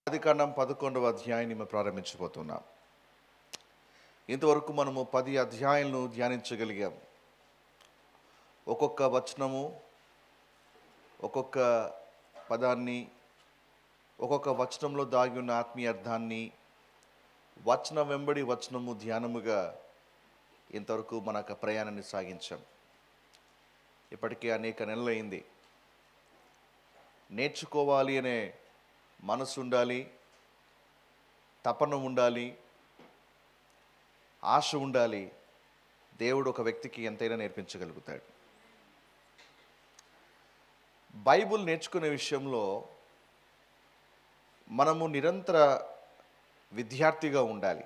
ఆదికాండం 11వ అధ్యాయాన్ని మేము ప్రారంభించబోతున్నాం. ఇంతవరకు మనము 10 అధ్యాయాలను ధ్యానించగలిగాం. ఒక్కొక్క వచనము, ఒక్కొక్క పదాన్ని, ఒక్కొక్క వచనంలో దాగి ఉన్న ఆత్మీయ అర్థాన్ని వచనం వెంబడి వచనము ధ్యానముగా ఇంతవరకు మన ప్రయాణాన్ని సాగించాం. ఇప్పటికే అనేక నెలలైంది. నేర్చుకోవాలి అనే మనసు ఉండాలి, తపన ఉండాలి, ఆశ ఉండాలి. దేవుడు ఒక వ్యక్తికి ఎంతైనా నేర్పించగలుగుతాడు. బైబుల్ నేర్చుకునే విషయంలో మనము నిరంతర విద్యార్థిగా ఉండాలి.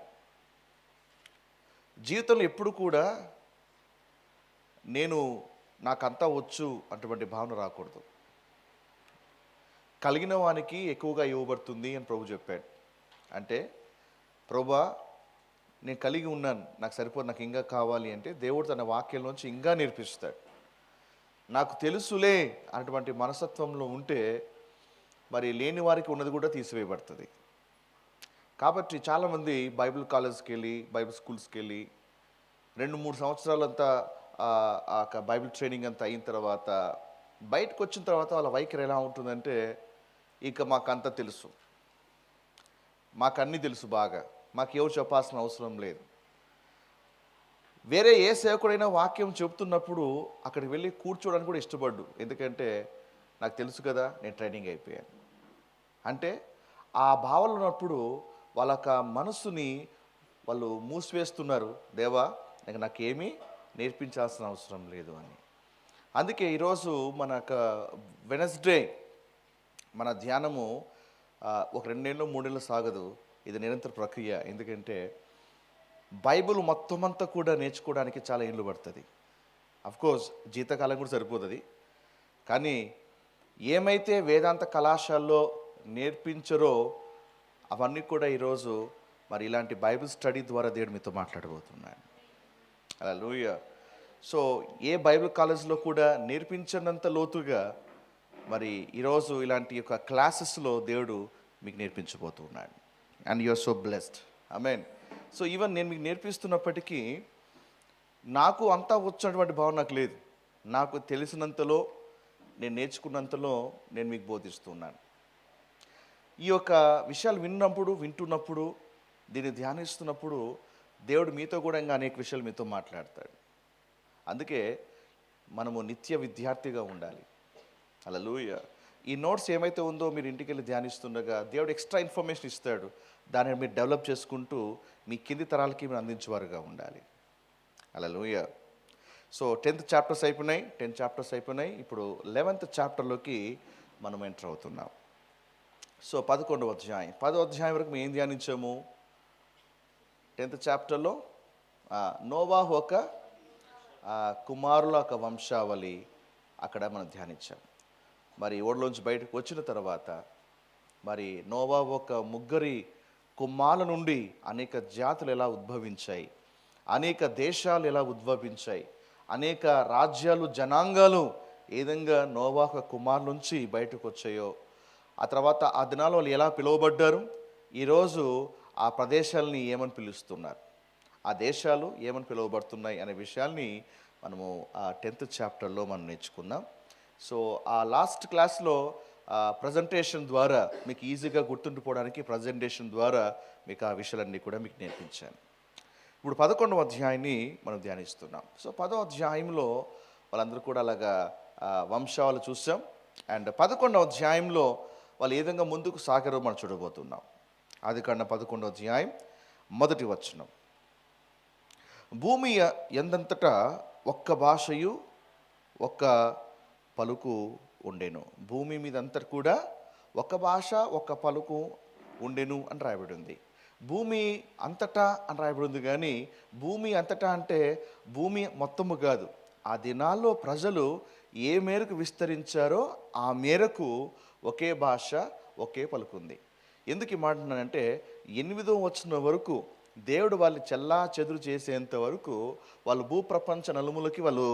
జీవితంలో ఎప్పుడు కూడా నాకంతా వచ్చు అటువంటి భావన రాకూడదు. కలిగిన వానికి ఎక్కువగా ఇవ్వబడుతుంది అని ప్రభు చెప్పాడు. అంటే ప్రభువా, నేను కలిగి ఉన్నాను, నాకు సరిపోదు, నాకు ఇంకా కావాలి అంటే దేవుడు తన వాక్యంలోంచి ఇంకా నేర్పిస్తాడు. నాకు తెలుసులే అటువంటి మనస్తత్వంలో ఉంటే మరి లేని వారికి ఉన్నది కూడా తీసివేయబడుతుంది. కాబట్టి చాలామంది బైబిల్ కాలేజ్కి వెళ్ళి, బైబిల్ స్కూల్స్కి వెళ్ళి 2-3 సంవత్సరాలంతా బైబిల్ ట్రైనింగ్ అంతా అయిన తర్వాత బయటకు వచ్చిన తర్వాత వాళ్ళ వైఖరి ఎలా ఉంటుందంటే, ఇక మాకంత తెలుసు, మాకన్నీ తెలుసు బాగా, మాకు ఎవరు చెప్పాల్సిన అవసరం లేదు. వేరే ఏ సేవకుడైనా వాక్యం చెబుతున్నప్పుడు అక్కడికి వెళ్ళి కూర్చోడానికి కూడా ఇష్టపడ్డు. ఎందుకంటే నాకు తెలుసు కదా, నేను ట్రైనింగ్ అయిపోయాను అంటే ఆ భావనలు ఉన్నప్పుడు వాళ్ళ మనసుని వాళ్ళు మూసివేస్తున్నారు. దేవా, నాకేమీ నేర్పించాల్సిన అవసరం లేదు అని. అందుకే ఈరోజు మన వెనస్డే మన ధ్యానము ఒక 2 నెలలు 3 నెలలు సాగదు. ఇది నిరంతర ప్రక్రియ. ఎందుకంటే బైబిల్ మొత్తం అంతా కూడా నేర్చుకోవడానికి చాలా ఏళ్ళు పడుతుంది. అఫ్కోర్స్ జీతకాలం కూడా సరిపోతుంది. కానీ ఏమైతే వేదాంత కళాశాలలో నేర్పించరో అవన్నీ కూడా ఈరోజు మరి ఇలాంటి బైబిల్ స్టడీ ద్వారా దేవుడు మీతో మాట్లాడబోతున్నాడు. హల్లెలూయా. సో ఏ బైబిల్ కాలేజ్లో కూడా నేర్పించినంత లోతుగా మరి ఈరోజు ఇలాంటి యొక్క క్లాసెస్లో దేవుడు మీకు నేర్పించబోతున్నాడు. And you are so blessed. ఆమేన్. సో ఈవెన్ నేను మీకు నేర్పిస్తున్నప్పటికీ నాకు అంతా వచ్చినటువంటి భావన నాకు లేదు. నాకు తెలిసినంతలో, నేను నేర్చుకున్నంతలో నేను మీకు బోధిస్తున్నాను. ఈ యొక్క విషయాలు వింటున్నప్పుడు దీన్ని ధ్యానిస్తున్నప్పుడు దేవుడు మీతో కూడా ఇంకా అనేక విషయాలు మీతో మాట్లాడతాడు. అందుకే మనము నిత్య విద్యార్థిగా ఉండాలి. హల్లెలూయా. ఈ నోట్స్ ఏమైతే ఉందో మీరు ఇంటికి వెళ్ళి ధ్యానిస్తుండగా దేవుడు ఎక్స్ట్రా ఇన్ఫర్మేషన్ ఇస్తాడు. దానిని మీరు డెవలప్ చేసుకుంటూ మీ కింది తరాలకి మీరు అందించేవారుగా ఉండాలి. హల్లెలూయా. సో 10th చాప్టర్స్ అయిపోయినాయి, 10 చాప్టర్స్ అయిపోయినాయి. ఇప్పుడు 11th చాప్టర్లోకి మనం ఎంటర్ అవుతున్నాం. సో 11వ అధ్యాయం, 10వ అధ్యాయం వరకు మేము ఏం ధ్యానించాము? 10th చాప్టర్లో నోవాహు ఒక కుమారుల ఒక వంశావళి అక్కడ మనం ధ్యానించాం. మరి ఓడలోంచి బయటకు వచ్చిన తర్వాత మరి నోవాహు ఒక ముగ్గురి కుమారుల నుండి అనేక జాతులు ఎలా ఉద్భవించాయి, అనేక దేశాలు ఎలా ఉద్భవించాయి, అనేక రాజ్యాలు, జనాంగాలు ఏ విధంగా నోవాహు కుమారుల నుంచి బయటకు వచ్చాయో, ఆ తర్వాత ఆ దినాలు వాళ్ళు ఎలా పిలువబడ్డారు, ఈరోజు ఆ ప్రదేశాలని ఏమని పిలుస్తున్నారు, ఆ దేశాలు ఏమని పిలువబడుతున్నాయి అనే విషయాల్ని మనము ఆ 10th చాప్టర్లో మనం నేర్చుకుందాం. సో ఆ లాస్ట్ క్లాస్లో ప్రజెంటేషన్ ద్వారా మీకు ఈజీగా గుర్తుండిపోవడానికి ప్రజెంటేషన్ ద్వారా మీకు ఆ విషయాలన్నీ కూడా మీకు నేర్పించాను. ఇప్పుడు 11వ అధ్యాయాన్ని మనం ధ్యానిస్తున్నాం. సో 10వ అధ్యాయంలో వాళ్ళందరూ కూడా అలాగా వంశాలు చూసాం. అండ్ 11వ అధ్యాయంలో వాళ్ళు ఏ విధంగా ముందుకు సాగారో మనం చూడబోతున్నాం. ఆదికాండం 11వ అధ్యాయం 1వ వచనం. భూమి ఎందంతటా ఒక్క భాషయు ఒక్క పలుకు ఉండెను. భూమి మీద అంతా కూడా ఒక భాష ఒక పలుకు ఉండెను అని రాయబడి ఉంది. భూమి అంతటా అని రాయబడి ఉంది. కానీ భూమి అంతటా అంటే భూమి మొత్తము కాదు. ఆ దినాల్లో ప్రజలు ఏ మేరకు విస్తరించారో ఆ మేరకు ఒకే భాష ఒకే పలుకుంది. ఎందుకు ఈ మాట అన్నానంటే 8వ వచనం వరకు దేవుడు వాళ్ళు చెల్లా చెదురు చేసేంత వరకు వాళ్ళు భూప్రపంచ నలుమూలకి వాళ్ళు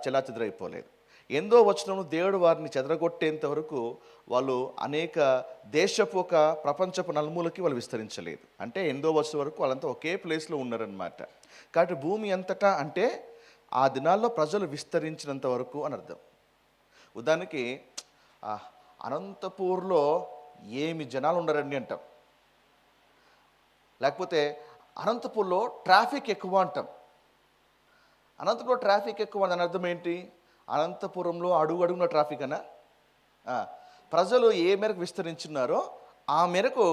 చెల్లా చెదురైపోలేదు. ఎందో వచనం దేవుడు వారిని చెదరగొట్టేంత వరకు వాళ్ళు అనేక దేశపు ఒక ప్రపంచపు నలుమూలకి వాళ్ళు విస్తరించలేదు. అంటే ఎందో వచనం వరకు వాళ్ళంతా ఒకే ప్లేస్లో ఉన్నారనమాట. కాబట్టి భూమి అంతటా అంటే ఆ దినాల్లో ప్రజలు విస్తరించినంత వరకు అని అర్థం. ఉదాహరణకి అనంతపూర్లో ఏమి జనాలు ఉండరండి అంటాం, లేకపోతే అనంతపూర్లో ట్రాఫిక్ ఎక్కువ అంటాం. అనంతపురంలో ట్రాఫిక్ ఎక్కువ అని అర్థం ఏంటి? అనంతపురంలో అడుగున ట్రాఫిక్ అనా? ప్రజలు ఏ మేరకు విస్తరించున్నారో ఆ మేరకు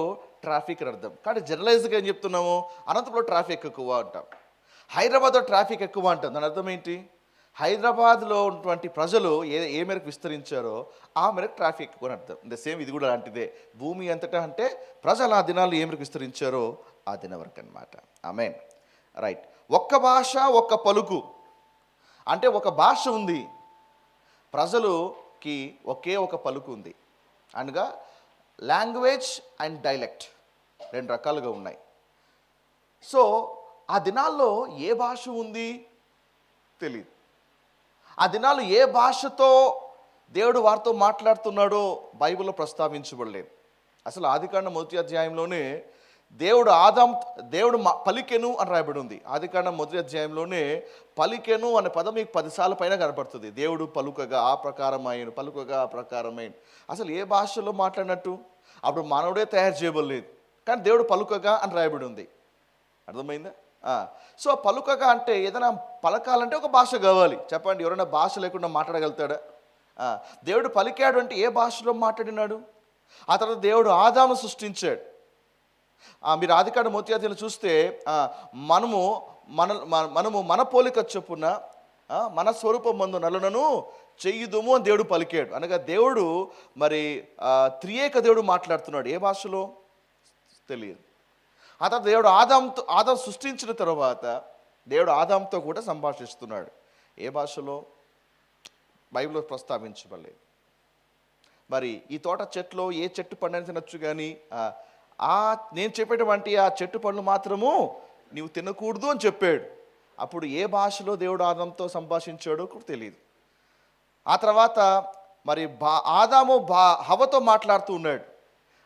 ట్రాఫిక్ అని అర్థం. కానీ జనరలైజ్గా ఏం చెప్తున్నాము? అనంతపురంలో ట్రాఫిక్ ఎక్కువ అంటాం. హైదరాబాద్లో ట్రాఫిక్ ఎక్కువ అంటాం. దాని అర్థం ఏంటి? హైదరాబాద్లో ఉన్నటువంటి ప్రజలు ఏ మేరకు విస్తరించారో ఆ మేరకు ట్రాఫిక్ ఎక్కువ అని అర్థం. ద సేమ్ ఇది కూడా అలాంటిదే. భూమి అంతటా అంటే ప్రజలు ఆ దినాలు ఏ మేరకు విస్తరించారో ఆ దినం వరకు అనమాట. ఆమేన్. రైట్. ఒక్క భాష ఒక్క పలుకు అంటే ఒక భాష ఉంది, ప్రజలుకి ఒకే ఒక పలుకు ఉంది. అనగా లాంగ్వేజ్ అండ్ డైలెక్ట్ రెండు రకాలుగా ఉన్నాయి. సో ఆ దినాల్లో ఏ భాష ఉంది తెలియదు. ఆ దినాల్లో ఏ భాషతో దేవుడు వారితో మాట్లాడుతున్నాడో బైబిల్లో ప్రస్తావించబడలేదు. అసలు ఆదికాండం 1వ అధ్యాయంలోనే దేవుడు పలికెను అని రాయబడి ఉంది. ఆదికాండం 1వ అధ్యాయంలోనే పలికెను అనే పదం మీకు 10 సార్లు పైన కనపడుతుంది. దేవుడు పలుకగా ఆ ప్రకారమైన, పలుకగా ఆ ప్రకారమైన. అసలు ఏ భాషలో మాట్లాడినట్టు? అప్పుడు మానవుడే తయారు చేయబడలేదు, కానీ దేవుడు పలుకగా అని రాయబడి ఉంది. అర్థమైందా? సో పలుకగా అంటే ఏదైనా పలకాలంటే ఒక భాష కావాలి. చెప్పండి, ఎవరైనా భాష లేకుండా మాట్లాడగలుగుతాడా? దేవుడు పలికాడు అంటే ఏ భాషలో మాట్లాడినాడు? ఆ తర్వాత దేవుడు ఆదామును సృష్టించాడు. మీరు ఆదికాండం 1వ అధ్యాయంలో చూస్తే మనము మన పోలిక చొప్పున మన స్వరూపం మందు నలునను చెయ్యుదుము అని దేవుడు పలికాడు. అనగా దేవుడు మరి త్రియేక దేవుడు మాట్లాడుతున్నాడు. ఏ భాషలో తెలియదు. ఆ తర్వాత దేవుడు ఆదాం సృష్టించిన తర్వాత దేవుడు ఆదాంతో కూడా సంభాషిస్తున్నాడు. ఏ భాషలో? బైబిల్లో ప్రస్తావించబడలేదు. మరి ఈ తోట చెట్లో ఏ చెట్టు పండని తినొచ్చు, కానీ నేను చెప్పేటువంటి ఆ చెట్టు పండ్లు మాత్రము నీవు తినకూడదు అని చెప్పాడు. అప్పుడు ఏ భాషలో దేవుడు ఆదాంతో సంభాషించాడో కూడా తెలియదు. ఆ తర్వాత మరి ఆదాము హవ్వతో మాట్లాడుతూ ఉన్నాడు.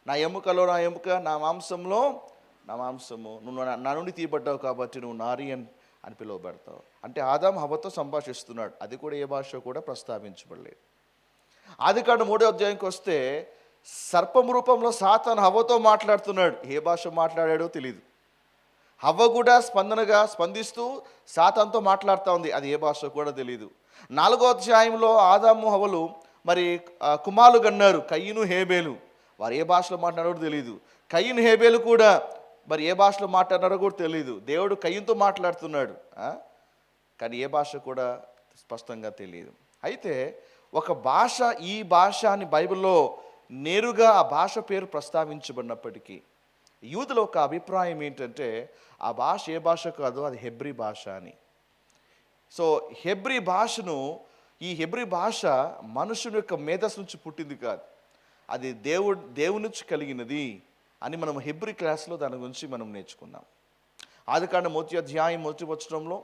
నా ఎముకలో నా ఎముక, నా మాంసంలో నా మాంసము, నువ్వు నా నుండి తీయబడ్డావు కాబట్టి నువ్వు నారి అని పిలువబడతావు. అంటే ఆదాము హవ్వతో సంభాషిస్తున్నాడు. అది కూడా ఏ భాష కూడా ప్రస్తావించబడలేదు. ఆదికాండం 3వ అధ్యాయంకి వస్తే సర్పం రూపంలో సాతాను హవ్వతో మాట్లాడుతున్నాడు. ఏ భాష మాట్లాడాడో తెలియదు. హవ్వ కూడా స్పందిస్తూ సాతానుతో మాట్లాడుతూ ఉంది. అది ఏ భాష కూడా తెలియదు. 4వ అధ్యాయంలో ఆదాము హవ్వలు మరి కుమారులు కన్నారు, కయ్యను హేబేలు. వారు ఏ భాషలో మాట్లాడారో తెలియదు. కయ్యను హేబేలు కూడా మరి ఏ భాషలో మాట్లాడినారో కూడా తెలియదు. దేవుడు కయ్యంతో మాట్లాడుతున్నాడు, కానీ ఏ భాష కూడా స్పష్టంగా తెలియదు. అయితే ఒక భాష, ఈ భాష అని బైబిల్లో నేరుగా ఆ భాష పేరు ప్రస్తావించబడినప్పటికీ యూదుల ఒక అభిప్రాయం ఏంటంటే ఆ భాష ఏ భాష కాదు, అది హెబ్రీ భాష అని. సో ఈ హెబ్రీ భాష మనుషుని యొక్క మేధస్సు నుంచి పుట్టింది కాదు, అది దేవుని నుంచి కలిగినది అని మనం హెబ్రీ క్లాస్లో దాని గురించి మనం నేర్చుకున్నాం. ఆదికాండం 1వ అధ్యాయం 1వ వచనంలో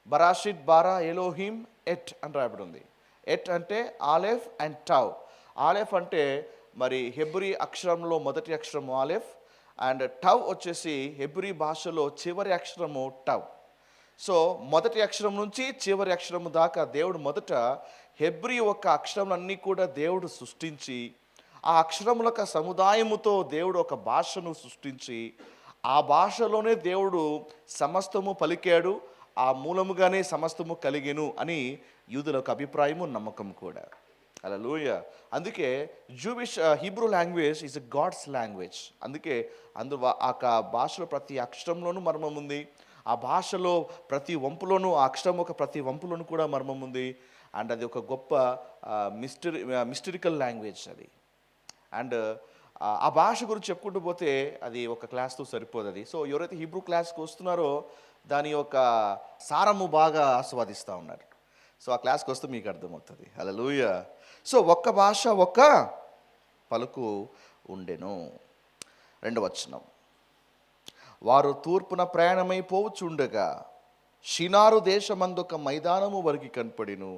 బరాషిట్ బారా ఎలోహిం ఎట్ అని రాయబడి ఉంది. ఎట్ అంటే ఆలెఫ్ అండ్ టవ్. ఆలెఫ్ అంటే మరి హెబ్రీ అక్షరంలో మొదటి అక్షరము ఆలెఫ్, అండ్ టవ్ వచ్చేసి హెబ్రీ భాషలో చివరి అక్షరము టవ్. సో మొదటి అక్షరం నుంచి చివరి అక్షరము దాకా దేవుడు మొదట హెబ్రీ ఒక అక్షరములన్నీ కూడా దేవుడు సృష్టించి, ఆ అక్షరముల సముదాయముతో దేవుడు ఒక భాషను సృష్టించి, ఆ భాషలోనే దేవుడు సమస్తము పలికాడు, ఆ మూలముగానే సమస్తము కలిగెను అని యూదుల ఒక అభిప్రాయము, నమ్మకం కూడా. హల్లెలూయా. అందుకే Hebrew language is a God's language. అందుకే ఆ భాషలో ప్రతి అక్షరంలోనూ మర్మం ఉంది. ఆ భాషలో ప్రతి వంపులోనూ, ఆ అక్షరం ఒక ప్రతి వంపులోనూ కూడా మర్మం ఉంది. అండ్ అది ఒక గొప్ప మిస్టరికల్ లాంగ్వేజ్ అది. అండ్ ఆ భాష గురించి చెప్పుకుంటూ పోతే అది ఒక క్లాస్తో సరిపోదు అది. సో ఎవరైతే హీబ్రూ క్లాస్కి వస్తున్నారో దాని యొక్క సారము బాగా ఆస్వాదిస్తూ ఉన్నారు. సో ఆ క్లాస్కి వస్తే మీకు అర్థమవుతుంది. హల్లెలూయా. సో ఒక్క భాష ఒక్క పలుకు ఉండెను. 2వ వచనం, వారు తూర్పున ప్రయాణమై పోవుచుండగా షినారు దేశమందొక మైదానము వారికి కనపడెను,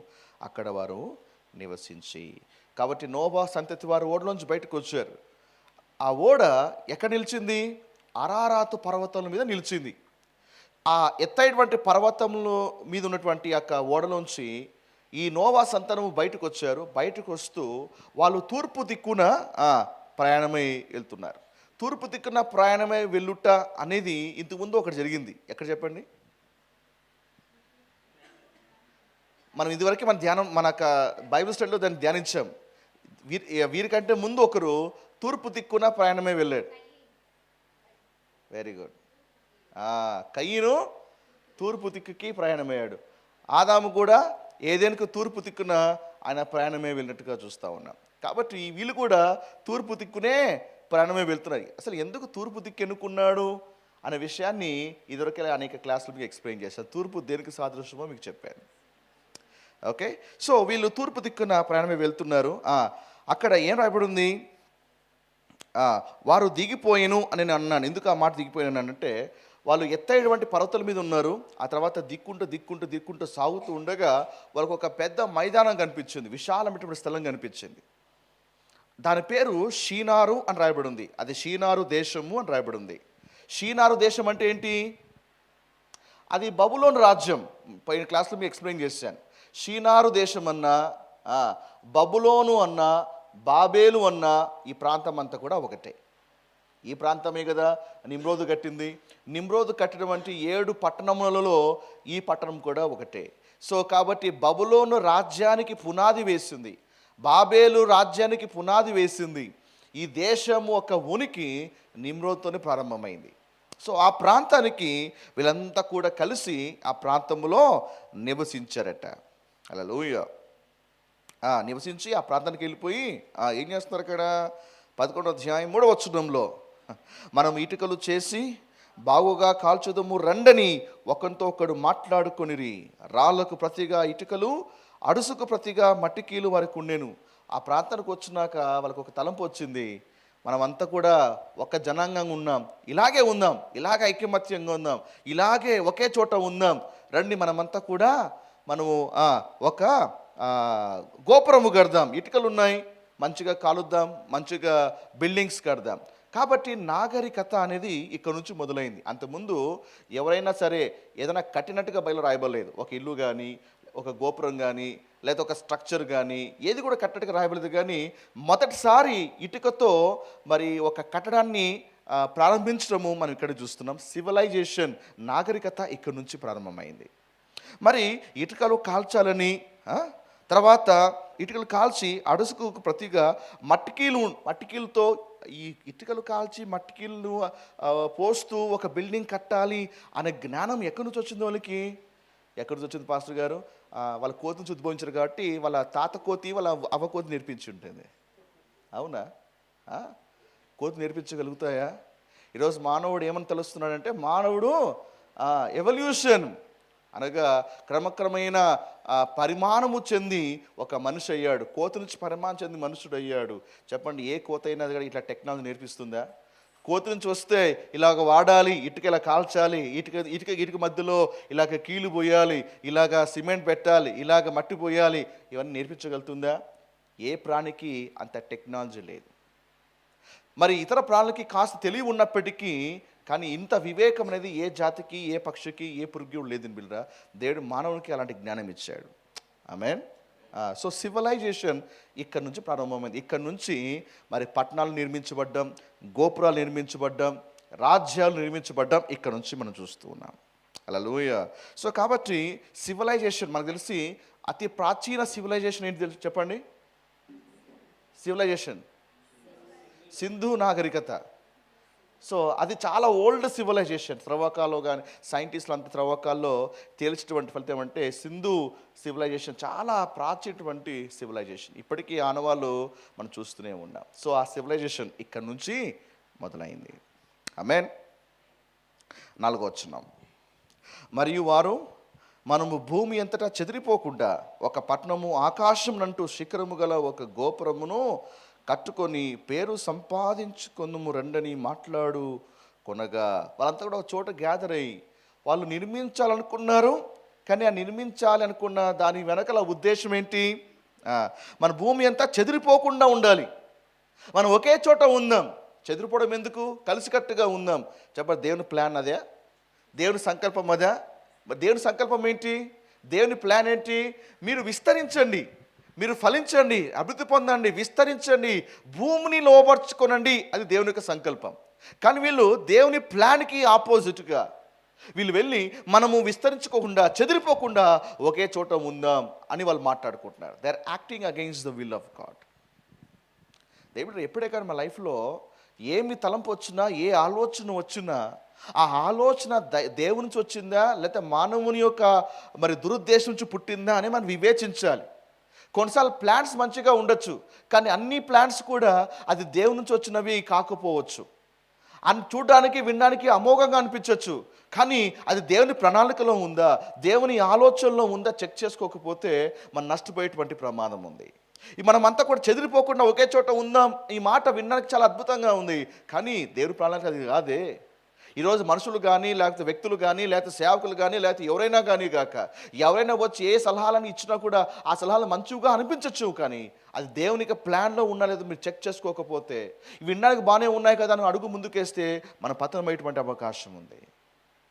అక్కడ వారు నివసించి. కాబట్టి నోవా సంతతి వారు ఓడలోంచి బయటకు వచ్చారు. ఆ ఓడ ఎక్కడ నిలిచింది? అరారాతు పర్వతం మీద నిలిచింది. ఆ ఎత్తైనటువంటి పర్వతంలో మీద ఉన్నటువంటి యొక్క ఓడలోంచి ఈ నోవా సంతానము బయటకు వచ్చారు. బయటకు వస్తూ వాళ్ళు తూర్పు దిక్కున ప్రయాణమై వెళ్తున్నారు. తూర్పు దిక్కున ప్రయాణమై వెళ్ళుట అనేది ఇంతకుముందు ఒకటి జరిగింది. ఎక్కడ చెప్పండి? మనం ఇదివరకు మన బైబిల్ స్టడీలో దాన్ని ధ్యానించాం. వీరికంటే ముందు ఒకరు తూర్పు దిక్కున ప్రయాణమై వెళ్ళాడు. Very good. కయ్యను తూర్పు దిక్కుకి ప్రయాణమయ్యాడు. ఆదాము కూడా ఏదైనా తూర్పు దిక్కున ఆయన ప్రయాణమే వెళ్ళినట్టుగా చూస్తూ ఉన్నాం. కాబట్టి వీళ్ళు కూడా తూర్పు దిక్కునే ప్రయాణమే వెళ్తున్నారు. అసలు ఎందుకు తూర్పు దిక్కు ఎన్నుకున్నాడు అనే విషయాన్ని ఇదివరకే అనేక క్లాసులు మీకు ఎక్స్ప్లెయిన్ చేశాను. తూర్పు దేనికి సాదృశ్యమో మీకు చెప్పాను. ఓకే, సో వీళ్ళు తూర్పు దిక్కున ప్రయాణమే వెళ్తున్నారు. అక్కడ ఏం రాయబడి ఉంది? వారు దిగిపోయాను అని నేను అన్నాను. ఎందుకు ఆ మాట దిగిపోయాను అంటే, వాళ్ళు ఎత్తైనటువంటి పర్వతాల మీద ఉన్నారు. ఆ తర్వాత దిక్కుంటూ సాగుతూ ఉండగా వాళ్ళకు ఒక పెద్ద మైదానం కనిపించింది, విశాలమైనటువంటి స్థలం కనిపించింది. దాని పేరు షీనారు అని రాయబడి ఉంది. అది షీనారు దేశము అని రాయబడి ఉంది. షీనారు దేశం అంటే ఏంటి? అది బబులోను రాజ్యం. పైన క్లాస్లో మీకు ఎక్స్ప్లెయిన్ చేశాను. షీనారు దేశం అన్నా, బబులోను అన్నా, బాబేలు అన్నా ఈ ప్రాంతం అంతా కూడా ఒకటే. ఈ ప్రాంతమే కదా నిమ్రోదు కట్టింది. నిమ్రోదు కట్టడం అంటే 7 పట్టణములలో ఈ పట్టణం కూడా ఒకటే. సో కాబట్టి బబులోను రాజ్యానికి పునాది వేసింది, బాబేలు రాజ్యానికి పునాది వేసింది. ఈ దేశము ఒక ఉనికి నిమ్రోదుతోనే ప్రారంభమైంది. సో ఆ ప్రాంతానికి వీళ్ళంతా కూడా కలిసి ఆ ప్రాంతంలో నివసించారట. హల్లెలూయా. నివసించి ఆ ప్రాంతానికి వెళ్ళిపోయి ఏం చేస్తున్నారు అక్కడ? 11వ అధ్యాయం 3వ వచనంలో, మనం ఇటుకలు చేసి బాగుగా కాల్చుదము రండని ఒకరితో ఒకడు మాట్లాడుకొనిరి. రాళ్లకు ప్రతిగా ఇటుకలు, అడుసుకు ప్రతిగా మట్టికీలు వారికి ఉండెను. ఆ ప్రాంతానికి వచ్చినాక వాళ్ళకు ఒక తలంపు వచ్చింది. మనమంతా కూడా ఒక జనాంగంగా ఉన్నాం, ఇలాగే ఉందాం, ఇలాగే ఐకమత్యంగా ఉందాం, ఇలాగే ఒకే చోట ఉందాం, రండి మనమంతా కూడా మనము ఒక గోపురము కడదాం, ఇటుకలు ఉన్నాయి, మంచిగా కాలుద్దాం, మంచిగా బిల్డింగ్స్ కడదాం. కాబట్టి నాగరికత అనేది ఇక్కడ నుంచి మొదలైంది. అంతకుముందు ఎవరైనా సరే ఏదైనా కట్టినట్టుగా బయలు రాయబడలేదు. ఒక ఇల్లు కానీ, ఒక గోపురం కానీ, లేదా ఒక స్ట్రక్చర్ కానీ ఏది కూడా కట్టడిగా రాయబడలేదు. కానీ మొదటిసారి ఇటుకతో మరి ఒక కట్టడాన్ని ప్రారంభించడము మనం ఇక్కడ చూస్తున్నాం. సివిలైజేషన్, నాగరికత ఇక్కడ నుంచి ప్రారంభమైంది. మరి ఇటుకలు కాల్చాలని, తర్వాత ఇటుకలు కాల్చి అడుసుకు ప్రతిగా మట్టికీలతో ఈ ఇటుకలు కాల్చి మట్టికీలను పోస్తూ ఒక బిల్డింగ్ కట్టాలి అనే జ్ఞానం ఎక్కడి నుంచి వచ్చింది వాళ్ళకి? ఎక్కడి నుంచి వచ్చింది పాస్టర్ గారు? వాళ్ళ కోతిని ఉద్భవించారు కాబట్టి వాళ్ళ తాత కోతి వాళ్ళ అవ్వ కోతి నేర్పించి ఉంటుంది. అవునా? కోతి నేర్పించగలుగుతాయా? ఈరోజు మానవుడు ఏమని తెలుస్తున్నాడంటే, మానవుడు ఎవల్యూషన్ అనగా క్రమక్రమైన పరిమాణము చెంది ఒక మనిషి అయ్యాడు. కోతి నుంచి పరిమాణం చెంది మనుషుడు అయ్యాడు. చెప్పండి, ఏ కోత అయినా కూడా ఇట్లా టెక్నాలజీ నేర్పిస్తుందా? కోతి నుంచి వస్తే ఇలాగ వాడాలి, ఇటుక ఇలా కాల్చాలి, ఇటుక మధ్యలో ఇలాగ కీలు పోయాలి, ఇలాగ సిమెంట్ పెట్టాలి, ఇలాగ మట్టి పోయాలి, ఇవన్నీ నేర్పించగలుగుతుందా? ఏ ప్రాణికి అంత టెక్నాలజీ లేదు. మరి ఇతర ప్రాణులకి కాస్త తెలివి ఉన్నప్పటికీ కానీ ఇంత వివేకం అనేది ఏ జాతికి, ఏ పక్షికి, ఏ పురుగుకి లేదు బిల్రా. దేవుడు మానవునికి అలాంటి జ్ఞానం ఇచ్చాడు. ఆమేన్. సో సివిలైజేషన్ ఇక్కడ నుంచి ప్రారంభమైంది. ఇక్కడ నుంచి మరి పట్టణాలు నిర్మించబడ్డం, గోపురాలు నిర్మించబడ్డం, రాజ్యాలు నిర్మించబడ్డం ఇక్కడ నుంచి మనం చూస్తూ ఉన్నాం. హల్లెలూయా. సో కాబట్టి సివిలైజేషన్ మనకు తెలిసి అతి ప్రాచీన సివిలైజేషన్ ఏంటి తెలుసు చెప్పండి? సివిలైజేషన్ సింధు నాగరికత. సో అది చాలా ఓల్డ్ సివిలైజేషన్. త్రవ్వకాల్లో కానీ సైంటిస్టులు అంత త్రవ్వకాల్లో తేల్చినటువంటి ఫలితం అంటే సింధు సివిలైజేషన్ చాలా ప్రాచీనటువంటి సివిలైజేషన్. ఇప్పటికీ ఆనవాళ్ళు మనం చూస్తూనే ఉన్నాం. సో ఆ సివిలైజేషన్ ఇక్కడ నుంచి మొదలైంది. ఆమేన్. 4వ వచనం, మరియు వారు మనము భూమి అంతటా చెదిరిపోకుండా ఒక పట్టణము ఆకాశం నంటూ శిఖరము గల ఒక గోపురమును కట్టుకొని పేరు సంపాదించుకొనుము రండని మాట్లాడు కొనగా, వాళ్ళంతా కూడా ఒక చోట గ్యాదర్ అయ్యి వాళ్ళు నిర్మించాలనుకున్నారు. కానీ ఆ నిర్మించాలి అనుకున్న దాని వెనకాల ఉద్దేశం ఏంటి? మన భూమి అంతా చెదిరిపోకుండా ఉండాలి. మనం ఒకే చోట ఉందాం. చెదిరిపోవడం ఎందుకు? కలిసికట్టుగా ఉందాం. చెప్పండి, దేవుని ప్లాన్ అదే, దేవుని సంకల్పం అదా? మరి దేవుని సంకల్పం ఏంటి? దేవుని ప్లాన్ ఏంటి? మీరు విస్తరించండి, మీరు ఫలించండి, అభివృద్ధి పొందండి, విస్తరించండి, భూమిని లోపరుచుకోనండి. అది దేవుని యొక్క సంకల్పం. కానీ వీళ్ళు దేవుని ప్లాన్కి ఆపోజిట్గా వీళ్ళు వెళ్ళి మనము విస్తరించుకోకుండా చెదిరిపోకుండా ఒకే చోట ఉందాం అని వాళ్ళు మాట్లాడుకుంటున్నారు. They are acting against the will of God. దేవుడు ఎప్పుడే కానీ మా లైఫ్లో ఏమి తలంపు వచ్చినా, ఏ ఆలోచన వచ్చినా, ఆ ఆలోచన దేవుని నుంచి వచ్చిందా లేకపోతే మానవుని యొక్క మరి దురుద్దేశం నుంచి పుట్టిందా అని మనం వివేచించాలి. కొన్నిసార్లు ప్లాన్స్ మంచిగా ఉండొచ్చు, కానీ అన్ని ప్లాన్స్ కూడా అది దేవుని నుంచి వచ్చినవి కాకపోవచ్చు. అని చూడడానికి వినడానికి అమోఘంగా అనిపించవచ్చు, కానీ అది దేవుని ప్రణాళికలో ఉందా, దేవుని ఆలోచనలో ఉందా చెక్ చేసుకోకపోతే మనం నష్టపోయేటువంటి ప్రమాదం ఉంది. మనమంతా కూడా చెదిరిపోకుండా ఒకే చోట ఉందాం, ఈ మాట వినడానికి చాలా అద్భుతంగా ఉంది, కానీ దేవుని ప్రణాళిక అది కాదే. ఈరోజు మనుషులు కానీ లేకపోతే వ్యక్తులు కానీ లేకపోతే సేవకులు కానీ లేకపోతే ఎవరైనా కానీ కాక ఎవరైనా వచ్చి ఏ సలహాలను ఇచ్చినా కూడా ఆ సలహాలు మంచిగా అనిపించవచ్చు, కానీ అది దేవునికి ప్లాన్లో ఉన్నా లేదా మీరు చెక్ చేసుకోకపోతే వినడానికి బాగానే ఉన్నాయి కదా అని అడుగు ముందుకేస్తే మన పతనమయ్యేటువంటి అవకాశం ఉంది.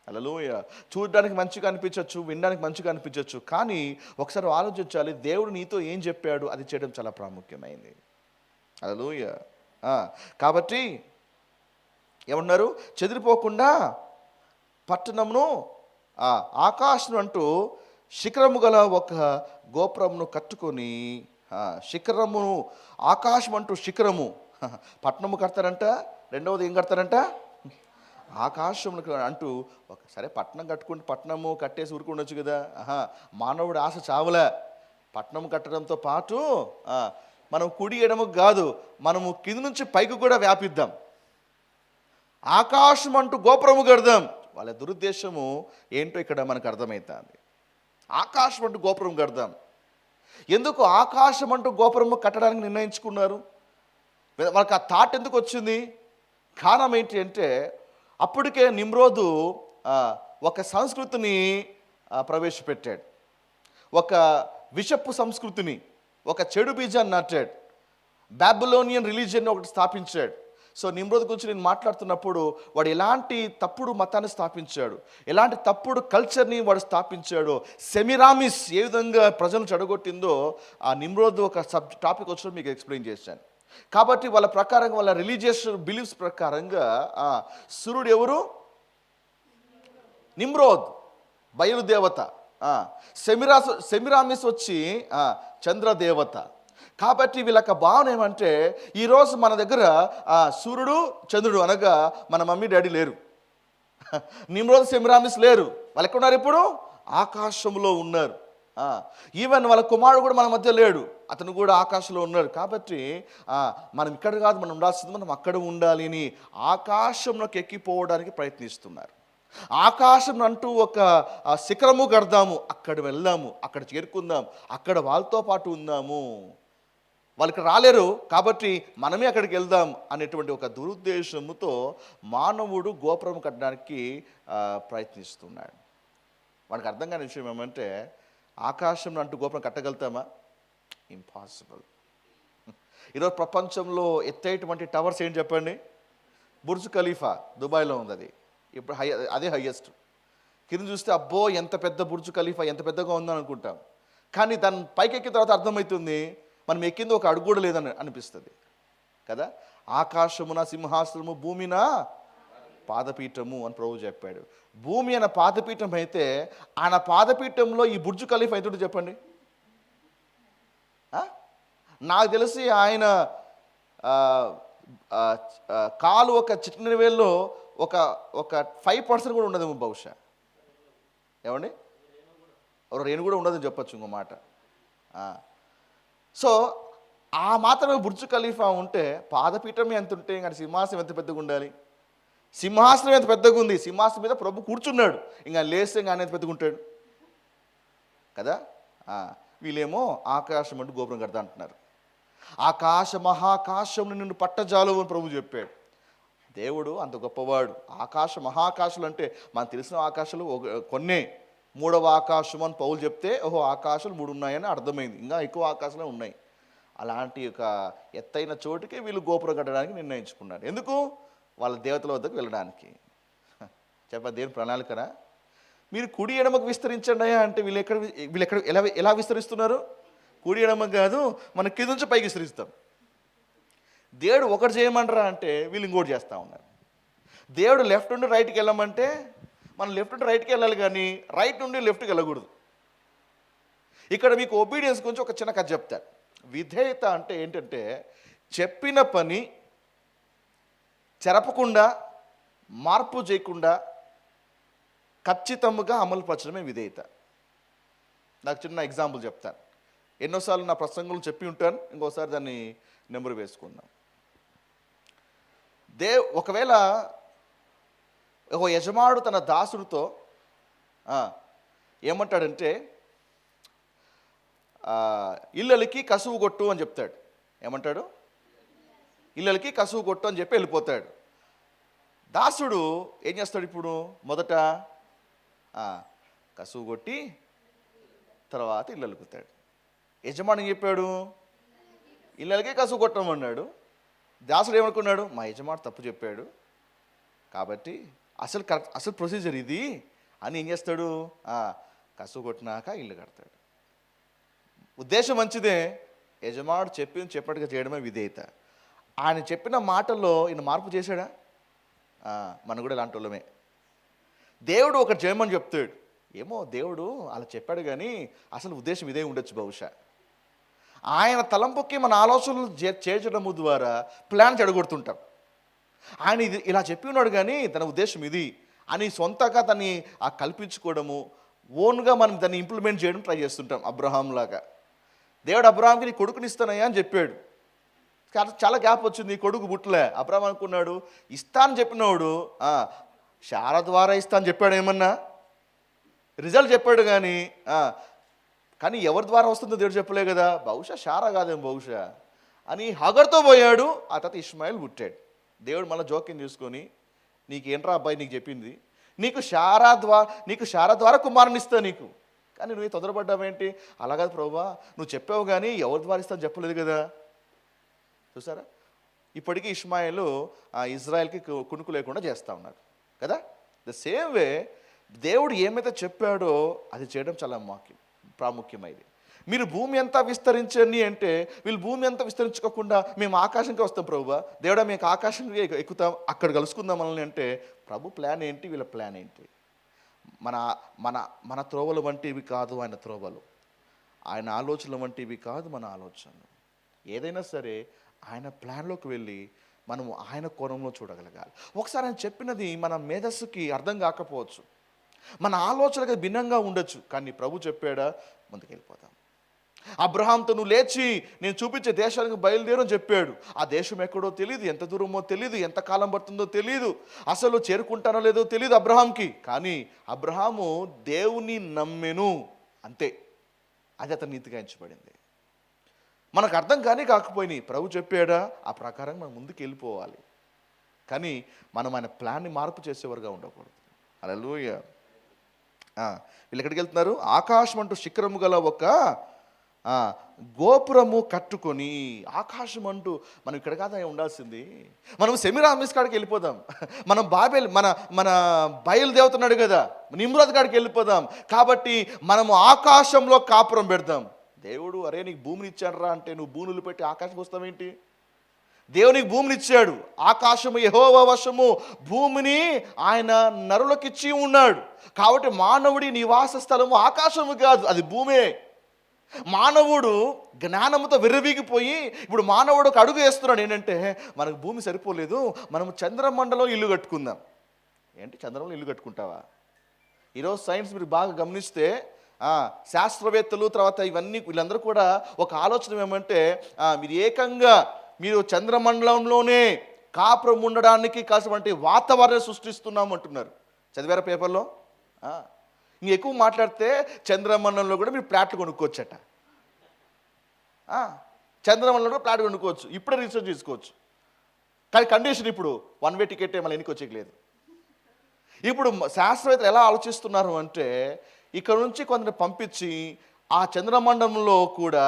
హల్లెలూయా. చూడడానికి మంచిగా అనిపించవచ్చు, వినడానికి మంచిగా అనిపించవచ్చు, కానీ ఒకసారి ఆలోచించాలి, దేవుడు నీతో ఏం చెప్పాడు అది చేయడం చాలా ప్రాముఖ్యమైంది. హల్లెలూయా. కాబట్టి ఏమన్నారు? చెదిరిపోకుండా పట్టణమును ఆకాశం అంటూ శిఖరము గల ఒక గోపురమును కట్టుకొని, శిఖరమును ఆకాశం అంటూ శిఖరము పట్టణము కడతారంట. రెండవది ఏం కడతారంట? ఆకాశం అంటూ సరే పట్టణం కట్టుకుంటే పట్టణము కట్టేసి ఊరుకుండొచ్చు కదా. మానవుడి ఆశ చావులే. పట్టణం కట్టడంతో పాటు మనం కుడి ఎడము కాదు, మనము కింద నుంచి పైకి కూడా వ్యాపిద్దాం. ఆకాశం అంటూ గోపురము కడదాం. వాళ్ళ దురుద్దేశము ఏంటో ఇక్కడ మనకు అర్థమవుతుంది. ఆకాశం అంటూ గోపురం కడదాం. ఎందుకు ఆకాశం అంటూ గోపురము కట్టడానికి నిర్ణయించుకున్నారు? వాళ్ళకి ఆ థాట్ ఎందుకు వచ్చింది? కారణం ఏంటి అంటే అప్పటికే నిమ్రోదు ఒక సంస్కృతిని ప్రవేశపెట్టాడు, ఒక విషపు సంస్కృతిని, ఒక చెడు బీజాన్ని నాటాడు, బాబిలోనియన్ రిలీజియన్ని ఒకటి స్థాపించాడు. సో నిమ్రోద్ గురించి నేను మాట్లాడుతున్నప్పుడు వాడు ఎలాంటి తప్పుడు మతాన్ని స్థాపించాడు, ఎలాంటి తప్పుడు కల్చర్ని వాడు స్థాపించాడో, సెమిరామిస్ ఏ విధంగా ప్రజలను చెడగొట్టిందో ఆ నిమ్రోద్ ఒక టాపిక్ వచ్చినప్పుడు మీకు ఎక్స్ప్లెయిన్ చేశాను. కాబట్టి వాళ్ళ ప్రకారంగా, వాళ్ళ రిలీజియస్ బిలీఫ్స్ ప్రకారంగా సూర్యుడు ఎవరు? నిమ్రోద్, బయలుదేవత. సెమిరామిస్ వచ్చి చంద్రదేవత. కాబట్టి వీళ్ళకి భావన ఏమంటే ఈరోజు మన దగ్గర సూర్యుడు చంద్రుడు అనగా మన మమ్మీ డాడీ లేరు, నిమ్రోద్ సెమిరామిస్ లేరు. వాళ్ళు ఎక్కడున్నారు? ఇప్పుడు ఆకాశంలో ఉన్నారు. ఈవెన్ వాళ్ళ కుమారుడు కూడా మన మధ్య లేడు, అతను కూడా ఆకాశంలో ఉన్నాడు. కాబట్టి మనం ఇక్కడ కాదు, మనం ఉండాల్సింది మనం అక్కడ ఉండాలి అని ఆకాశంలోకి ఎక్కిపోవడానికి ప్రయత్నిస్తున్నారు. ఆకాశం అంటూ ఒక శిఖరము కడదాము, అక్కడ వెళ్దాము, అక్కడ చేరుకుందాం, అక్కడ వాళ్ళతో పాటు ఉందాము, వాళ్ళకి రాలేరు కాబట్టి మనమే అక్కడికి వెళ్దాం అనేటువంటి ఒక దురుద్దేశముతో మానవుడు గోపురం కట్టడానికి ప్రయత్నిస్తున్నాడు. వాడికి అర్థం కాని విషయం ఏమంటే ఆకాశం అంటూ గోపురం కట్టగలుగుతామా? ఇంపాసిబుల్. ఈరోజు ప్రపంచంలో ఎత్తైనటువంటి టవర్స్ ఏంటి చెప్పండి? బుర్జ్ ఖలీఫా దుబాయ్లో ఉంది, అది ఇప్పుడు అదే హైయెస్ట్. కింద చూస్తే అబ్బో ఎంత పెద్ద బుర్జ్ ఖలీఫా, ఎంత పెద్దగా ఉందని అనుకుంటాం, కానీ దాని పైకి ఎక్కిన తర్వాత అర్థమవుతుంది మనం ఎక్కింది ఒక అడుగు కూడా లేదని అనిపిస్తుంది కదా. ఆకాశమున సింహాసనము, భూమిన పాదపీఠము అని ప్రభు చెప్పాడు. భూమి అన్న పాదపీఠం అయితే ఆయన పాదపీఠంలో ఈ బుర్జ్ ఖలీఫా అయితే చెప్పండి. నాకు తెలిసి ఆయన కాలు ఒక చిన్న వేల్లో ఒక 5% కూడా ఉండదేమో బహుశా. ఏమండి, రేణు కూడా ఉండదని చెప్పచ్చు ఇంకో మాట. సో ఆ మాత్రమే బుర్జ్ ఖలీఫా ఉంటే పాదపీఠం ఎంత ఉంటే ఇంకా సింహాసనం ఎంత పెద్దగా ఉండాలి? సింహాసనం ఎంత పెద్దగా ఉంది, సింహాసనం మీద ప్రభు కూర్చున్నాడు, ఇంకా లేస్తే ఇంకా ఆయన ఎంత పెద్దగా ఉంటాడు కదా. వీళ్ళేమో ఆకాశం అంటూ గోపురం కడతా అంటున్నారు. ఆకాశ మహాకాశం నిన్ను పట్టజాలు అని ప్రభు చెప్పాడు. దేవుడు అంత గొప్పవాడు. ఆకాశ మహాకాశాలు అంటే మనకు తెలిసిన ఆకాశాలు కొన్నే, మూడవ ఆకాశం అని పౌలు చెప్తే ఓహో ఆకాశాలు 3 ఉన్నాయని అర్థమైంది, ఇంకా ఎక్కువ ఆకాశాలే ఉన్నాయి. అలాంటి ఒక ఎత్తైన చోటుకి వీళ్ళు గోపురం కట్టడానికి నిర్ణయించుకున్నారు. ఎందుకు? వాళ్ళ దేవతల వద్దకు వెళ్ళడానికి. దేని ప్రణాళికనా? మీరు కుడి ఎడమకు విస్తరించండి అంటే వీళ్ళు ఎలా విస్తరిస్తున్నారు? కుడి ఎడమకు కాదు, మన కింద నుంచి పైకి విస్తరిస్తాం. దేవుడు ఒకటి చేయమంటారా అంటే వీళ్ళు ఇంకోటి చేస్తూ ఉన్నారు. దేవుడు లెఫ్ట్ నుండి రైట్కి వెళ్ళమంటే మనం లెఫ్ట్ నుండి రైట్కి వెళ్ళాలి, కానీ రైట్ నుండి లెఫ్ట్కి వెళ్ళకూడదు. ఇక్కడ మీకు ఒబీడియన్స్ గురించి ఒక చిన్న కథ చెప్తాను. విధేయత అంటే ఏంటంటే చెప్పిన పని చెరపకుండా, మార్పు చేయకుండా ఖచ్చితంగా అమలు పరచడమే విధేయత. నాకు చిన్న ఎగ్జాంపుల్ చెప్తాను. ఎన్నోసార్లు నా ప్రసంగంలో చెప్పి ఉంటాను, ఇంకోసారి దాన్ని నెంబరు వేసుకుందాం. ఒకవేళ ఒక యజమానుడు తన దాసుడితో ఏమంటాడంటే ఇళ్ళకి కసువు కొట్టు అని చెప్తాడు. ఏమంటాడు? ఇళ్ళకి కసువు కొట్టు అని చెప్పి వెళ్ళిపోతాడు. దాసుడు ఏం చేస్తాడు? ఇప్పుడు మొదట కసువు కొట్టి తర్వాత ఇల్లు అలుకుతాడు. యజమాని చెప్పాడు ఇళ్ళకే కసువు కొట్టమన్నాడు. దాసుడు ఏమనుకున్నాడు? మా యజమాని తప్పు చెప్పాడు కాబట్టి అసలు ప్రొసీజర్ ఇది అని ఏం చేస్తాడు? కసువు కొట్టినాక ఇల్లు కడతాడు. ఉద్దేశం మంచిదే, యజమానుడు చెప్పినట్టుగా చేయడమే విధేయత. ఆయన చెప్పిన మాటల్లో ఈయన మార్పు చేశాడా? మనం కూడా ఇలాంటి వాళ్ళమే. దేవుడు ఒకటి చేయమని చెప్తాడు, ఏమో దేవుడు అలా చెప్పాడు కానీ అసలు ఉద్దేశం ఇదే ఉండొచ్చు బహుశా. ఆయన తలంపుకి మన ఆలోచనలు చేర్చడము ద్వారా ప్లాన్ చెడగొడుతుంటాం. ఆయన ఇది ఇలా చెప్పి ఉన్నాడు కానీ తన ఉద్దేశం ఇది అని సొంతగా దాన్ని కల్పించుకోవడము, ఓన్గా మనం దాన్ని ఇంప్లిమెంట్ చేయడం ట్రై చేస్తుంటాం. అబ్రహాం లాగా దేవుడు అబ్రహాంకి నీ కొడుకుని ఇస్తానయ్యా అని చెప్పాడు. చాలా గ్యాప్ వచ్చింది, నీ కొడుకు పుట్టలే. అబ్రహాం అనుకున్నాడు ఇస్తాను చెప్పినవాడు శారా ద్వారా ఇస్తాను చెప్పాడు, ఏమన్నా రిజల్ట్ చెప్పాడు కానీ ఎవరి ద్వారా వస్తుందో దేవుడు చెప్పలే కదా. బహుశా శారా కాదేమో బహుశా అని హగర్తో పోయాడు. ఆ తర్వాత ఇష్మాయిల్ పుట్టాడు. దేవుడు మళ్ళీ జోక్యం చేసుకొని నీకేంట్రా అబ్బాయి నీకు చెప్పింది, నీకు శారా ద్వారా కుమారుని ఇస్తా నీకు, కానీ నువ్వు తొందరపడ్డావేంటి? అలాగే ప్రభువా నువ్వు చెప్పావు కానీ ఎవరి ద్వారా ఇస్తాను చెప్పలేదు కదా. చూసారా, ఇప్పటికీ ఇష్మాయిల్ ఇజ్రాయెల్కి కునుకు లేకుండా చేస్తూ ఉన్నారు కదా. ద సేమ్ వే దేవుడు ఏమైతే చెప్పాడో అది చేయడం చాలా ప్రాముఖ్యమైనది. మీరు భూమి అంతా విస్తరించండి అంటే వీళ్ళు భూమి అంతా విస్తరించుకోకుండా మేము ఆకాశంకి వస్తాం ప్రభువా, దేవుడా మేము ఆకాశంకి ఎక్కుతాం, అక్కడ కలుసుకుందాం మనల్ని అంటే ప్రభు ప్లాన్ ఏంటి, వీళ్ళ ప్లాన్ ఏంటి? మన మన మన త్రోవలు వంటివి కాదు ఆయన త్రోవలు, ఆయన ఆలోచనలు వంటివి కాదు మన ఆలోచనలు. ఏదైనా సరే ఆయన ప్లాన్లోకి వెళ్ళి మనము ఆయన కోణంలో చూడగలగాలి. ఒకసారి ఆయన చెప్పినది మన మేధస్సుకి అర్థం కాకపోవచ్చు, మన ఆలోచనలకు భిన్నంగా ఉండొచ్చు, కానీ ప్రభు చెప్పాడా ముందుకెళ్ళిపోతాం. అబ్రహాంతో నువ్వు లేచి నేను చూపించే దేశానికి బయలుదేరని చెప్పాడు. ఆ దేశం ఎక్కడో తెలియదు, ఎంత దూరమో తెలియదు, ఎంత కాలం పడుతుందో తెలియదు, అసలు చేరుకుంటానో లేదో తెలియదు అబ్రహాంకి. కానీ అబ్రహాము దేవుని నమ్మెను, అంతే, అది అతని నీతిగా ఎంచబడింది. మనకు అర్థం కాకపోయినాయి, ప్రభు చెప్పాడా ఆ ప్రకారం మనం ముందుకు వెళ్ళిపోవాలి. కానీ మనం ఆయన ప్లాన్ని మార్పు చేసేవారుగా ఉండకూడదు. హల్లెలూయా. వీళ్ళు ఎక్కడికి వెళ్తున్నారు? ఆకాశం అంటూ శిఖరము గల ఒక గోపురము కట్టుకొని. ఆకాశం అంటూ మనం ఇక్కడ కాదా ఉండాల్సింది, మనం సెమిరామిస్ కాడికి వెళ్ళిపోదాం, మనం మన బయలుదేవుతున్నాడు కదా నిమ్రాద్ కాడికి వెళ్ళిపోదాం. కాబట్టి మనము ఆకాశంలో కాపురం పెడదాం. దేవుడు అరే నీకు భూమిని ఇచ్చాడు రా అంటే నువ్వు భూములు పెట్టి ఆకాశం వస్తావేంటి? దేవునికి భూమిని ఇచ్చాడు, ఆకాశము యెహోవా వశము, భూమిని ఆయన నరులకిచ్చి ఉన్నాడు. కాబట్టి మానవుడి నివాస స్థలము ఆకాశము కాదు, అది భూమే. మానవుడు జ్ఞానంతో విర్రవీగిపోయి ఇప్పుడు మానవుడు ఒక అడుగు వేస్తున్నాడు, ఏంటంటే మనకు భూమి సరిపోలేదు, మనం చంద్రమండలం ఇల్లు కట్టుకుందాం. ఏంటి చంద్రమండలం ఇల్లు కట్టుకుంటావా? ఈరోజు సైన్స్ మీరు బాగా గమనిస్తే శాస్త్రవేత్తలు తర్వాత ఇవన్నీ వీళ్ళందరూ కూడా ఒక ఆలోచన ఏమంటే మీరు చంద్రమండలంలోనే కాపురం ఉండడానికి కాసినటువంటి వాతావరణం సృష్టిస్తున్నాం అంటున్నారు. చదివారా పేపర్లో? ఇంక ఎక్కువ మాట్లాడితే చంద్రమండలంలో కూడా మీరు ప్లాట్లు కొనుక్కోవచ్చట. చంద్రమండలంలో కూడా ప్లాట్ కొనుక్కోవచ్చు, ఇప్పుడే రీసెర్చ్ చేసుకోవచ్చు. కానీ కండిషన్ ఇప్పుడు 1 వే టికెట్ మళ్ళీ ఎన్నికి వచ్చేయలేదు. ఇప్పుడు శాస్త్రవేత్తలు ఎలా ఆలోచిస్తున్నారు అంటే ఇక్కడ నుంచి కొందరిని పంపించి ఆ చంద్రమండలంలో కూడా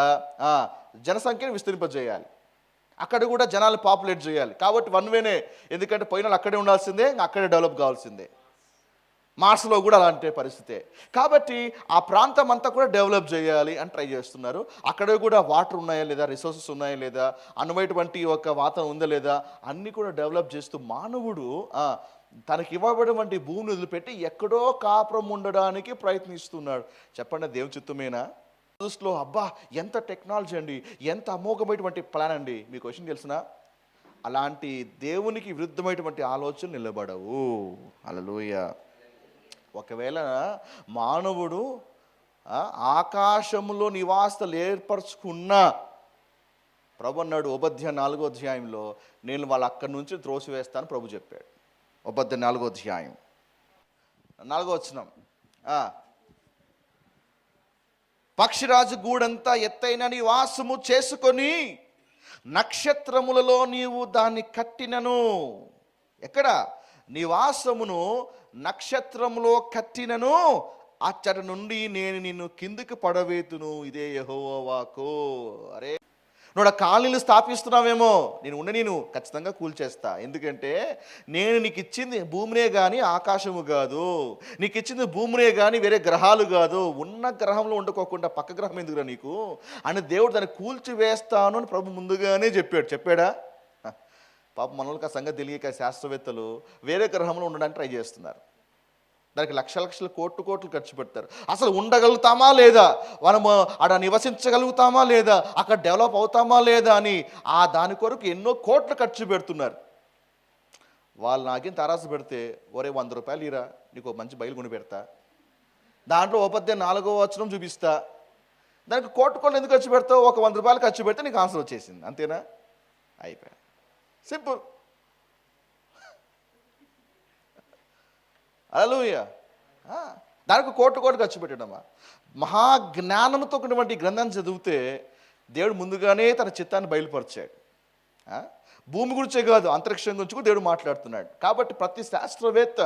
జనసంఖ్యను విస్తరింపజేయాలి. అక్కడ కూడా జనాలు పాపులేట్ చేయాలి. కాబట్టి వన్ వేనే, ఎందుకంటే పోయిన వాళ్ళు అక్కడే ఉండాల్సిందే, అక్కడే డెవలప్ కావాల్సిందే. మార్స్లో కూడా అలాంటి పరిస్థితే. కాబట్టి ఆ ప్రాంతం అంతా కూడా డెవలప్ చేయాలి అని ట్రై చేస్తున్నారు. అక్కడ కూడా వాటర్ ఉన్నాయా లేదా, రిసోర్సెస్ ఉన్నాయా లేదా, అనువైనటువంటి ఒక వాతావరణం ఉందా లేదా, అన్నీ కూడా డెవలప్ చేస్తూ మానవుడు తనకి ఇవ్వబడినటువంటి భూమిని వదిలిపెట్టి ఎక్కడో కాపురం ఉండడానికి ప్రయత్నిస్తున్నాడు. చెప్పండి, దేవుని చిత్తమేనా? దృష్టిలో అబ్బా ఎంత టెక్నాలజీ అండి, ఎంత అమోఘమైనటువంటి ప్లాన్ అండి. మీకు క్వశ్చన్ తెలిసిన, అలాంటి దేవునికి విరుద్ధమైనటువంటి ఆలోచనలు నిలబడవు. హల్లెలూయా. ఒకవేళ మానవుడు ఆకాశంలో నివాసాలు ఏర్పరచుకున్నా, ప్రభు అన్నాడు ఉపధ్యాయ 4వ అధ్యాయంలో, నేను వాళ్ళు అక్కడి నుంచి త్రోసివేస్తాను ప్రభు చెప్పాడు. ఉపధ్యాయ 4వ అధ్యాయం 4వ వచనం. పక్షిరాజు గూడంతా ఎత్తైన నివాసము చేసుకొని నక్షత్రములలో నీవు దాన్ని కట్టినను. ఎక్కడ? నివాసమును నక్షత్రములో కట్టినను, అచ్చటి నుండి నేను నిన్ను కిందికి పడవేతును, ఇదే యెహోవా వాక్కు. అరే, నువ్వు కాలనీలు స్థాపిస్తున్నావేమో, నేను ఖచ్చితంగా కూల్చేస్తా. ఎందుకంటే నేను నీకు ఇచ్చింది భూమినే కానీ ఆకాశము కాదు, నీకు ఇచ్చింది భూమినే కానీ వేరే గ్రహాలు కాదు. ఉన్న గ్రహంలో ఉండుకోకుండా పక్క గ్రహం ఎందుకురా నీకు అని దేవుడు దాన్ని కూల్చివేస్తాను అని ప్రభు ముందుగానే చెప్పాడా? పాప మనోళ్ళకి ఆ సంగతి తెలియక శాస్త్రవేత్తలు వేరే గ్రహంలో ఉండడానికి ట్రై చేస్తున్నారు. దానికి లక్షల కోట్లు ఖర్చు పెడతారు. అసలు ఉండగలుగుతామా లేదా, మనము ఆడ నివసించగలుగుతామా లేదా, అక్కడ డెవలప్ అవుతామా లేదా అని దాని కొరకు ఎన్నో కోట్లు ఖర్చు పెడుతున్నారు. వాళ్ళు నాకేం తరాసు పెడితే, ఒరే 100 రూపాయలు ఇరా, నీకు మంచి బయలు కొని పెడతా, దాంట్లో ఉపధ్యాయం 4వ వచనం చూపిస్తా. దానికి కోట్లు ఎందుకు ఖర్చు పెడతావు? ఒక 100 రూపాయలు ఖర్చు పెడితే నీకు ఆన్సర్ వచ్చేసింది, అంతేనా? అయిపోయా, సింపుల్. హల్లెలూయా. దానికి కోట్లు ఖర్చు పెట్టడమా? మహాజ్ఞానంతో ఉన్నటువంటి గ్రంథాన్ని చదివితే దేవుడు ముందుగానే తన చిత్తాన్ని బయలుపరిచాడు. భూమి గురించే కాదు, అంతరిక్షం గురించి కూడా దేవుడు మాట్లాడుతున్నాడు. కాబట్టి ప్రతి శాస్త్రవేత్త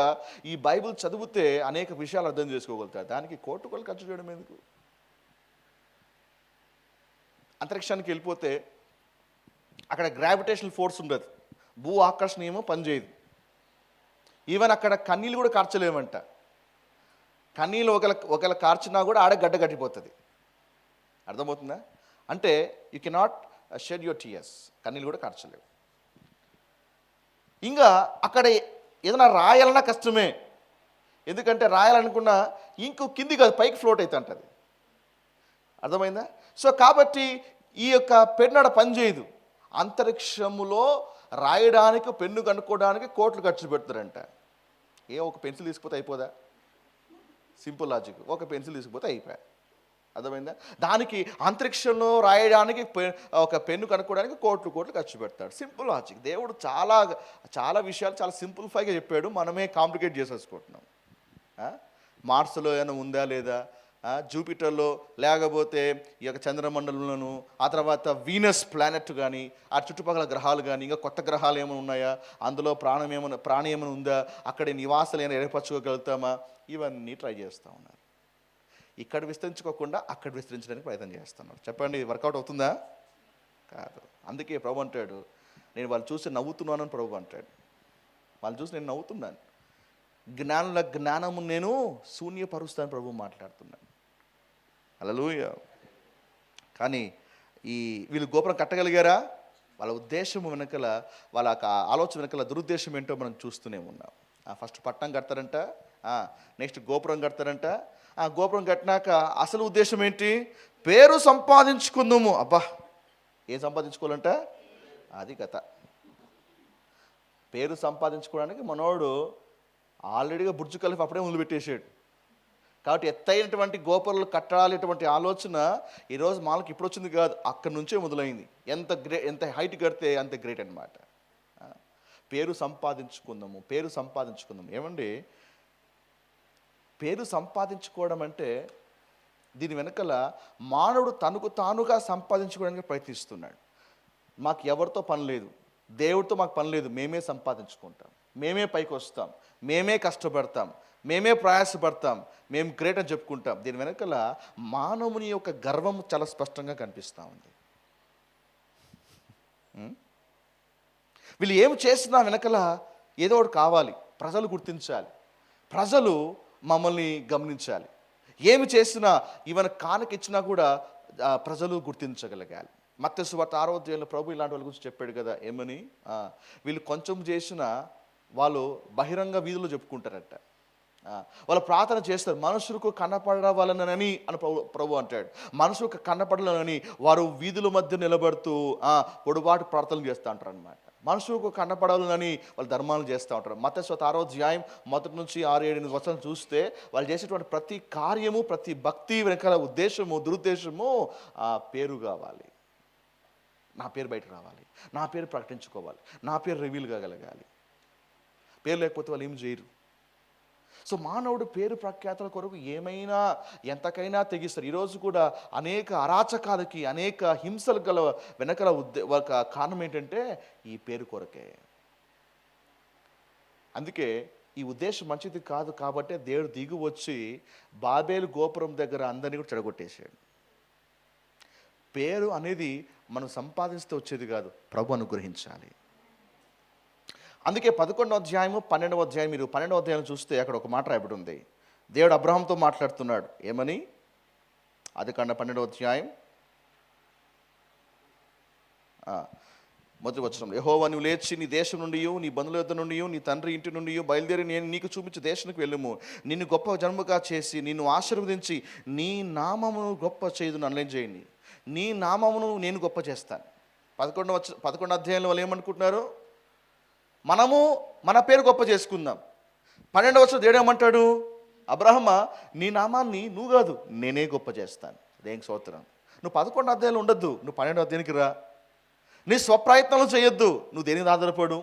ఈ బైబిల్ చదివితే అనేక విషయాలు అర్థం చేసుకోగలుగుతాడు. దానికి కోట్లు ఖర్చు చేయడం ఎందుకు? అంతరిక్షానికి వెళ్ళిపోతే అక్కడ గ్రావిటేషనల్ ఫోర్స్ ఉండదు, భూ ఆకర్షణీయమో పనిచేయదు. ఈవెన్ అక్కడ కన్నీళ్ళు కూడా కార్చలేమంట. కన్నీళ్ళు ఒకవేళ కార్చినా కూడా ఆడ గడ్డ కట్టిపోతుంది. అర్థమవుతుందా? అంటే you cannot shed your tears. కన్నీళ్ళు కూడా కార్చలేవు. ఇంకా అక్కడ ఏదైనా రాయాలన్నా కష్టమే. ఎందుకంటే రాయాలనుకున్నా ఇంకో కింది కాదు, పైకి ఫ్లోట్ అవుతూ ఉంటుంది. అర్థమైందా? సో కాబట్టి ఈ యొక్క పెన్ను ఆడ పనిచేయదు. అంతరిక్షములో రాయడానికి, పెన్ను కనుక్కోవడానికి కోట్లు ఖర్చు పెడతారంట. ఒక పెన్సిల్ తీసుకుపోతే అయిపోదా? Simple logic. ఒక పెన్సిల్ తీసుకుపోతే అయిపోయా. అర్థమైందా? దానికి అంతరిక్షంలో రాయడానికి ఒక పెన్ను కనుక్కోవడానికి కోట్లు ఖర్చు పెడతాడు. Simple logic. దేవుడు చాలా విషయాలు చాలా సింప్లిఫైగా చెప్పాడు, మనమే కాంప్లికేట్ చేసేసుకుంటున్నాం. మార్స్లో ఏమైనా ఉందా లేదా, జూపిటర్లో, లేకపోతే ఈ యొక్క చంద్రమండలంలోను, ఆ తర్వాత వీనస్ ప్లానెట్ కానీ, ఆ చుట్టుపక్కల గ్రహాలు కానీ, ఇంకా కొత్త గ్రహాలు ఏమైనా ఉన్నాయా, అందులో ప్రాణి ఏమైనా ఉందా, అక్కడ నివాసాలు ఏమైనా ఏర్పరచుకోగలుగుతామా, ఇవన్నీ ట్రై చేస్తూ ఉన్నారు. ఇక్కడ విస్తరించుకోకుండా అక్కడ విస్తరించడానికి ప్రయత్నం చేస్తున్నారు. చెప్పండి, వర్కౌట్ అవుతుందా? కాదు. అందుకే ప్రభు అంటాడు, నేను వాళ్ళు చూసి నవ్వుతున్నానని ప్రభు అంటాడు. వాళ్ళు చూసి నేను నవ్వుతున్నాను, జ్ఞానుల జ్ఞానము నేను శూన్యపరుస్తాను ప్రభు మాట్లాడుతున్నాను. హల్లెలూయా. కానీ వీళ్ళు గోపురం కట్టగలిగారా? వాళ్ళ ఉద్దేశం వెనకల, వాళ్ళ ఆలోచన వెనకల దురుద్దేశం ఏంటో మనం చూస్తూనే ఉన్నాం. ఫస్ట్ పట్టణం కడతారంట, నెక్స్ట్ గోపురం కడతారంట. గోపురం కట్టినాక అసలు ఉద్దేశం ఏంటి? పేరు సంపాదించుకుందాము. అబ్బా, ఏం సంపాదించుకోవాలంట? అది కథ. పేరు సంపాదించుకోవడానికి మనోడు ఆల్రెడీగా బుర్జు ఖలీఫా అప్పుడే మొదలుపెట్టేసాడు. కాబట్టి ఎత్తైనటువంటి గోపురాలు కట్టాలనేటువంటి ఆలోచన ఈరోజు మనకి ఇప్పుడు వచ్చింది కాదు, అక్కడి నుంచే మొదలైంది. ఎంత హైట్ కడితే అంత గ్రేట్ అనమాట. పేరు సంపాదించుకుందాము. ఏమండి, పేరు సంపాదించుకోవడం అంటే దీని వెనకల మానవుడు తనకు తానుగా సంపాదించుకోవడానికి ప్రయత్నిస్తున్నాడు. మాకు ఎవరితో పని లేదు, దేవుడితో మాకు పని లేదు, మేమే సంపాదించుకుంటాం, మేమే పైకి వస్తాం, మేమే కష్టపడతాం, మేమే ప్రయాసపడతాం, మేము గ్రేట్ అని చెప్పుకుంటాం. దీని వెనకాల మానవుని యొక్క గర్వం చాలా స్పష్టంగా కనిపిస్తూ ఉంది. వీళ్ళు ఏమి చేసినా వెనకాల ఏదో ఒకటి కావాలి, ప్రజలు గుర్తించాలి, ప్రజలు మమ్మల్ని గమనించాలి. ఏమి చేసినా ఈవెన్ కానుకిచ్చినా కూడా ప్రజలు గుర్తించగలగాలి. మత్తయి సువార్త 6వ అధ్యాయంలో ప్రభు ఇలాంటి వాళ్ళ గురించి చెప్పాడు కదా, ఏమని? వీళ్ళు కొంచెం చేసినా వాళ్ళు బహిరంగ వీధుల్లో చెప్పుకుంటారట. వాళ్ళు ప్రార్థన చేస్తారు, మనుషులకు కన్నపడవాలనని అని ప్రభు అంటాడు. మనుషులకు కన్నపడాలని వారు వీధుల మధ్య నిలబడుతూ పొడుబాటు ప్రార్థనలు చేస్తూ ఉంటారు అనమాట. మనుషులకు కన్నపడాలని వాళ్ళు ధర్మాలు చేస్తూ ఉంటారు. మత్తయి సువార్త 6వ అధ్యాయం 1 నుంచి 6-7 వచనాలు చూస్తే వాళ్ళు చేసేటువంటి ప్రతి కార్యము, ప్రతి భక్తి వెనకాల ఉద్దేశము, దురుద్దేశము పేరు కావాలి, నా పేరు బయటకు రావాలి, నా పేరు ప్రకటించుకోవాలి, నా పేరు రివీల్ కాగలగాలి. పేరు లేకపోతే వాళ్ళు ఏం చేయరు. సో మానవుడు పేరు ప్రఖ్యాతుల కొరకు ఏమైనా ఎంతకైనా తెగిస్తారు. ఈరోజు కూడా అనేక అరాచకాలకి, అనేక హింసలు గల వెనకల ఒక కారణం ఏంటంటే ఈ పేరు కొరకే. అందుకే ఈ ఉద్దేశం మంచిది కాదు కాబట్టి దేవుడు దిగి వచ్చి బాబేలు గోపురం దగ్గర అందరినీ కూడా చెడగొట్టేశాడు. పేరు అనేది మనం సంపాదిస్తే వచ్చేది కాదు, ప్రభు అనుగ్రహించాలి. అందుకే 11వ అధ్యాయము 12వ అధ్యాయం, మీరు 12వ అధ్యాయం చూస్తే అక్కడ ఒక మాట రాయబడి ఉంది. దేవుడు అబ్రహాంతో మాట్లాడుతున్నాడు. ఏమని? ఆదికాండం 12వ అధ్యాయం 1వ వచనం, యెహోవా నువ్వు లేచి నీ దేశం నుండి, నీ బంధువుల యొద్ద నుండి, నీ తండ్రి ఇంటి నుండి బయలుదేరి నేను నీకు చూపించే దేశానికి వెళ్ళుము. నిన్ను గొప్ప జన్మగా చేసి నిన్ను ఆశీర్వదించి నీ నామమును గొప్ప చేయుదును. అనలేం చేయండి, నీ నామమును నేను గొప్ప చేస్తాను. 11వ అధ్యాయంలో వాళ్ళు ఏమనుకుంటున్నారు? మనము మన పేరు గొప్ప చేసుకుందాం. 12వ వచనం దేవుడు ఏమంటాడు? అబ్రహమా, నీ నామాన్ని నువ్వు కాదు, నేనే గొప్ప చేస్తాను. దేనికి స్తోత్రం. నువ్వు 11వ అధ్యాయంలో ఉండొద్దు, నువ్వు 12వ అధ్యాయానికి రా. నీ స్వప్రయత్నాలు చేయొద్దు, నువ్వు దేనికి ఆధారపడు.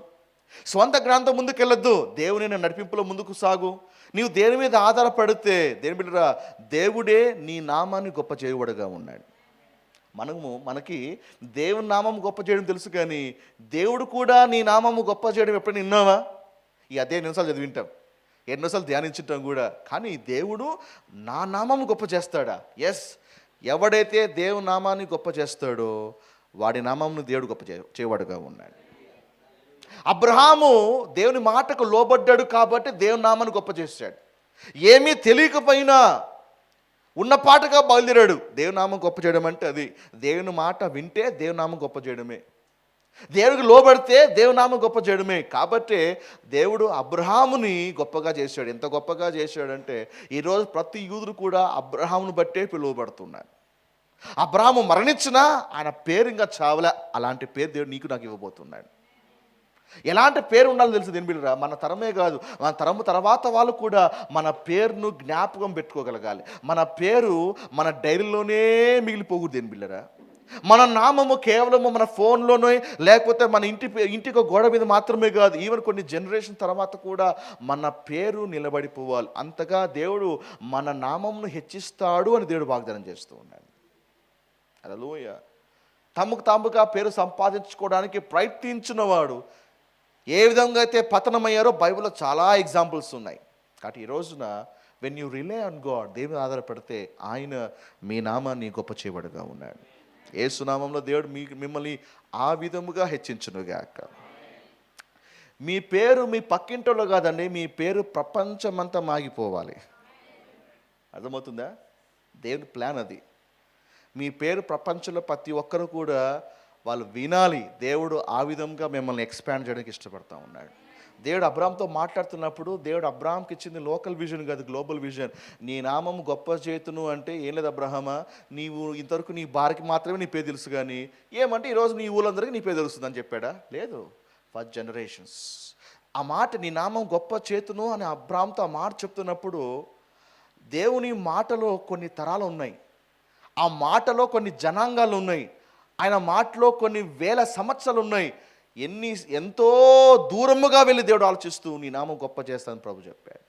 స్వంత గ్రంథం ముందుకెళ్ళొద్దు, దేవుని నడిపింపులో ముందుకు సాగు. నీవు దేని మీద ఆధారపడితే దేని బిడ్డరా, దేవుడే నీ నామాన్ని గొప్ప చేయబడగా ఉన్నాడు. మనకి దేవుని నామం గొప్ప చేయడం తెలుసు, కానీ దేవుడు కూడా నీ నామము గొప్ప చేయడం ఎప్పుడైనా విన్నావా? ఈ అధ్యాయం ఎన్నోసార్లు చదివింటాం, ఎన్నోసార్లు ధ్యానించుంటాం కూడా. కానీ దేవుడు నా నామము గొప్ప చేస్తాడా? ఎస్, ఎవడైతే దేవుని నామాన్ని గొప్ప చేస్తాడో వాడి నామంను దేవుడు గొప్ప చేయవాడుగా ఉన్నాడు. అబ్రహాము దేవుని మాటకు లోబడ్డాడు కాబట్టి దేవుని నామాన్ని గొప్ప చేశాడు. ఏమీ తెలియకపోయినా ఉన్నపాటుగా బయలుదేరాడు. దేవుని నామం గొప్ప చేయడం అంటే అది. దేవుని మాట వింటే దేవుని నామం గొప్ప చేయడమే, దేవుడికి లోబడితే దేవుని నామం గొప్ప చేయడమే. కాబట్టి దేవుడు అబ్రహాముని గొప్పగా చేశాడు. ఎంత గొప్పగా చేశాడంటే ఈరోజు ప్రతి యూదుడు కూడా అబ్రహామును బట్టే పిలువబడుతున్నాడు. అబ్రహాము మరణించినా ఆయన పేరు ఇంకా చావలే. అలాంటి పేరు దేవుడు నీకు నాకు ఇవ్వబోతున్నాడు. ఎలాంటి పేరు ఉండాలో తెలుసు దేని బిడ్డరా? మన తరమే కాదు, మన తరము తర్వాత వాళ్ళు కూడా మన పేరును జ్ఞాపకం పెట్టుకోగలగాలి. మన పేరు మన డైరీలోనే మిగిలిపోకూడదు దేని బిడ్డరా. మన నామము కేవలము మన ఫోన్లోనే, లేకపోతే మన ఇంటికి గోడ మీద మాత్రమే కాదు, ఈవెన్ కొన్ని జనరేషన్ తర్వాత కూడా మన పేరు నిలబడిపోవాలి. అంతగా దేవుడు మన నామమును హెచ్చిస్తాడు అని దేవుడు వాగ్దానం చేస్తూ ఉన్నాడు. హల్లెలూయా. తమకు తాముగా పేరు సంపాదించుకోవడానికి ప్రయత్నించిన వాడు ఏ విధంగా అయితే పతనమయ్యారో బైబిల్లో చాలా ఎగ్జాంపుల్స్ ఉన్నాయి. కాబట్టి ఈ రోజున when you relay on God, దేవుని ఆధారపడితే ఆయన మీ నామాన్ని గొప్ప చేయబడుగా ఉన్నాడు. యేసు నామంలో దేవుడు మిమ్మల్ని ఆ విధముగా హెచ్చించునుగాక. మీ పేరు మీ పక్కింటోలో కాదండి, మీ పేరు ప్రపంచమంతా మాగిపోవాలి. అర్థమవుతుందా? దేవుని ప్లాన్ అది. మీ పేరు ప్రపంచంలో ప్రతి ఒక్కరు కూడా వాళ్ళు వినాలి. దేవుడు ఆ విధంగా మిమ్మల్ని ఎక్స్పాండ్ చేయడానికి ఇష్టపడతా ఉన్నాడు. దేవుడు అబ్రామ్తో మాట్లాడుతున్నప్పుడు దేవుడు అబ్రామ్కి ఇచ్చింది లోకల్ విజన్ కాదు, గ్లోబల్ విజన్. నీ నామం గొప్ప చేతును అంటే ఏం లేదు అబ్రహమా, నీవు ఇంతవరకు నీ భార్యకి మాత్రమే నీ పేరు తెలుసు, కానీ ఏమంటే ఈరోజు నీ ఊళ్ళందరికీ నీ పేరు తెలుస్తుంది అని చెప్పాడా? లేదు. ఫర్ జనరేషన్స్ ఆ మాట, నీ నామం గొప్ప చేతును అని అబ్రామ్తో ఆ మాట చెప్తున్నప్పుడు దేవుని మాటలో కొన్ని తరాలు ఉన్నాయి, ఆ మాటలో కొన్ని జనాంగాలు ఉన్నాయి, ఆయన మాటలో కొన్ని వేల సంవత్సరాలు ఉన్నాయి. ఎంతో దూరముగా వెళ్ళి దేవుడు ఆలోచిస్తూ నీ నామం గొప్ప చేస్తానని ప్రభు చెప్పాడు.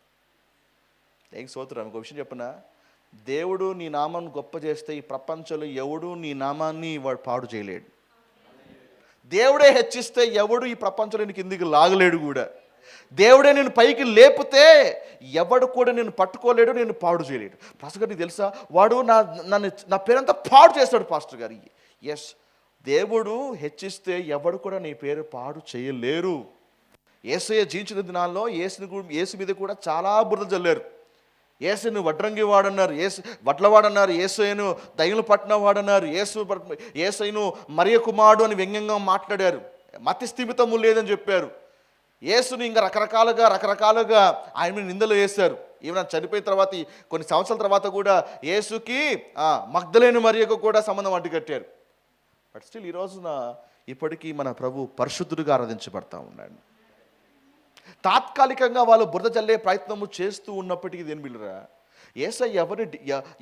ఏం స్తోత్రం. ఇంకో విషయం చెప్పనా, దేవుడు నీ నామాన్ని గొప్ప చేస్తే ఈ ప్రపంచంలో ఎవడు నీ నామాన్ని వాడు పాడు చేయలేడు. దేవుడే హెచ్చిస్తే ఎవడు ఈ ప్రపంచంలో కిందికి లాగలేడు కూడా. దేవుడే నేను పైకి లేపితే ఎవడు కూడా నేను పట్టుకోలేడు, నేను పాడు చేయలేడు. పాస్టర్ గారు నీకు తెలుసా, వాడు నా పేరంతా పాడు చేస్తాడు పాస్టర్ గారు. ఎస్, దేవుడు హెచ్చిస్తే ఎవడు కూడా నీ పేరు పాడు చేయలేరు. యేసయ్య జీవించిన దినాల్లో యేసు మీద కూడా చాలా బురద జల్లారు. యేసును వడ్రంగి వాడన్నారు, వడ్లవాడన్నారు, యేసయ్యను దయ్యులు పట్టిన వాడన్నారు, యేసయ్యను మరియ కుమారుడు అని వ్యంగ్యంగా మాట్లాడారు, మతి స్థిమితము లేదని చెప్పారు. యేసుని ఇంకా రకరకాలుగా ఆయన మీద నిందలు వేశారు. ఈవెన్ చనిపోయిన తర్వాత కొన్ని సంవత్సరాల తర్వాత కూడా యేసుకి మగ్దలేని మరియకు కూడా సంబంధం అంటుకట్టారు. బట్ స్టిల్ ఈ రోజున ఇప్పటికీ మన ప్రభు పరిశుద్ధుడిగా ఆరాధించబడతా ఉన్నాడు. తాత్కాలికంగా వాళ్ళు బురద చల్లే ప్రయత్నము చేస్తూ ఉన్నప్పటికీ దేని బిళ్ళరా, యేసయ్య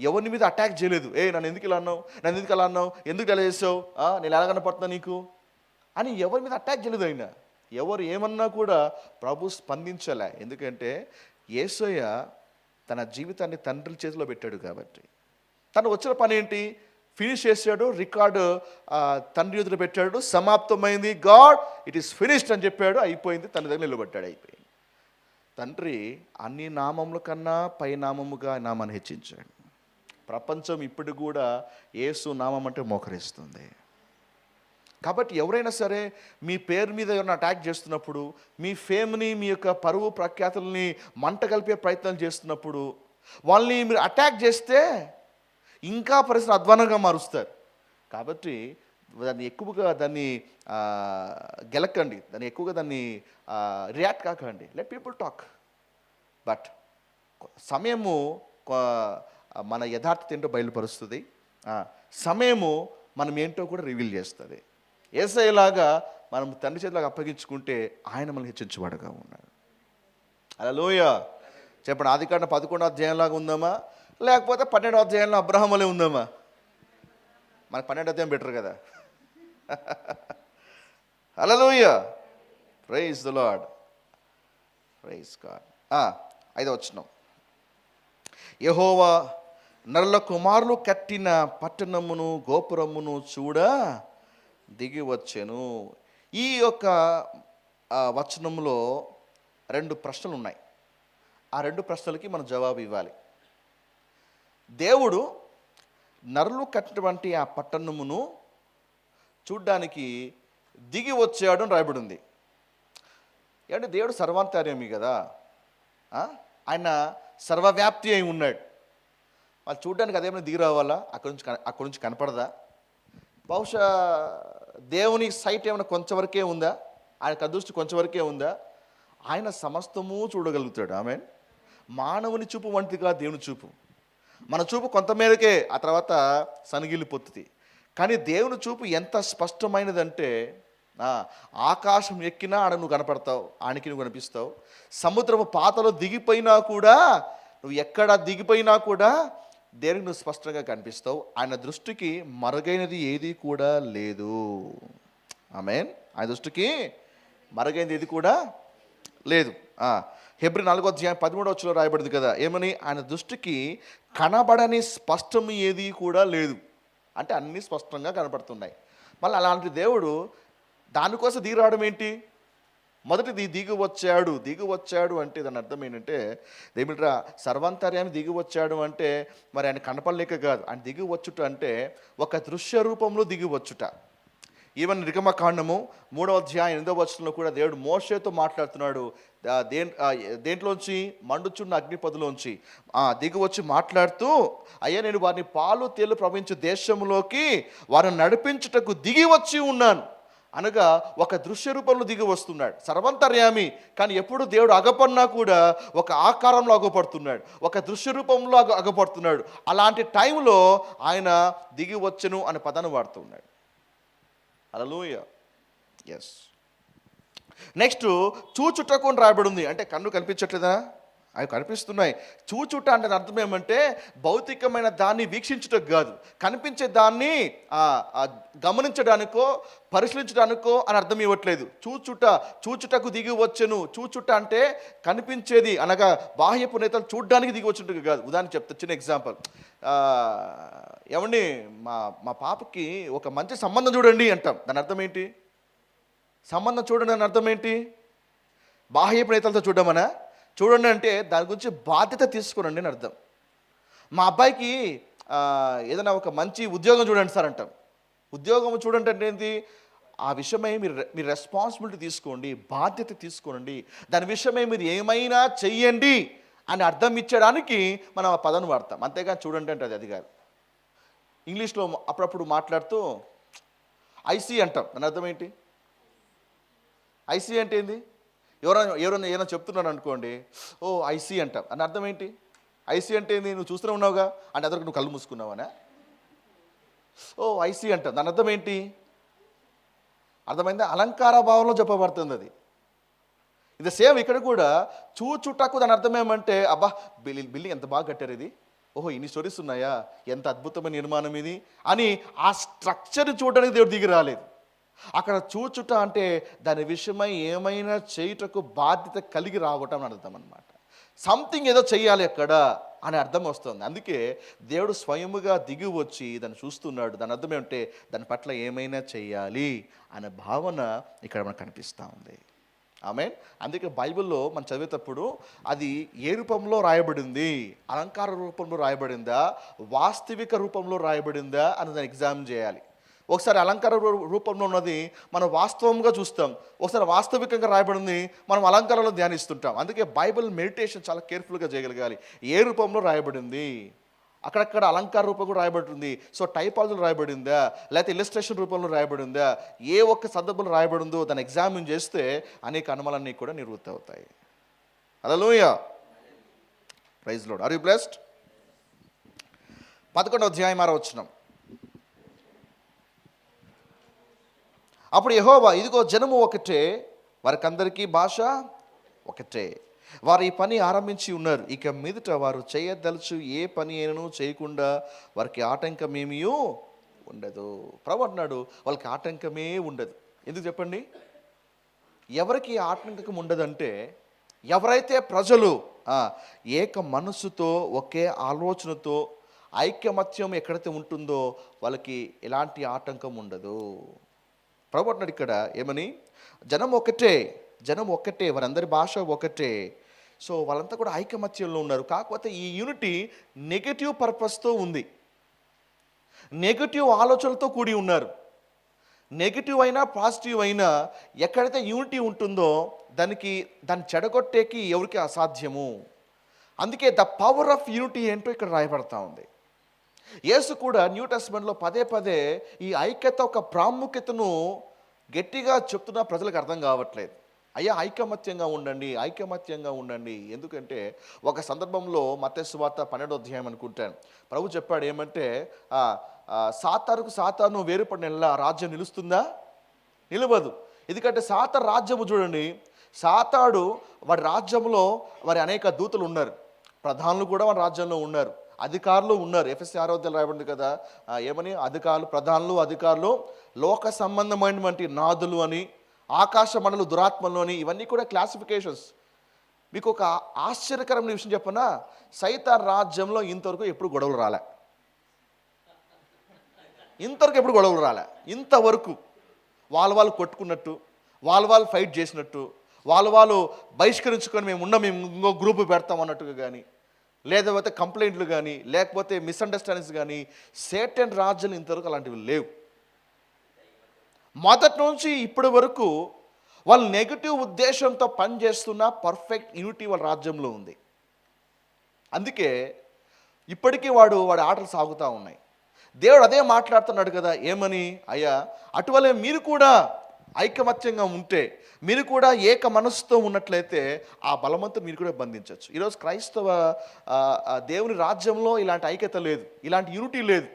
ఎవరిని మీద అటాక్ చేయలేదు. నన్ను ఎందుకు ఇలా అన్నావు, ఎందుకు ఇలా చేసావు, నేను ఎలా కనపడుతున్నా నీకు అని ఎవరి మీద అటాక్ చేయలేదు. ఆయన ఎవరు ఏమన్నా కూడా ప్రభు స్పందించలే. ఎందుకంటే యేసయ్య తన జీవితాన్ని తండ్రి చేతిలో పెట్టాడు కాబట్టి. తను వచ్చిన పని ఏంటి, ఫినిష్ చేశాడు, రికార్డు తండ్రి ఎదురు పెట్టాడు, సమాప్తమైంది, గాడ్ ఇట్ ఈస్ ఫినిష్డ్ అని చెప్పాడు, అయిపోయింది, తన దగ్గర నిలబడ్డాడు, అయిపోయింది. తండ్రి అన్ని నామముల కన్నా పై నామముగా నామాన్ని హెచ్చించాడు. ప్రపంచం ఇప్పుడు కూడా యేసు నామం అంటే మోకరిస్తుంది. కాబట్టి ఎవరైనా సరే మీ పేరు మీద ఎవరైనా అటాక్ చేస్తున్నప్పుడు, మీ ఫేమ్ని, మీ యొక్క పరువు ప్రఖ్యాతుల్ని మంట కలిపే ప్రయత్నాలు చేస్తున్నప్పుడు, వాళ్ళని మీరు అటాక్ చేస్తే ఇంకా పరిస్థితి అధ్వానంగా మారుస్తారు. కాబట్టి దాన్ని గెలకండి, దాన్ని రియాక్ట్ కాకండి. Let people talk. బట్ సమయము మన యథార్థత ఏంటో బయలుపరుస్తుంది, సమయము మనం ఏంటో కూడా రివీల్ చేస్తుంది. యేసయ్యలాగా మనం తండ్రి చేతిలాగా అప్పగించుకుంటే ఆయన మనల్ని హెచ్చించువాడుగా ఉన్నాడు. హల్లెలూయా చెప్పండి. ఆదికాండం 11వ అధ్యాయంలాగా ఉందామా, లేకపోతే 12వ అధ్యాయంలో అబ్రహాములే ఉందామా? మనకు 12వ అధ్యాయం బెటర్ కదా. హల్లెలూయా, praise the Lord, praise God. 5వ వచనం, యెహోవా నరుల కుమారులు కట్టిన పట్టణమును గోపురమును చూడ దిగి వచ్చెను. ఈ యొక్క వచనంలో 2 ప్రశ్నలు ఉన్నాయి. ఆ 2 ప్రశ్నలకి మనం జవాబు ఇవ్వాలి. దేవుడు నరులు కట్టినటువంటి ఆ పట్టణమును చూడ్డానికి దిగి వచ్చాడు అని రాయబడి ఉంది. ఏమంటే దేవుడు సర్వాంతర్యామి కదా, ఆయన సర్వవ్యాప్తి అయి ఉన్నాడు. వాళ్ళు చూడ్డానికి అదేమైనా దిగి రావాలా, అక్కడి నుంచి కనపడదా? బహుశా దేవుని సైట్ ఏమైనా కొంచెం వరకే ఉందా, ఆయన కదృష్టి కొంచెం వరకే ఉందా? ఆయన సమస్తము చూడగలుగుతాడు. ఆమెన్. మానవుని చూపు వంటిగా దేవుని చూపు, మన చూపు కొంతమేరకే, ఆ తర్వాత సనిగిల్లిపోతుంది. కానీ దేవుని చూపు ఎంత స్పష్టమైనదంటే, ఆకాశం ఎక్కినా ఆడ నువ్వు కనపడతావు, ఆయనకి నువ్వు కనిపిస్తావు. సముద్రము పాతలో దిగిపోయినా కూడా, నువ్వు ఎక్కడ దిగిపోయినా కూడా దేవునికి నువ్వు స్పష్టంగా కనిపిస్తావు. ఆయన దృష్టికి మరుగైనది ఏది కూడా లేదు. ఆమేన్. ఆయన దృష్టికి మరుగైనది ఏది కూడా లేదు. హెబ్రీ 4వ అధ్యాయం 13వ వచనంలో రాయబడింది కదా, ఏమని? ఆయన దృష్టికి కనబడని స్పష్టం ఏది కూడా లేదు. అంటే అన్నీ స్పష్టంగా కనపడుతున్నాయి. మళ్ళీ అలాంటి దేవుడు దానికోసం దిగి రావడం ఏంటి? మొదటిది దిగి వచ్చాడు అంటే దాని అర్థం ఏంటంటే, ఏమిట్రా సర్వాంతర్యాన్ని దిగి వచ్చాడు అంటే మరి ఆయన కనపడలేక కాదు. ఆయన దిగి వచ్చుట అంటే ఒక దృశ్య రూపంలో దిగి వచ్చుట. ఈవెన్ నిర్గమకాండము 3వ అధ్యాయం 8వ వచనంలో కూడా దేవుడు మోషేతో మాట్లాడుతున్నాడు. దేంట్లోంచి? మండుచున్న అగ్నిపదులోంచి దిగి వచ్చి మాట్లాడుతూ, అయ్యా నేను వారిని పాలు తేలు ప్రవహించే దేశంలోకి వారిని నడిపించుటకు దిగి వచ్చి ఉన్నాను అనగా ఒక దృశ్య రూపంలో దిగి వస్తున్నాడు. సర్వంతర్యామి, కానీ ఎప్పుడు దేవుడు అగపడినా కూడా ఒక ఆకారంలో అగపడుతున్నాడు, ఒక దృశ్య రూపంలో అగపడుతున్నాడు. అలాంటి టైంలో ఆయన దిగి వచ్చెను అనే పదాన్ని వాడుతున్నాడు. హల్లెలూయా, ఎస్. నెక్స్ట్, చూచుటకు అని రాయబడి ఉంది. అంటే కన్ను కనిపించట్లేదా? అవి కనిపిస్తున్నాయి. చూచుట అంటే అర్థం ఏమంటే భౌతికమైన దాన్ని వీక్షించుటకు కాదు, కనిపించే దాన్ని గమనించడానికో పరిశీలించడానికో అని అర్థం ఇవ్వట్లేదు. చూచుటకు దిగి వచ్చెను. చూచుట అంటే కనిపించేది అనగా బాహ్యపు నేతలు చూడడానికి దిగి వచ్చినట్టు కాదు. ఉదాహరణ చెప్తా, చిన్న ఎగ్జాంపుల్. ఏమండి, మా పాపకి ఒక మంచి సంబంధం చూడండి అంటాం. దాని అర్థం ఏంటి? సంబంధం చూడండి అని అర్థం ఏంటి? బాహ్య నేతలతో చూడమనా? చూడండి అంటే దాని గురించి బాధ్యత తీసుకోనండి అని అర్థం. మా అబ్బాయికి ఏదైనా ఒక మంచి ఉద్యోగం చూడండి సార్ అంటాం. ఉద్యోగం చూడండి అంటే ఏంటి? ఆ విషయమై మీరు రెస్పాన్సిబిలిటీ తీసుకోండి, బాధ్యత తీసుకోనండి, దాని విషయమై మీరు ఏమైనా చెయ్యండి అని అర్థం ఇచ్చడానికి మనం ఆ పదాన్ని వాడతాం. అంతేగాని చూడండి అంటే అది కాదు. ఇంగ్లీష్లో అప్పుడప్పుడు మాట్లాడుతూ ఐసీ అంటాం. దాని అర్థం ఏంటి? ఐసీ అంటే ఏంది? ఎవరైనా ఎవరైనా ఏమైనా చెప్తున్నాడు అనుకోండి, ఓ ఐసీ అంటాం. అని అర్థం ఏంటి? ఐసీ అంటే ఏంది? నువ్వు చూస్తూనే ఉన్నావుగా అంటే అదొక నువ్వు కళ్ళు మూసుకున్నావనా? ఓ ఐసీ అంటాం. దాని అర్థం ఏంటి? అర్థమైందా? అలంకార భావంలో చెప్పబడుతుంది అది. ఇది సేమ్ ఇక్కడ కూడా చూచుటకు దాని అర్థం ఏమంటే, అబ్బా బిల్డింగ్ ఎంత బాగా కట్టారు ఇది, ఓహో ఇన్ని స్టోరీస్ ఉన్నాయా, ఎంత అద్భుతమైన నిర్మాణం ఇది అని ఆ స్ట్రక్చర్ చూడడానికి దేవుడు దిగి రాలేదు. అక్కడ చూచుట అంటే దాని విషయమై ఏమైనా చేయుటకు బాధ్యత కలిగి రావటం అని అర్థం అనమాట. సంథింగ్ ఏదో చెయ్యాలి అక్కడ అని అర్థం వస్తుంది. అందుకే దేవుడు స్వయముగా దిగి వచ్చి దాన్ని చూస్తున్నాడు. దాని అర్థం ఏమంటే దాని పట్ల ఏమైనా చెయ్యాలి అనే భావన ఇక్కడ మనకు కనిపిస్తూ ఉంది. ఆమేన్. అందుకే బైబిల్లో మనం చదివేటప్పుడు అది ఏ రూపంలో రాయబడింది, అలంకార రూపంలో రాయబడిందా, వాస్తవిక రూపంలో రాయబడిందా అని దాన్ని ఎగ్జామిన్ చేయాలి. ఒకసారి అలంకార రూపంలో ఉన్నది మనం వాస్తవంగా చూస్తాం, ఒకసారి వాస్తవికంగా రాయబడింది మనం అలంకారంలో ధ్యానిస్తుంటాం. అందుకే బైబిల్ మెడిటేషన్ చాలా కేర్ఫుల్గా చేయగలగాలి. ఏ రూపంలో రాయబడింది, అక్కడక్కడ అలంకార రూపం కూడా రాయబడుతుంది. సో టైపాలజీలో రాయబడిందా, లేకపోతే ఇల్లస్ట్రేషన్ రూపంలో రాయబడిందా, ఏ ఒక్క సందర్భంలో రాయబడిందో దాన్ని ఎగ్జామిన్ చేస్తే అనేక అనుమానాలన్నీ కూడా నివృత్తి అవుతాయి. హల్లెలూయా, praise Lord. Are you blessed? 11వ అధ్యాయం 6వ వచనం. అప్పుడు యెహోవా, ఇదిగో జనము ఒకటే, వారికందరికీ భాష ఒకటే, వారు ఈ పని ఆరంభించి ఉన్నారు, ఇక మీదట వారు చేయదలుచు ఏ పని అయినను చేయకుండా వారికి ఆటంకమేమీ ఉండదు. ప్రభు అంటున్నాడు వాళ్ళకి ఆటంకమే ఉండదు. ఎందుకు చెప్పండి? ఎవరికి ఆటంకం ఉండదంటే ఎవరైతే ప్రజలు ఏక మనస్సుతో ఒకే ఆలోచనతో ఐకమత్యం ఎక్కడైతే ఉంటుందో వాళ్ళకి ఎలాంటి ఆటంకం ఉండదు. ప్రభు అంటున్నాడు ఇక్కడ ఏమని? జనం ఒకటే, వారందరి భాష ఒకటే. సో వాళ్ళంతా కూడా ఐకమత్యంలో ఉన్నారు. కాకపోతే ఈ యూనిటీ నెగటివ్ పర్పస్తో ఉంది, నెగటివ్ ఆలోచనలతో కూడి ఉన్నారు. నెగటివ్ అయినా పాజిటివ్ అయినా ఎక్కడైతే యూనిటీ ఉంటుందో దాన్ని చెడగొట్టేకి ఎవరికి అసాధ్యము. అందుకే ద పవర్ ఆఫ్ యూనిటీ ఏంటో ఇక్కడ రాయబడతా ఉంది. యేసు కూడా న్యూ టెస్టమెంట్లో పదే పదే ఈ ఐక్యత ఒక ప్రాముఖ్యతను గట్టిగా చెప్తున్నా ప్రజలకు అర్థం కావట్లేదు. అయ్యా ఐకమత్యంగా ఉండండి. ఎందుకంటే ఒక సందర్భంలో మత్తయి సువార్త 12వ అధ్యాయం అనుకుంటాను, ప్రభు చెప్పాడు ఏమంటే, సాతాను వేరుపడిన రాజ్యం నిలుస్తుందా? నిలవదు. ఎందుకంటే సాతాను రాజ్యము చూడండి, సాతాడు వాడి రాజ్యంలో వారి అనేక దూతలు ఉన్నారు, ప్రధానులు కూడా వారి రాజ్యంలో ఉన్నారు, అధికారులు ఉన్నారు. ఎఫెసీ 6వ అధ్యాయంలో రాయబడింది కదా, ఏమని? అధికారులు లోక సంబంధమైనటువంటి నాదులు అని, ఆకాశ మండలు దురాత్మలు అని, ఇవన్నీ కూడా క్లాసిఫికేషన్స్. మీకు ఒక ఆశ్చర్యకరమైన విషయం చెప్పనా? సైతాన్ రాజ్యంలో ఇంతవరకు ఎప్పుడు గొడవలు రాలే. ఇంతవరకు వాళ్ళు కొట్టుకున్నట్టు, వాళ్ళు ఫైట్ చేసినట్టు, వాళ్ళు బహిష్కరించుకొని మేము ఇంకో గ్రూపు పెడతాం అన్నట్టుగా కానీ, లేకపోతే కంప్లైంట్లు కానీ, లేకపోతే మిస్అండర్స్టాండింగ్స్ కానీ, సేటన్ రాజ్యాలు ఇంతవరకు అలాంటివి లేవు. మొదటి నుంచి ఇప్పటి వరకు వాళ్ళు నెగిటివ్ ఉద్దేశంతో పనిచేస్తున్న పర్ఫెక్ట్ యూనిటీ వాళ్ళ రాజ్యంలో ఉంది. అందుకే ఇప్పటికీ వాడి ఆటలు సాగుతూ ఉన్నాయి. దేవుడు అదే మాట్లాడుతున్నాడు కదా, ఏమని? అయ్యా అటువలే మీరు కూడా ఐకమత్యంగా ఉంటే, మీరు కూడా ఏక మనస్సుతో ఉన్నట్లయితే ఆ బలవంతుని మీరు కూడా బంధించవచ్చు. ఈరోజు క్రైస్తవ దేవుని రాజ్యంలో ఇలాంటి ఐక్యత లేదు, ఇలాంటి యూనిటీ లేదు.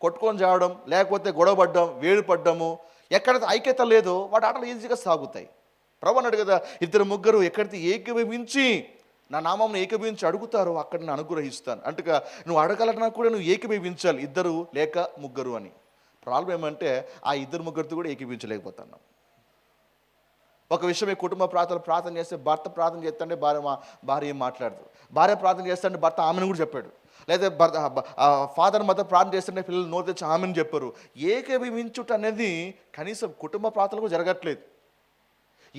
కొట్టుకొని చావడం, లేకపోతే గొడవపడ్డం, వేడుపడ్డము, ఎక్కడైతే ఐక్యత లేదో వాటి ఆటలు ఈజీగా సాగుతాయి. ప్రభు అన్నాడు కదా, 2-3 ఎక్కడైతే ఏకీభవించి నా నామం ఏకీభవించి అడుగుతారో అక్కడ నేను అనుగ్రహిస్తాను. అంటగా నువ్వు అడగాలన్నా కూడా నువ్వు ఏకీభవించాలి, 2 లేక 3 అని. ప్రాబ్లం ఏమంటే ఆ 2-3తో కూడా ఏకీభవించలేకపోతున్నాం. ఒక విషయమే కుటుంబ ప్రార్థన చేస్తే భర్త ప్రార్థన చేస్తుంటే భార్య ఏం మాట్లాడదు, భార్య ప్రార్థన చేస్తుంటే భర్త ఆమెను కూడా చెప్పాడు, లేదా ఫాదర్ మదర్ ప్రార్థన చేస్తుంటే పిల్లలు నోరు తెచ్చి ఆమెను చెప్పారు. ఏకీభవించుట అనేది కనీసం కుటుంబ ప్రార్థనలు కూడా జరగట్లేదు.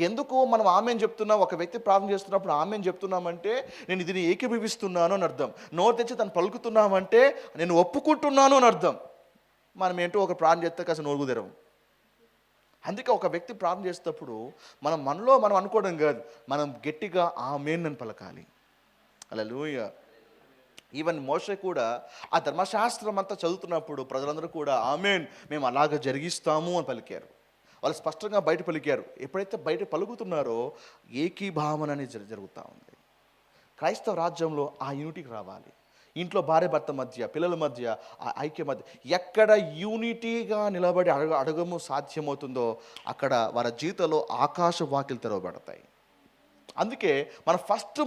ఎందుకు మనం ఆమెన్ చెప్తున్నాం? ఒక వ్యక్తి ప్రార్థన చేస్తున్నప్పుడు ఆమెన్ చెప్తున్నామంటే నేను దీన్ని ఏకీభవిస్తున్నాను అని అర్థం. నోరు తెచ్చి తను పలుకుతున్నామంటే నేను ఒప్పుకుంటున్నాను అని అర్థం. మనం ఏంటో ఒక ప్రార్థన చేస్తే కాస్త నోరు కుదరవు. అందుకే ఒక వ్యక్తి ప్రార్థన చేసేటప్పుడు మనలో మనం అనుకోవడం కాదు, మనం గట్టిగా ఆమేన్ అని పలకాలి. హల్లెలూయా. ఈవెన్ మోషే కూడా ఆ ధర్మశాస్త్రం అంతా చదువుతున్నప్పుడు ప్రజలందరూ కూడా ఆమేన్, మేము అలాగ జరిగిస్తాము అని పలికారు. వాళ్ళు స్పష్టంగా బయట పలికారు. ఎప్పుడైతే బయట పలుకుతున్నారో ఏకీభావన అనేది జరుగుతూ ఉంది. క్రైస్తవ రాజ్యంలో ఆ యూనిటీకి రావాలి. ఇంట్లో భార్య భర్త మధ్య, పిల్లల మధ్య, ఆ ఐక్య మధ్య ఎక్కడ యూనిటీగా నిలబడి అడగము సాధ్యమవుతుందో అక్కడ వారి జీవితంలో ఆకాశ వాకిలు తెరవబడతాయి. అందుకే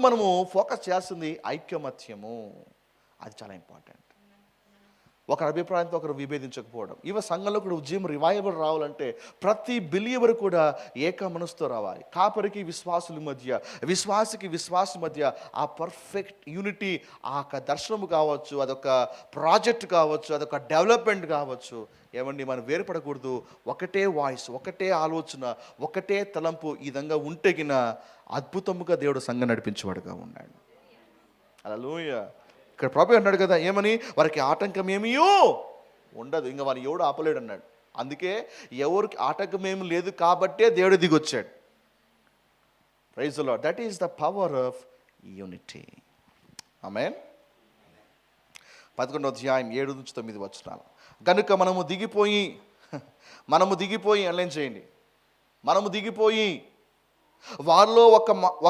మనము ఫోకస్ చేయాల్సింది ఐక్యమత్యము. అది చాలా ఇంపార్టెంట్. ఒకరి అభిప్రాయంతో ఒకరు విభేదించకపోవడం. సంఘంలో కూడా ఉద్యమం రివైవల్ రావాలంటే ప్రతి బిలీవర్ కూడా ఏక మనసుతో రావాలి. కాపరికి విశ్వాసుల మధ్య, విశ్వాసికి విశ్వాసం మధ్య ఆ పర్ఫెక్ట్ యూనిటీ, ఆ దర్శనము కావచ్చు, అదొక ప్రాజెక్ట్ కావచ్చు, అదొక డెవలప్మెంట్ కావచ్చు. ఏమండి, మనం వేరుపడకూడదు. ఒకటే వాయిస్, ఒకటే ఆలోచన, ఒకటే తలంపు ఈ విధంగా ఉంటేగిన అద్భుతముగా దేవుడు సంఘం నడిపించేవాడుగా ఉన్నాడు. హల్లెలూయా. ఇక్కడ ప్రభువు అన్నాడు కదా, ఏమని? వారికి ఆటంకం ఏమీయో ఉండదు, ఇంకా వారిని ఎవడు ఆపలేడు అన్నాడు. అందుకే ఎవరికి ఆటంకం ఏమి లేదు కాబట్టే దేవుడు దిగొచ్చాడు. Praise the Lord. That is the power of unity. ఆమేన్. 11వ అధ్యాయం 7-9 వచనాలు. కనుక మనము దిగిపోయి అల్లేం చేయండి, మనము దిగిపోయి వారిలో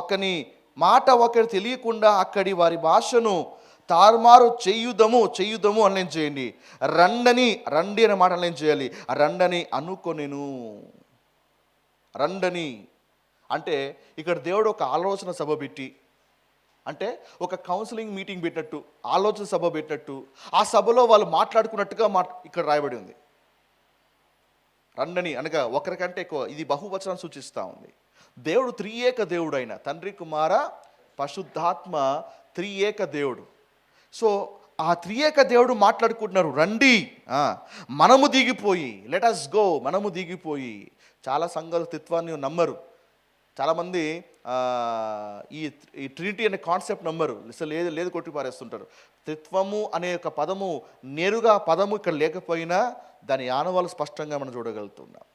ఒకని మాట ఒకరు తెలియకుండా అక్కడి వారి భాషను తారుమారు చేయుదము అల్లేం చేయండి. రండి అనే మాట అల్లేం చేయాలి, రండని అనుకొనెను. రండని అంటే ఇక్కడ దేవుడు ఒక ఆలోచన సభ పెట్టి, అంటే ఒక కౌన్సిలింగ్ మీటింగ్ పెట్టినట్టు, ఆలోచన సభ పెట్టినట్టు, ఆ సభలో వాళ్ళు మాట్లాడుకున్నట్టుగా ఇక్కడ రాయబడి ఉంది. రండని అనగా ఒకరికంటే ఎక్కువ, ఇది బహువచనం సూచిస్తూ ఉంది. దేవుడు త్రియేక దేవుడు అయిన తండ్రి, కుమార, పరిశుద్ధాత్మ త్రియేక దేవుడు. సో ఆ త్రియేక దేవుడు మాట్లాడుకుంటున్నారు. రండి, మనము దిగిపోయి, లెట్ us గో, మనము దిగిపోయి. చాలా సంఘాలు త్రిత్వాన్ని నమ్మరు. చాలామంది ఈ ట్రినిటీ అనే కాన్సెప్ట్ నమ్మరు. లేదు కొట్టి పారేస్తుంటారు. త్రిత్వము అనే ఒక పదము, నేరుగా పదము ఇక్కడ లేకపోయినా దాని ఆనవాళ్ళు స్పష్టంగా మనం చూడగలుగుతున్నాం.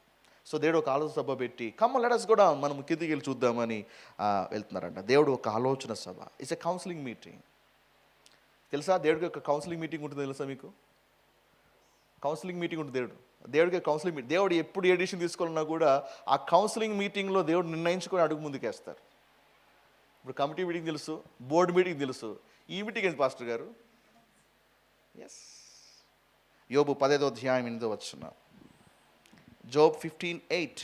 సో దేవుడు ఒక ఆలోచన సభ పెట్టి, కమ్ లెట్ us కూడా మనం కిందికి వెళ్ళి చూద్దామని వెళ్తున్నారంట. దేవుడు ఒక ఆలోచన సభ, ఇట్స్ ఎ కౌన్సిలింగ్ మీటింగ్. తెలుసా దేవుడికి ఒక కౌన్సిలింగ్ మీటింగ్ ఉంటుంది? తెలుసా మీకు? కౌన్సిలింగ్ మీటింగ్ ఉంటుంది దేవుడికి కౌన్సిలింగ్ మీటింగ్. దేవుడు ఎప్పుడు ఏ డిసిషన్ తీసుకోవాలన్నా కూడా ఆ కౌన్సిలింగ్ మీటింగ్లో దేవుడు నిర్ణయించుకొని అడుగు ముందుకేస్తారు. ఇప్పుడు కమిటీ మీటింగ్ తెలుసు, బోర్డు మీటింగ్ తెలుసు, ఈ మీటింగ్ ఏంటి పాస్టర్ గారు? ఎస్. యోబు 15వ అధ్యాయం 8వ వచనం. జోబ్ 15:8.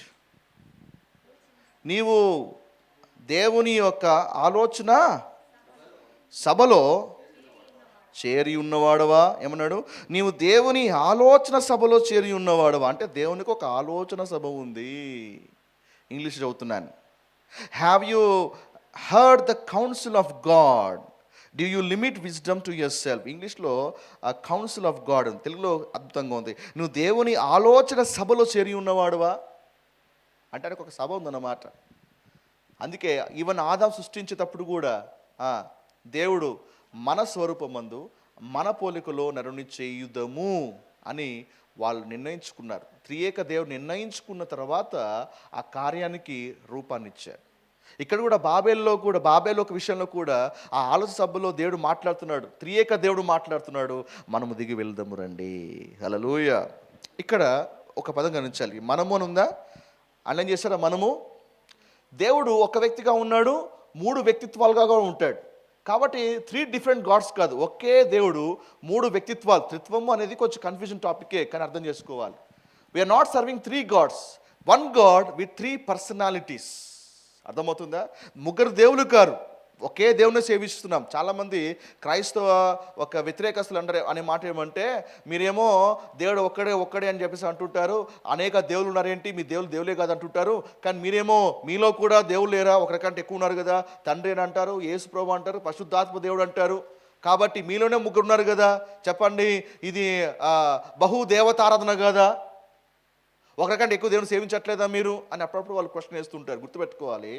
నీవు దేవుని యొక్క ఆలోచన సభలో చేరి ఉన్నవాడవా? ఏమన్నాడు? నీవు దేవుని ఆలోచన సభలో చేరి ఉన్నవాడవా అంటే దేవునికి ఒక ఆలోచన సభ ఉంది. ఇంగ్లీష్ చదువుతున్నాను. Have you heard the council of God, do you limit wisdom to your self? ఇంగ్లీష్లో కౌన్సిల్ ఆఫ్ గాడ్, తెలుగులో అద్భుతంగా ఉంది. నువ్వు దేవుని ఆలోచన సభలో చేరి ఉన్నవాడువా అంటే ఒక సభ ఉందన్నమాట. అందుకే ఈవెన్ ఆదాము సృష్టించేటప్పుడు కూడా దేవుడు మన స్వరూపమందు మన పోలికలో నరుని చేయుదము అని వాళ్ళు నిర్ణయించుకున్నారు. త్రియేక దేవుడు నిర్ణయించుకున్న తర్వాత ఆ కార్యానికి రూపాన్ని ఇచ్చారు. ఇక్కడ కూడా బాబేలు ఒక విషయంలో కూడా ఆ ఆలోచన సభలో దేవుడు మాట్లాడుతున్నాడు, త్రియేక దేవుడు మాట్లాడుతున్నాడు, మనము దిగి వెళ్దాము రండి. హల్లెలూయా. ఇక్కడ ఒక పదం గమనించాలి, మనము అని ఉందా? అన్నం చేశారా? మనము. దేవుడు ఒక వ్యక్తిగా ఉన్నాడు, 3 వ్యక్తిత్వాలుగా కూడా ఉంటాడు. కాబట్టి 3 డిఫరెంట్ గాడ్స్ కాదు, ఒకే దేవుడు 3 వ్యక్తిత్వాలు. త్రిత్వము అనేది కొంచెం కన్ఫ్యూజన్ టాపికే, కానీ అర్థం చేసుకోవాలి. We are not serving 3 Gods, 1 God with 3 personalities. అర్థమవుతుందా? 3 దేవులు కారు, ఒకే దేవుని సేవిస్తున్నాం. చాలామంది క్రైస్తవ ఒక వ్యతిరేకస్తులు అనే మాట ఏమంటే, మీరేమో దేవుడు ఒక్కడే అని చెప్పేసి అంటుంటారు, అనేక దేవుళ్ళు ఉన్నారేంటి, మీ దేవులే కాదు అంటుంటారు. కానీ మీరేమో మీలో కూడా దేవుళ్ళు లేరా, ఒకరికంటే ఎక్కువ ఉన్నారు కదా, తండ్రి అని అంటారు, యేసు ప్రభు అంటారు, పరిశుద్ధాత్మ దేవుడు అంటారు. కాబట్టి మీలోనే 3 ఉన్నారు కదా, చెప్పండి ఇది బహుదేవతారాధన కదా? ఒకరికంటే ఎక్కువ దేవుని సేవించట్లేదా మీరు అని అప్పుడప్పుడు వాళ్ళు క్వశ్చన్ వేస్తుంటారు. గుర్తుపెట్టుకోవాలి,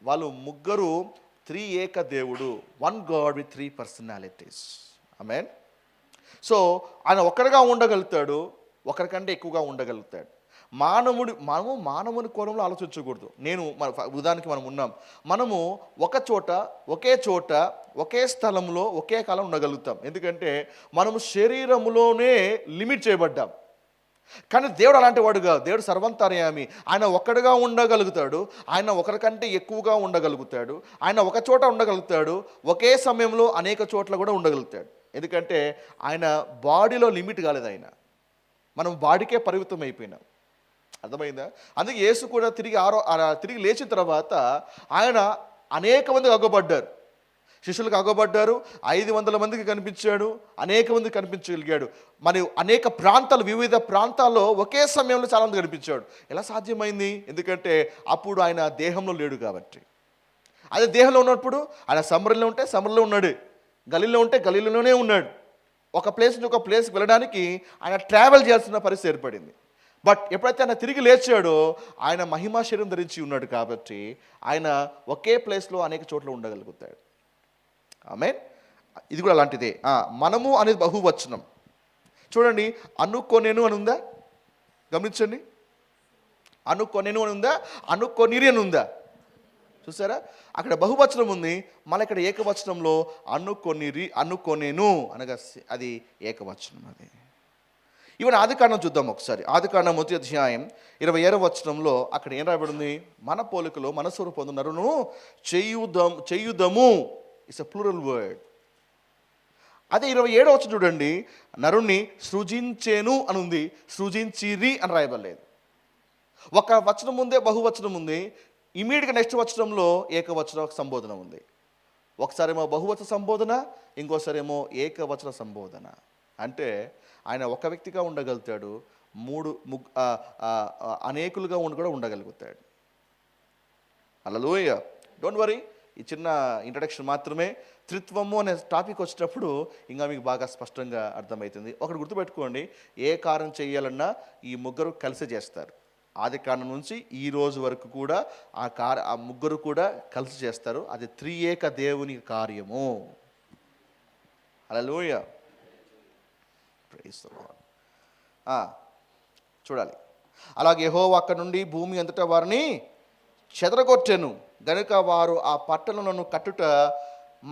వాళ్ళు ముగ్గురు త్రీ ఏక దేవుడు, one God with three personalities. Amen. So ఆయన ఒక్కడిగా ఉండగలుగుతాడు, ఒకరికంటే ఎక్కువగా ఉండగలుగుతాడు. మానవుని కోణంలో ఆలోచించకూడదు. ఉదాహరణకి మనం ఉన్నాం, మనము ఒకే చోట ఒకే స్థలంలో ఒకే కాలం ఉండగలుగుతాం. ఎందుకంటే మనము శరీరములోనే లిమిట్ చేయబడ్డాం. కానీ దేవుడు అలాంటి వాడు కాదు. దేవుడు సర్వంతర్యామి. ఆయన ఒక్కడిగా ఉండగలుగుతాడు, ఆయన ఒకరికంటే ఎక్కువగా ఉండగలుగుతాడు, ఆయన ఒక చోట ఉండగలుగుతాడు, ఒకే సమయంలో అనేక చోట్ల కూడా ఉండగలుగుతాడు. ఎందుకంటే ఆయన బాడీలో లిమిట్ కాలేదు. మనం బాడీకే పరిమితం అయిపోయినాం. అర్థమైందా? అందుకే యేసు కూడా తిరిగి లేచిన తర్వాత ఆయన అనేక మందికి అగ్గబడ్డారు, శిష్యులకు అగ్గబడ్డారు, 500 మందికి కనిపించాడు, అనేక మందికి కనిపించగలిగాడు. మరి అనేక ప్రాంతాలు, వివిధ ప్రాంతాల్లో ఒకే సమయంలో చాలా మంది కనిపించాడు. ఎలా సాధ్యమైంది? ఎందుకంటే అప్పుడు ఆయన దేహంలో లేడు కాబట్టి. అదే దేహంలో ఉన్నప్పుడు ఆయన సమరలో ఉంటే సమరలో ఉన్నాడు, గలీలో ఉంటే గలీలోనే ఉన్నాడు. ఒక ప్లేస్ నుంచి ఒక ప్లేస్కి వెళ్ళడానికి ఆయన ట్రావెల్ చేయాల్సిన పరిస్థితి ఏర్పడింది. బట్ ఎప్పుడైతే ఆయన తిరిగి లేచాడో ఆయన మహిమా శరీరం ధరించి ఉన్నాడు కాబట్టి ఆయన ఒకే ప్లేస్లో అనేక చోట్ల ఉండగలుగుతాడు. ఆమేన్. ఇది కూడా అలాంటిదే. మనము అనేది బహువచనం. చూడండి, అనుకొనేను అని ఉందా? గమనించండి, అనుకొనేను అని ఉందా, అనుకొనిరి అని ఉందా? చూసారా? అక్కడ బహువచనం ఉంది, మళ్ళీ ఇక్కడ ఏకవచనంలో అనుకొనేను అనగా అది ఏకవచనం. అది ఈవెన్ ఆదికాండం చూద్దాం ఒకసారి. ఆదికాండం 1వ అధ్యాయం 27వ వచనంలో అక్కడ ఏం రాయబడింది? మన పోలికలో మన స్వరూపం నరును చేయుదము. It's a plural word. అదే 27వ వచనం చూడండి, నరుణ్ణి సృజించేను అని ఉంది, సృజించిరి అని రాయబడలేదు. ఒక వచనం ముందే బహువచనం ఉంది, ఇమీడియట్గా నెక్స్ట్ వచనంలో ఏకవచన సంబోధన ఉంది. ఒకసారేమో బహువచన సంబోధన, ఇంకోసారేమో ఏకవచన సంబోధన. అంటే ఆయన ఒక వ్యక్తిగా ఉండగలుగుతాడు, అనేకులుగా కూడా ఉండగలుగుతాడు. హల్లెలూయా. డోంట్ వరీ, ఈ చిన్న ఇంట్రడక్షన్ మాత్రమే. త్రిత్వము అనే టాపిక్ వచ్చినప్పుడు ఇంకా మీకు బాగా స్పష్టంగా అర్థమవుతుంది. ఒకటి గుర్తుపెట్టుకోండి, ఏ కార్యం చేయాలన్నా ఈ ముగ్గురు కలిసి చేస్తారు. ఆది కాండం నుంచి ఈ రోజు వరకు కూడా ఆ ముగ్గురు కూడా కలిసి చేస్తారు. అది త్రియేక దేవుని కార్యము. హల్లెలూయా. Praise the Lord. చూడాలి. అలాగే యెహోవా అక్కడి నుండి భూమి అంతటా వారిని చెదరగొట్టెను గనుక వారు ఆ పట్టణములను కట్టుట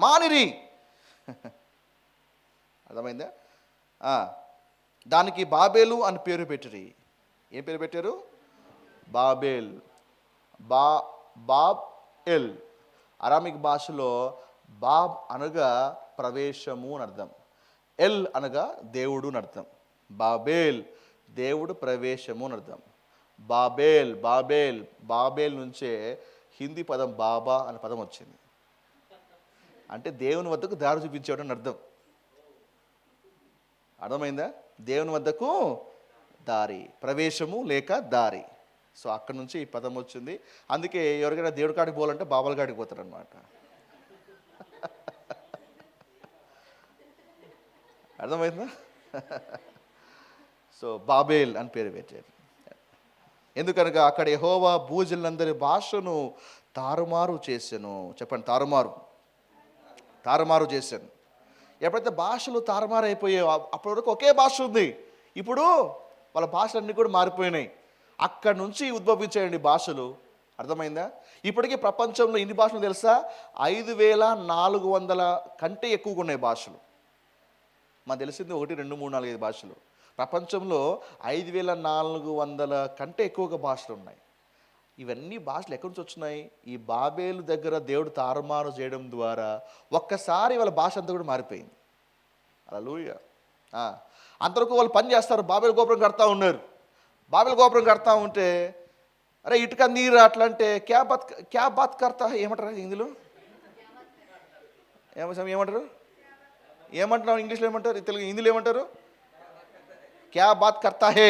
మానిరి. అర్థమైందా? దానికి బాబేలు అని పేరు పెట్టిరి. ఏం పేరు పెట్టారు? బాబేల్. బాబ్ ఎల్ అరామిక్ భాషలో బాబ్ అనగా ప్రవేశము అని అర్థం, ఎల్ అనగా దేవుడు అని అర్థం. బాబేల్ దేవుడు ప్రవేశము అని అర్థం. బాబేల్ నుంచే హిందీ పదం బాబా అనే పదం వచ్చింది. అంటే దేవుని వద్దకు దారి చూపించేవాడు అని అర్థం. అర్థమైందా? దేవుని వద్దకు దారి, ప్రవేశము లేక దారి. సో అక్కడి నుంచి ఈ పదం వచ్చింది. అందుకే ఎవరికైనా దేవుడి కాడికి పోవాలంటే బాబాల కాడికి పోతారు అనమాట. అర్థమైందా? సో బాబేల్ అని పేరు పెట్టారు. ఎందుకనగా అక్కడ యెహోవా భూజనులందరి భాషను తారుమారు చేశాను. చెప్పండి, తారుమారు చేశాను. ఎప్పుడైతే భాషలు తారుమారు అయిపోయాయో, అప్పటి వరకు ఒకే భాష ఉంది, ఇప్పుడు వాళ్ళ భాషలన్నీ కూడా మారిపోయినాయి. అక్కడి నుంచి ఉద్భవించాయండి భాషలు. అర్థమైందా? ఇప్పటికీ ప్రపంచంలో ఎన్ని భాషలు తెలుసా? 5400 కంటే ఎక్కువగా ఉన్నాయి భాషలు. మాకు తెలిసింది 1, 2, 3, 4, 5 భాషలు. ప్రపంచంలో 5400 కంటే ఎక్కువగా భాషలు ఉన్నాయి. ఇవన్నీ భాషలు ఎక్కడి నుంచి వచ్చినాయి? ఈ బాబేలు దగ్గర దేవుడు తారుమారు చేయడం ద్వారా ఒక్కసారి వాళ్ళ భాష అంతా కూడా మారిపోయింది. హల్లెలూయా. అంతవరకు వాళ్ళు పని చేస్తారు, బాబేలు గోపురం కడతా ఉన్నారు. బాబేలు గోపురం కడతా ఉంటే అరే ఇటుక నీరు అట్లా అంటే క్యా బాత్ కర్తా ఏమంటారు హిందీలో? ఏమంటున్నావు ఇంగ్లీష్లో ఏమంటారు, తెలుగు హిందీలో ఏమంటారు? క్యా బాత్ కర్తా హే.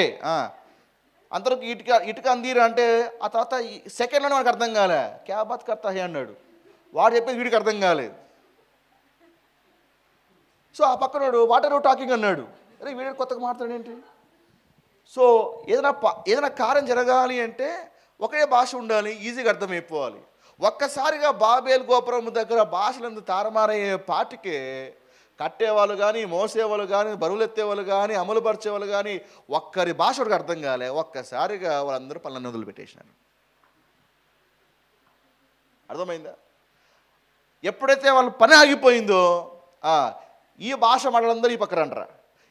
అంతవరకు ఇటుక అందిరు అంటే ఆ తర్వాత సెకండ్లోనే వాడికి అర్థం కాలే, క్యా బాత్ కర్తా హే అన్నాడు. వాడు చెప్పేది వీడికి అర్థం కాలేదు. సో ఆ పక్కనోడు వాట్ ఆర్ యు టాకింగ్ అన్నాడు. అరే వీడు కొత్తగా మాట్లాడేంటి? సో ఏదైనా కార్యం జరగాలి అంటే ఒకే భాష ఉండాలి, ఈజీగా అర్థమైపోవాలి. ఒక్కసారిగా బాబేలు గోపురం దగ్గర భాషలందు తారుమారయ్యే పాటికే కట్టేవాళ్ళు కానీ, మోసేవాళ్ళు కానీ, బరువులు ఎత్తేవాళ్ళు కానీ, అమలుపరిచేవాళ్ళు కానీ ఒక్కరి భాష ఒకరికి అర్థం కాలే. ఒక్కసారిగా వాళ్ళందరూ పనులను వదిలిపెట్టేసినారు. అర్థమైందా? ఎప్పుడైతే వాళ్ళ పని ఆగిపోయిందో ఈ భాష మాటలందరూ ఈ పక్కన రండ్రా,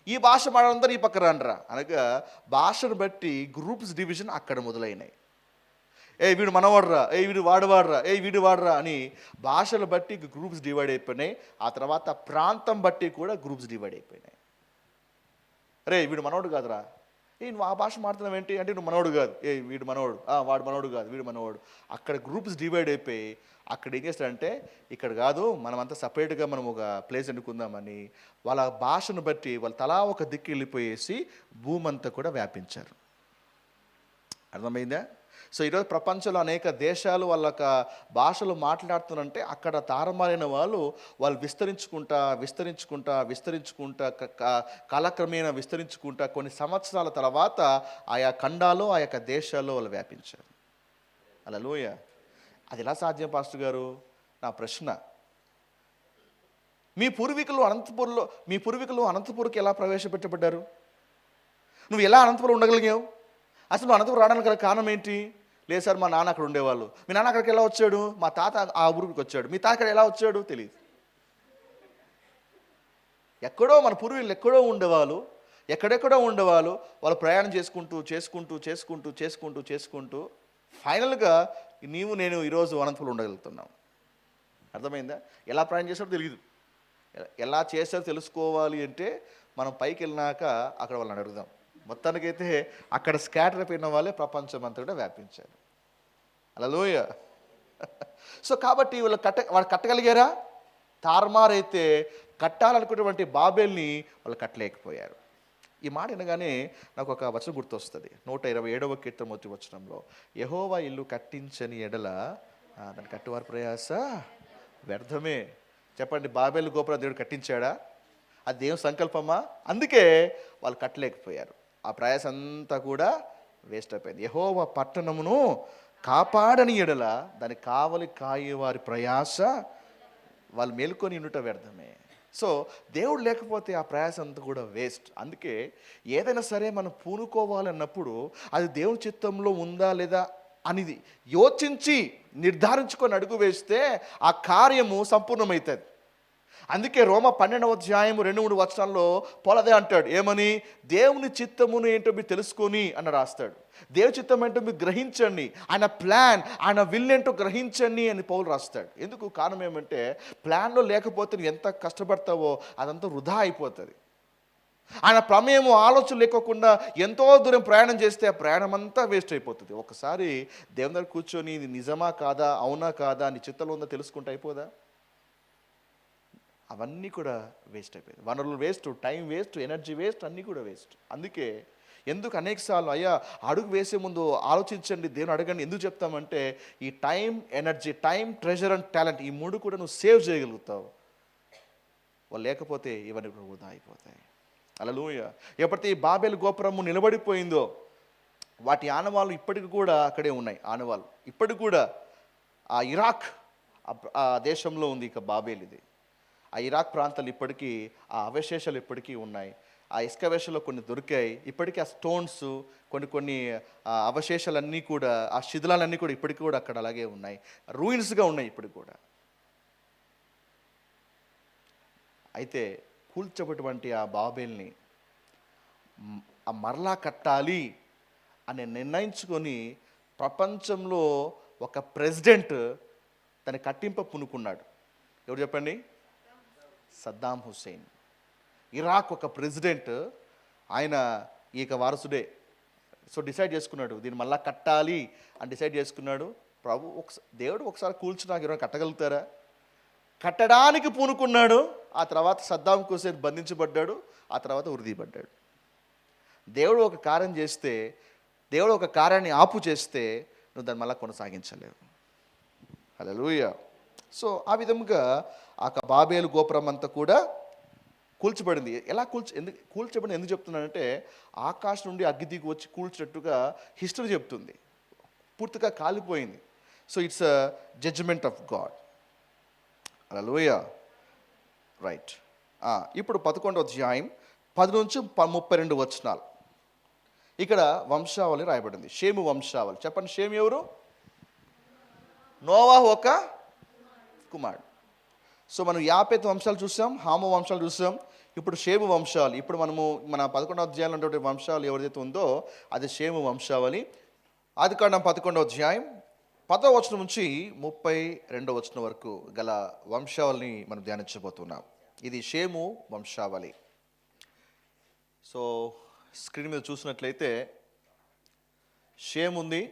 ఈ భాష మాటలందరూ ఈ పక్కన రండ్రా అనగా భాషను బట్టి గ్రూప్స్ డివిజన్ అక్కడ మొదలైనాయి. వీడు మనవాడరా, వీడు వాడరా, వీడు వాడరా అని భాషలు బట్టి గ్రూప్స్ డివైడ్ అయిపోయినాయి. ఆ తర్వాత ప్రాంతం బట్టి కూడా గ్రూప్స్ డివైడ్ అయిపోయినాయి. వీడు మనవాడు కాదురా, నువ్వు ఆ భాష మాట్లాడుతున్నావు ఏంటి అంటే నువ్వు మనవాడు కాదు, వీడు మనవాడు, వాడు మనవాడు కాదు, వీడు మనవాడు. అక్కడ గ్రూప్స్ డివైడ్ అయిపోయి అక్కడ ఏం చేస్తారంటే ఇక్కడ కాదు, మనమంతా సపరేట్గా మనం ఒక ప్లేస్ ఎన్నుకుందామని వాళ్ళ భాషను బట్టి వాళ్ళు తలా ఒక దిక్కు వెళ్ళిపోయేసి భూమి అంతా కూడా వ్యాపించారు. అర్థమైందా? సో ఈరోజు ప్రపంచంలో అనేక దేశాలు వాళ్ళ భాషలు మాట్లాడుతున్నారంటే అక్కడ తారుమారైన వాళ్ళు విస్తరించుకుంటా కాలక్రమేణా విస్తరించుకుంటా కొన్ని సంవత్సరాల తర్వాత ఆయా ఖండాలు ఆ యొక్క దేశాల్లో వాళ్ళు వ్యాపించారు. హల్లెలూయా. అది ఎలా సాధ్యం పాస్టర్ గారు? నా ప్రశ్న. మీ పూర్వీకులు అనంతపూర్కి ఎలా ప్రవేశపెట్టబడ్డారు? నువ్వు ఎలా అనంతపురం ఉండగలిగావు? అసలు నువ్వు అనంతపురం రావడానికి గల కారణం ఏంటి? లేదు సార్, మా నాన్న అక్కడ ఉండేవాళ్ళు. మీ నాన్న అక్కడికి ఎలా వచ్చాడు? మా తాత ఆ ఊరికి వచ్చాడు. మీ తాత అక్కడ ఎలా వచ్చాడు? తెలియదు. ఎక్కడో మన పూర్వీకులు ఎక్కడో ఉండేవాళ్ళు, ఎక్కడెక్కడో ఉండేవాళ్ళు. వాళ్ళు ప్రయాణం చేసుకుంటూ ఫైనల్గా నేను ఈరోజు అనంతపురం ఉండగలుగుతున్నాం. అర్థమైందా? ఎలా ప్రయాణం చేశారో తెలియదు. ఎలా చేశారో తెలుసుకోవాలి అంటే మనం పైకి వెళ్ళినాక అక్కడ వాళ్ళని అడుగుదాం. మొత్తానికైతే అక్కడ స్కాటర్ అయిపోయిన వాళ్ళే ప్రపంచం అంతా కూడా వ్యాపించారు. హల్లెలూయా. సో కాబట్టి వాళ్ళు కట్టగలిగారా? తారుమారైతే కట్టాలనుకున్నటువంటి బాబేల్ని వాళ్ళు కట్టలేకపోయారు. ఈ మాట వినగానే నాకు ఒక వచనం గుర్తొస్తుంది. 127వ కీర్తన మొదటి వచనంలో, యెహోవా ఇల్లు కట్టించని ఎడల దాన్ని కట్టువారి ప్రయాస వ్యర్థమే. చెప్పండి, బాబేలు గోపురం దేవుడు కట్టించాడా? అది దేవుని సంకల్పమా? అందుకే వాళ్ళు కట్టలేకపోయారు. ఆ ప్రయాస అంతా కూడా వేస్ట్ అయిపోయింది. యెహోవా పట్టణమును కాపాడని ఎడల దాన్ని కాయు వారి ప్రయాస వాళ్ళు మేలుకొని ఉండుట వ్యర్థమే. సో దేవుడు లేకపోతే ఆ ప్రయాస అంతా కూడా వేస్ట్. అందుకే ఏదైనా సరే మనం పూనుకోవాలన్నప్పుడు అది దేవుని చిత్తంలో ఉందా లేదా అనేది యోచించి నిర్ధారించుకొని అడుగు వేస్తే ఆ కార్యము సంపూర్ణమవుతుంది. అందుకే రోమ 12వ అధ్యాయం 2-3 వచనాల్లో పోలదే అంటాడు. ఏమని? దేవుని చిత్తమును ఏంటో మీరు తెలుసుకొని అని రాస్తాడు. దేవుని చిత్తం ఏంటో మీరు గ్రహించండి, ఆయన ప్లాన్, ఆయన విల్ ఏంటో గ్రహించండి అని పౌలు రాస్తాడు. ఎందుకు? కారణం ఏమంటే ప్లాన్లో లేకపోతే నువ్వు ఎంత కష్టపడతావో అదంతా వృధా అయిపోతుంది. ఆయన ప్రమేయము ఆలోచన లేకోకుండా ఎంతో దూరం ప్రయాణం చేస్తే ఆ ప్రయాణం అంతా వేస్ట్ అయిపోతుంది. ఒకసారి దేవుని దగ్గర కూర్చొని ఇది నిజమా కాదా, అవునా కాదా, నీ చిత్తంలో ఉందా తెలుసుకుంటే అయిపోదా? అవన్నీ కూడా వేస్ట్ అయిపోయింది. వనరులు waste, time waste, energy waste, అన్నీ కూడా వేస్ట్. అందుకే ఎందుకు అనేకసార్లు అయ్యా అడుగు వేసే ముందు ఆలోచించండి, దేవుని అడగండి ఎందుకు చెప్తామంటే ఈ time, energy, time, treasure and talent ఈ 3 కూడా నువ్వు సేవ్ చేయగలుగుతావు. వాళ్ళు లేకపోతే ఇవన్నీ కూడా వృధా అయిపోతాయి. హల్లెలూయా. ఎప్పుడైతే ఈ బాబేలు గోపురము నిలబడిపోయిందో వాటి ఆనవాళ్ళు ఇప్పటికి కూడా అక్కడే ఉన్నాయి. ఆనవాళ్ళు ఇప్పటికి కూడా ఆ ఇరాక్ ఆ దేశంలో ఉంది. ఇక బాబేలు ఇది ఆ ఇరాక్ ప్రాంతాలు ఇప్పటికీ ఆ అవశేషాలు ఇప్పటికీ ఉన్నాయి. ఆ ఎక్స్కవేషన్లో కొన్ని దొరికాయి. ఇప్పటికీ ఆ స్టోన్స్ కొన్ని అవశేషాలన్నీ కూడా, ఆ శిథిలాలన్నీ కూడా ఇప్పటికీ కూడా అక్కడ అలాగే ఉన్నాయి. రూయిన్స్గా ఉన్నాయి ఇప్పటికి కూడా. అయితే కూల్చబడినటువంటి ఆ బాబేల్ని ఆ మరలా కట్టాలి అని నిర్ణయించుకొని ప్రపంచంలో ఒక ప్రెసిడెంట్ తన కట్టింప పూనుకున్నాడు. ఎవరు చెప్పండి? సద్దాం హుస్సేన్. ఇరాక్ ఒక ప్రెసిడెంట్, ఆయన ఈక వారసుడే. సో డిసైడ్ చేసుకున్నాడు దీన్ని మళ్ళా కట్టాలి అని డిసైడ్ చేసుకున్నాడు. దేవుడు ఒకసారి కూల్చున్నాక ఎవరైనా కట్టగలుగుతారా? కట్టడానికి పూనుకున్నాడు. ఆ తర్వాత సద్దాం హుస్సేన్ బంధించబడ్డాడు. ఆ తర్వాత ఉరిదీయబడ్డాడు. దేవుడు ఒక కార్యం చేస్తే, దేవుడు ఒక కార్యాన్ని ఆపు చేస్తే నువ్వు దాన్ని మళ్ళీ కొనసాగించలేవు. హల్లెలూయా. సో ఆ విధముగా ఆ బాబేలు గోపురం అంతా కూడా కూల్చబడింది. ఎలా కూల్చబడింది ఎందుకు చెప్తున్నానంటే, ఆకాశం నుండి అగ్గి దిగి వచ్చి కూల్చినట్టుగా హిస్టరీ చెప్తుంది. పూర్తిగా కాలిపోయింది. So it's a judgment of God. Hallelujah. Right. ఇప్పుడు 11వ అధ్యాయం 10 నుంచి 32 వచనాలు. ఇక్కడ వంశావళి రాయబడింది. షేము వంశావళి. చెప్పండి, షేము ఎవరు? నోవాహు ఒక కుమారుడు. సో మనం యాపెతు వంశాలు చూసాం, హాము వంశాలు చూసాం. ఇప్పుడు షేము వంశావళి. ఇప్పుడు మనము మన 11వ అధ్యాయంలో ఉన్నటువంటి వంశావళి ఎవరిదైతే ఉందో అది షేము వంశావళి. ఆదికాండం 11వ అధ్యాయం 10వ వచనం నుంచి 32వ వచనం వరకు గల వంశావళిని మనం ధ్యానించబోతున్నాం. ఇది షేము వంశావళి. సో స్క్రీన్ మీద చూసినట్లయితే షేమ్ ఉంది.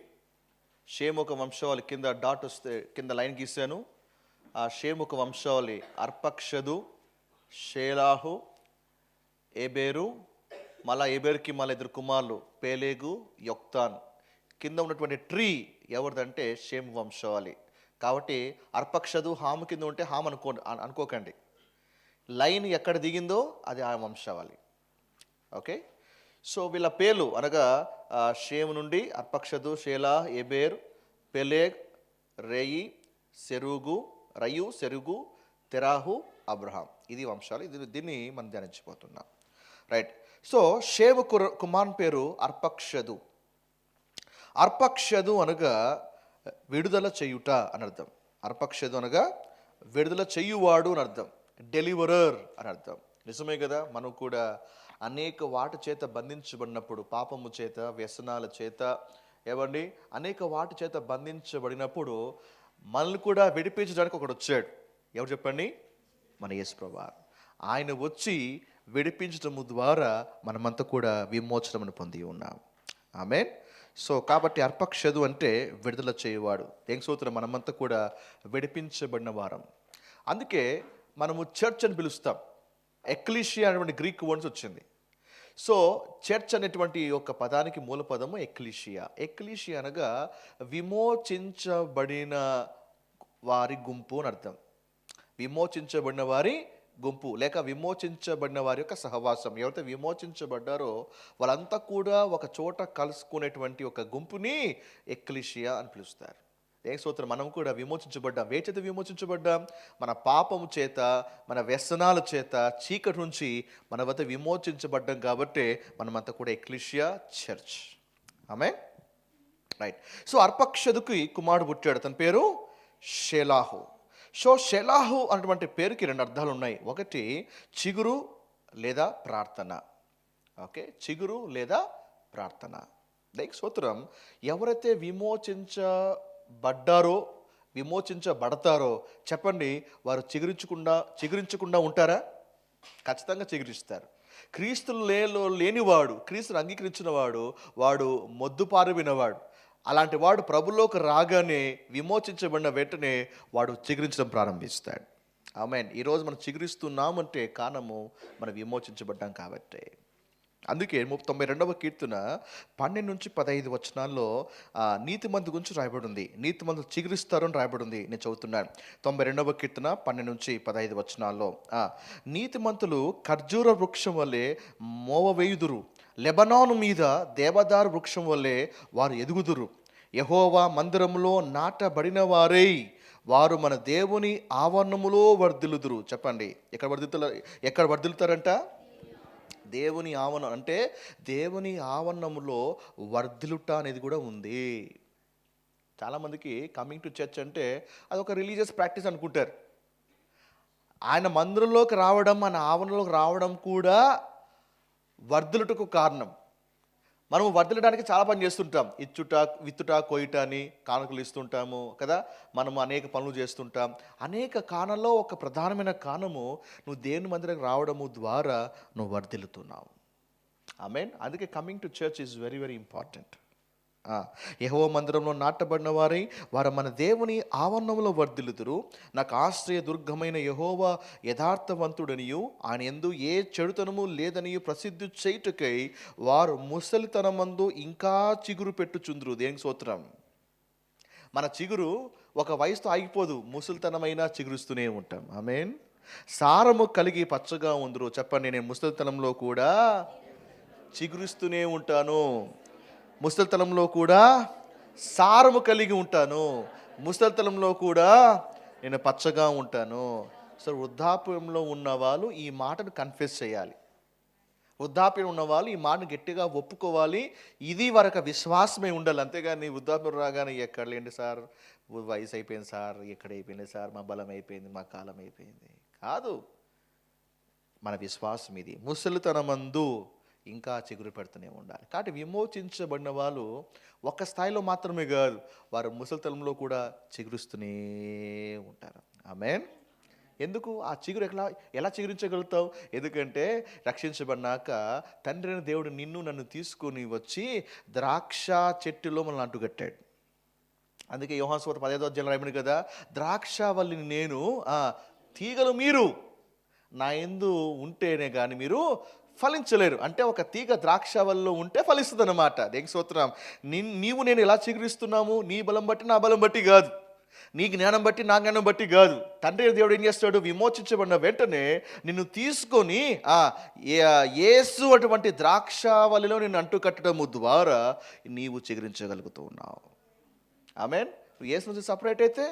షేమ్ ఒక వంశావళి కింద డాట్ వస్తే కింద లైన్ గీశాను. ఆ షేమ్ ఒక వంశావళి అర్పక్షదు, షేలాహు, ఏబేరు, మళ్ళా ఏబేరుకి మళ్ళీ 2 కుమారులు పేలేగు, యొక్తాన్. కింద ఉన్నటువంటి ట్రీ ఎవరిదంటే షేమ్ వంశావళి. కాబట్టి అర్పక్షదు హాము కింద ఉంటే హామ్ అనుకోకండి. లైన్ ఎక్కడ దిగిందో అది ఆ వంశావళి. ఓకే. సో వీళ్ళ పేర్లు అనగా షేము నుండి అర్పక్షదు, షేలా, ఎబేర్, పెలేగ్, రయు, సెరుగు, తెరాహు, అబ్రహాం. ఇది వంశాలు. దీన్ని మనం ధ్యానించిపోతున్నాం. రైట్. సో షేము కుమార్ పేరు అర్పక్షదు. అర్పక్షదు అనగా విడుదల చేయుట అని అర్థం. అర్పక్షదు అనగా విడుదల చేయువాడు అని అర్థం, డెలివరర్ అని అర్థం. నిజమే కదా. మనం కూడా అనేక వాటి చేత బంధించబడినప్పుడు, పాపము చేత, వ్యసనాల చేత, ఏమండి అనేక వాటి చేత బంధించబడినప్పుడు మనల్ని కూడా విడిపించడానికి ఒకడు వచ్చాడు. ఎవరు చెప్పండి? మన యేసుప్రభువు. ఆయన వచ్చి విడిపించడం ద్వారా మనమంతా కూడా విమోచనను పొంది ఉన్నాం. ఆమేన్. సో కాబట్టి అర్పక్షదు అంటే విడుదల చేయువాడు. స్తోత్రం. మనమంతా కూడా విడిపించబడిన వారం. అందుకే మనము చర్చ్ అని పిలుస్తాం. ఎక్లీషియా అనేటువంటి గ్రీక్ వర్డ్స్ వచ్చింది. సో చర్చ్ అనేటువంటి ఒక పదానికి మూల పదము ఎక్లీషియా. ఎక్లీషియా అనగా విమోచించబడిన వారి గుంపు అని అర్థం. విమోచించబడిన వారి గుంపు లేక విమోచించబడిన వారి యొక్క సహవాసం. ఎవరైతే విమోచించబడ్డారో వాళ్ళంతా కూడా ఒక చోట కలుసుకునేటువంటి ఒక గుంపుని ఎక్లీషియా అని పిలుస్తారు. స్తోత్రం. మనం కూడా విమోచించబడ్డాం. ఏ చేత విమోచించబడ్డాం? మన పాపము చేత, మన వ్యసనాల చేత, చీకటి నుంచి మన వద్ద విమోచించబడ్డాం. కాబట్టి మనమంతా కూడా ఎక్లీషియా, చర్చ్. ఆమేన్. రైట్. సో అర్పక్షదుకి కుమారుడు పుట్టాడు. తన పేరు షేలాహు. సో షేలాహు అనేటువంటి పేరుకి 2 అర్థాలు ఉన్నాయి. ఒకటి చిగురు లేదా ప్రార్థన. ఓకే, చిగురు లేదా ప్రార్థన. స్తోత్రం. ఎవరైతే విమోచించబడతారో చెప్పండి, వారు చిగురించకుండా ఉంటారా? ఖచ్చితంగా చిగురిస్తారు. క్రీస్తులో లేనివాడు, క్రీస్తుని అంగీకరించిన వాడు మొద్దుపారినవాడు. అలాంటి వాడు ప్రభులోకి రాగానే, విమోచించబడిన వెంటనే వాడు చిగురించడం ప్రారంభిస్తాడు. ఆమేన్. ఈరోజు మనం చిగురిస్తున్నామంటే కారణము మనం విమోచించబడ్డాం కాబట్టి. అందుకే 92వ కీర్తన 12 నుంచి 15 వచనాల్లో నీతిమంతు గురించి రాయబడి ఉంది. నీతిమంతులు చిగురిస్తారు అని రాయబడి ఉంది. నేను చదువుతున్నాను. 92వ కీర్తన 12 నుంచి 15 వచనాల్లో, నీతిమంతులు ఖర్జూర వృక్షం వల్లే మోవవేయుదురు, లెబనాను మీద దేవదారు వృక్షం వల్లే వారు ఎదుగుదురు. యెహోవా మందిరములో నాటబడిన వారై వారు మన దేవుని ఆవరణములో వర్ధిల్లుదురు. చెప్పండి, ఎక్కడ వర్ధిల్లుతారంట? దేవుని ఆవరణం. అంటే దేవుని ఆవరణములో వర్ధిల్లుట అనేది కూడా ఉంది. చాలామందికి కమింగ్ టు చర్చ్ అంటే అదొక రిలీజియస్ ప్రాక్టీస్ అనుకుంటారు. ఆయన మందిరంలోకి రావడం, మన ఆవరణలోకి రావడం కూడా వర్ధిల్లుటకు కారణం. మనము వర్ధిల్లడానికి చాలా పని చేస్తుంటాం. విత్తుట, కొయ్యుట అని కానుకలు ఇస్తుంటాము కదా. మనము అనేక పనులు చేస్తుంటాం. అనేక కారణాల్లో ఒక ప్రధానమైన కారణము నువ్వు దేవుని మందిరానికి రావడము ద్వారా నువ్వు వర్ధిల్లుతున్నావు. ఆమేన్. అందుకే coming to church is very very important. యెహోవా మందిరంలో నాటబడిన వారు మన దేవుని ఆవరణంలో వర్ధిల్లుదురు. నాకు ఆశ్రయ దుర్గమైన యెహోవా యథార్థవంతుడనియు ఆయన యందు ఏ చెడుతనము లేదనియు ప్రసిద్ధి చేయుటకై వారు ముసలితనమందు ఇంకా చిగురు పెట్టుచుందురు. దేనికి స్తోత్రం. మన చిగురు ఒక వయసుతో ఆగిపోదు. ముసలితనమైనా చిగురుస్తూనే ఉంటాం. ఆమేన్. సారము కలిగి పచ్చగా ఉందరు. చెప్పండి, నేను ముసలితనంలో కూడా చిగురిస్తూనే ఉంటాను. ముసలితనంలో కూడా సారము కలిగి ఉంటాను. ముసలితనంలో కూడా నేను పచ్చగా ఉంటాను. సో వృద్ధాప్యంలో ఉన్న వాళ్ళు ఈ మాటను కన్ఫెస్ చేయాలి. వృద్ధాప్యం ఉన్న వాళ్ళు ఈ మాటను గట్టిగా ఒప్పుకోవాలి. ఇది వరకు విశ్వాసమే ఉండాలి. అంతేగాని వృద్ధాప్యం రాగానే ఎక్కడ లేండి సార్, వయసు అయిపోయింది సార్, ఎక్కడ అయిపోయింది సార్, మా బలం అయిపోయింది, మా కాలం అయిపోయింది కాదు. మన విశ్వాసం ఇది. ముసలితనమందు ఇంకా చిగురు పెడుతూనే ఉండాలి. కాబట్టి విమోచించబడిన వాళ్ళు ఒక స్థాయిలో మాత్రమే కాదు, వారు ముసలితనంలో కూడా చిగురుస్తూనే ఉంటారు. ఆమేన్. ఎందుకు ఆ చిగురు ఎలా చిగురించగలుగుతావు? ఎందుకంటే రక్షించబడినాక తండ్రి అయిన దేవుడు నిన్ను నన్ను తీసుకొని వచ్చి ద్రాక్ష చెట్టులో మనల్ని అంటుకట్టాడు. అందుకే యోహాను సువార్త 15వ అధ్యాయంలో రాయబడింది కదా, ద్రాక్షవల్లిని నేను, తీగలు మీరు, నా యందు ఉంటేనే కానీ మీరు ఫలించలేరు. అంటే ఒక తీగ ద్రాక్షవల్లిలో ఉంటే ఫలిస్తుంది అన్నమాట. దేనికి స్తోత్రం. నీవు నేను ఎలా చిగురిస్తున్నాము? నీ బలం బట్టి నా బలం బట్టి కాదు, నీ జ్ఞానం బట్టి నా జ్ఞానం బట్టి కాదు. తండ్రి దేవుడు ఏం చేస్తాడు? విమోచించబడిన వెంటనే నిన్ను తీసుకొని యేసు అటువంటి ద్రాక్షవల్లిలో నిన్ను అంటుకట్టడము ద్వారా నీవు చిగురించగలుగుతూ ఉన్నావు. ఆమేన్. నువ్వు యేసు నుంచి సపరేట్ అయితే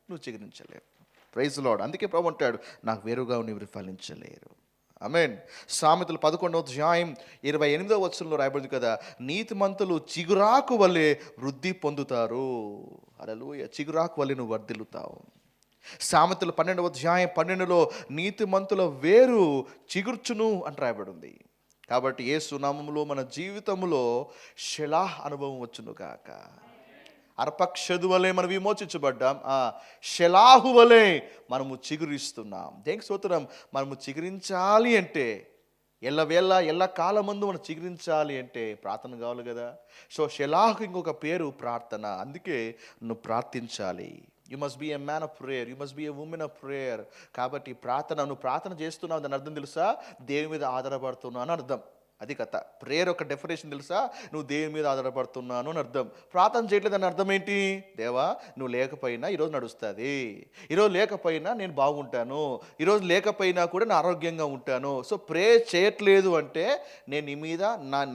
నువ్వు చిగురించలేవు. Praise lord. అందుకే ప్రభు అంటాడు, నాకు వేరుగా నీవు ఫలించలేరు. ఆమేన్. సామెతలు 11వ అధ్యాయం 28వ వచనంలో రాయబడింది కదా, నీతిమంతులు చిగురాకు వలె వృద్ధి పొందుతారు. హల్లెలూయా. చిగురాకు వలె నువ్వు వర్ధిల్లుతావు. సామెతలు 12వ అధ్యాయం 12లో నీతిమంతుల వేరు చిగుర్చును అని రాయబడింది. కాబట్టి యేసు నామములో మన జీవితంలో షెలాహ్ అనుభవం వచ్చును గాక. అర్పక్షదు వలె మనం విమోచించబడ్డాం, షెలాహు వలె మనము చిగురిస్తున్నాం. దేనికి స్తోత్రం. మనము చిగురించాలి అంటే ఎల్ల కాలమందు మనం చిగురించాలి అంటే ప్రార్థన కావాలి కదా. సో షెలాహు ఇంకొక పేరు ప్రార్థన. అందుకే నువ్వు ప్రార్థించాలి. You must be a man of prayer, you must be a woman of prayer. కాబట్టి నువ్వు ప్రార్థన చేస్తున్నావు, దాని అర్థం తెలుసా? దేవుని మీద ఆధారపడుతున్నావు అని అర్థం. అది కథ. ప్రేయర్ ఒక డెఫినేషన్ తెలుసా? నువ్వు దేవుని మీద ఆధారపడుతున్నాను అని అర్థం. ప్రార్థన చేయట్లేదు అని అర్థం ఏంటి? దేవా నువ్వు లేకపోయినా ఈరోజు నడుస్తుంది, ఈరోజు లేకపోయినా నేను బాగుంటాను, ఈరోజు లేకపోయినా కూడా నేను ఆరోగ్యంగా ఉంటాను. సో ప్రేయర్ చేయట్లేదు అంటే నేను నీ మీద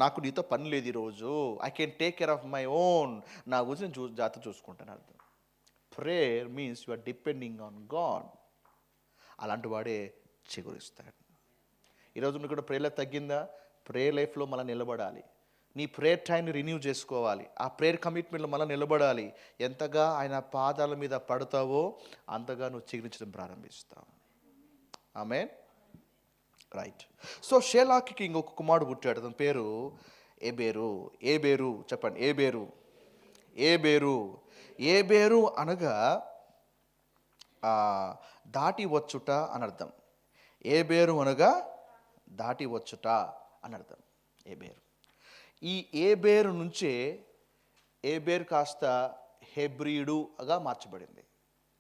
నాకు నీతో పని లేదు ఈరోజు. I can take care of my own. నా గురించి నేను జాగ్రత్త చూసుకుంటాను అర్థం. Prayer means you are depending on God. అలాంటి వాడే చిగురిస్తాడు. ఈరోజు నువ్వు కూడా ప్రేయర్ తగ్గిందా? ప్రేయర్ లైఫ్లో మళ్ళీ నిలబడాలి. నీ ప్రేయర్ టైంని రిన్యూ చేసుకోవాలి. ఆ ప్రేయర్ కమిట్మెంట్లో మళ్ళీ నిలబడాలి. ఎంతగా ఆయన పాదాల మీద పడతావో అంతగా నువ్వు చిగురించడం ప్రారంభిస్తావు. ఆమేన్. రైట్. సో షేలాకి ఇంకొక కుమారుడు పుట్టాడు. అతని పేరు ఏబేరు. ఏబేరు చెప్పండి. ఏబేరు. ఏబేరు. ఏబేరు అనగా దాటి వచ్చుట అని అర్థం. ఏబేరు అనగా దాటి వచ్చుట అని అర్థం. ఏబేరు. ఈ ఏబేరు నుంచే ఏబేరు కాస్త హెబ్రీయుడుగా మార్చబడింది.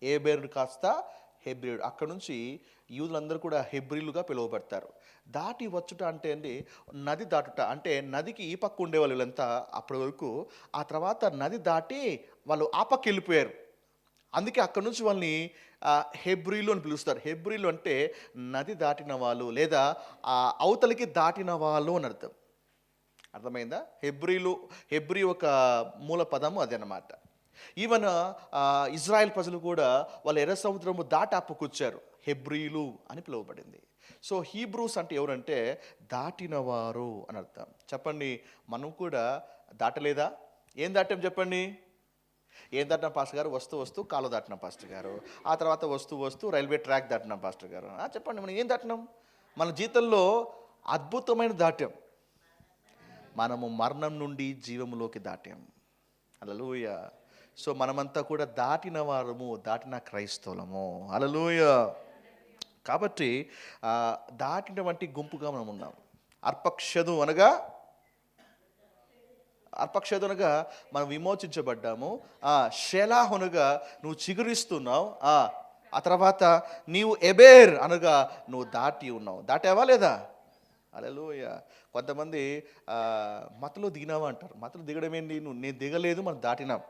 ఏబేరు కాస్త హెబ్రీయుడు. అక్కడ నుంచి యూదులందరూ కూడా హెబ్రీలుగా పిలువబడతారు. దాటి వచ్చుట అంటే అండి నది దాటుట. అంటే నదికి ఈ పక్క ఉండేవాళ్ళు వీళ్ళంతా అప్పటి వరకు. ఆ తర్వాత నది దాటి వాళ్ళు ఆ పక్క వెళ్ళిపోయారు. అందుకే అక్కడ నుంచి వాళ్ళని హెబ్రీలు అని పిలుస్తారు. హెబ్రీలు అంటే నది దాటిన వాళ్ళు లేదా అవతలికి దాటిన వాళ్ళు అని అర్థం. అర్థమైందా? హెబ్రీ ఒక మూల పదము అది అన్నమాట. ఈవెన్ ఇజ్రాయెల్ ప్రజలు కూడా వాళ్ళు ఎర్ర సముద్రము దాటి అప్పుకొచ్చారు. హెబ్రీలు అని పిలువబడింది. సో హీబ్రూస్ అంటే ఎవరంటే దాటినవారు అని అర్థం. చెప్పండి, మనం కూడా దాటలేదా? ఏం దాటాం చెప్పండి? ఏం దాటిన పాస్టర్ గారు? వస్తూ కాలు దాటిన పాస్టర్ గారు. ఆ తర్వాత వస్తూ రైల్వే ట్రాక్ దాటిన పాస్టర్ గారు. చెప్పండి, మనం ఏం దాటినాం? మన జీవితంలో అద్భుతమైన దాటాం. మనము మరణం నుండి జీవములోకి దాటాం. హల్లెలూయా. సో మనమంతా కూడా దాటిన వారము, దాటిన క్రైస్తవులము. హల్లెలూయా. కాబట్టి దాటినటువంటి గుంపుగా మనం ఉన్నాం. అర్పక్షదు అనగా మనం విమోచించబడ్డాము. షెలాహ్ అనగా నువ్వు చిగురిస్తున్నావు. ఆ తర్వాత నీవు ఎబేర్ అనగా నువ్వు దాటి ఉన్నావు. దాటావా లేదా? హల్లెలూయా. కొంతమంది మతలో దిగినావా అంటారు. మతలో దిగడం ఏంటి? నేను దిగలేదు, మనం దాటినాం.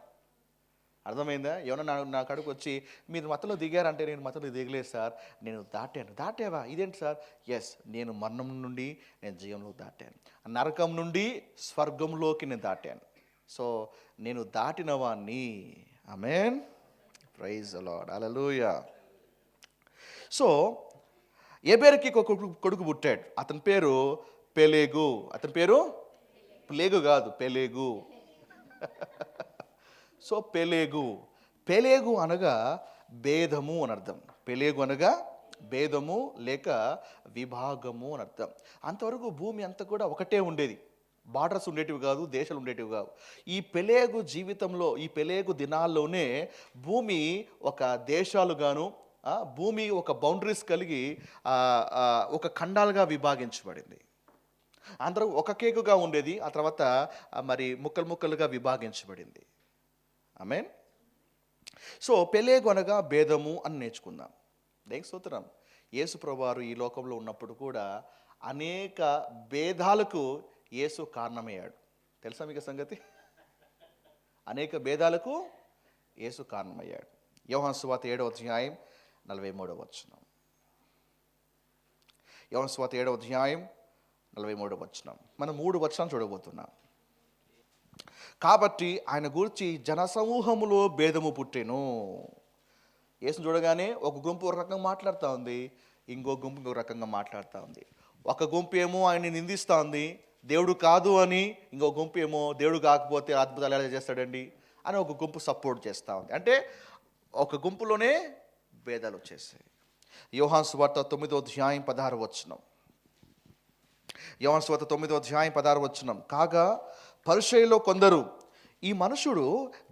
అర్థమైందా? ఏమన్నా నా కాడికి వచ్చి మీరు మతలో దిగారంటే నేను మతలో దిగలేదు సార్, నేను దాటాను. దాటావా? ఇదేంటి సార్? ఎస్, నేను మరణం నుండి నేను జీవంలో దాటాను, నరకం నుండి స్వర్గంలోకి నేను దాటాను. సో నేను దాటిన వాణ్ణి. ఆమేన్. Praise the Lord. హల్లెలూయా. సో ఎబెరుకి ఒక కొడుకు పుట్టాడు. అతని పేరు పెలెగు. అతని పేరు ప్లేగు కాదు, పెలెగు. సో పెలేగు అనగా భేదము అని అర్థం. పెలేగు అనగా భేదము లేక విభాగము అని అర్థం. అంతవరకు భూమి అంతా కూడా ఒకటే ఉండేది, బార్డర్స్ ఉండేటివి కాదు, దేశాలు ఉండేటివి కావు. ఈ పెలేగు జీవితంలో, ఈ పెలేగు దినాల్లోనే భూమి ఒక దేశాలుగాను, భూమి ఒక బౌండరీస్ కలిగి ఒక ఖండాలుగా విభాగించబడింది. అందరూ ఒక కేకుగా ఉండేది, ఆ తర్వాత మరి ముక్కలు ముక్కలుగా విభాగించబడింది. ఆమేన్. సో పెలేగు అనగా భేదము అని నేర్చుకుందాం. దేనికి స్తోత్రం. యేసు ప్రభువారు ఈ లోకంలో ఉన్నప్పుడు కూడా అనేక భేదాలకు యేసు కారణమయ్యాడు. తెలుసా మీకు సంగతి? అనేక భేదాలకు యేసు కారణమయ్యాడు. యోహాను సువార్త 7వ అధ్యాయం 43వ వచనం. యోహాను సువార్త 7వ అధ్యాయం 43వ వచనం. మనం 3 వచనాలు చూడబోతున్నాం. కాబట్టి ఆయన గురించి జనసమూహములో భేదము పుట్టెను. యేసును చూడగానే ఒక గుంపు ఒక రకంగా మాట్లాడుతూ ఉంది, ఇంకో గుంపు ఇంకొక రకంగా మాట్లాడుతూ ఉంది. ఒక గుంపు ఏమో ఆయన్ని నిందిస్తూ ఉంది, దేవుడు కాదు అని. ఇంకో గుంపు ఏమో దేవుడు కాకపోతే అద్భుతాలు ఎలా చేస్తాడండి అని ఒక గుంపు సపోర్ట్ చేస్తూ ఉంది. అంటే ఒక గుంపులోనే భేదాలు వచ్చేసాయి. యోహాను సువార్త 9వ అధ్యాయం 16వ వచనం. యోహాను సువార్త 9వ అధ్యాయం 16వ వచనం. కాగా పరిసయ్యుల్లో కొందరు, ఈ మనుషుడు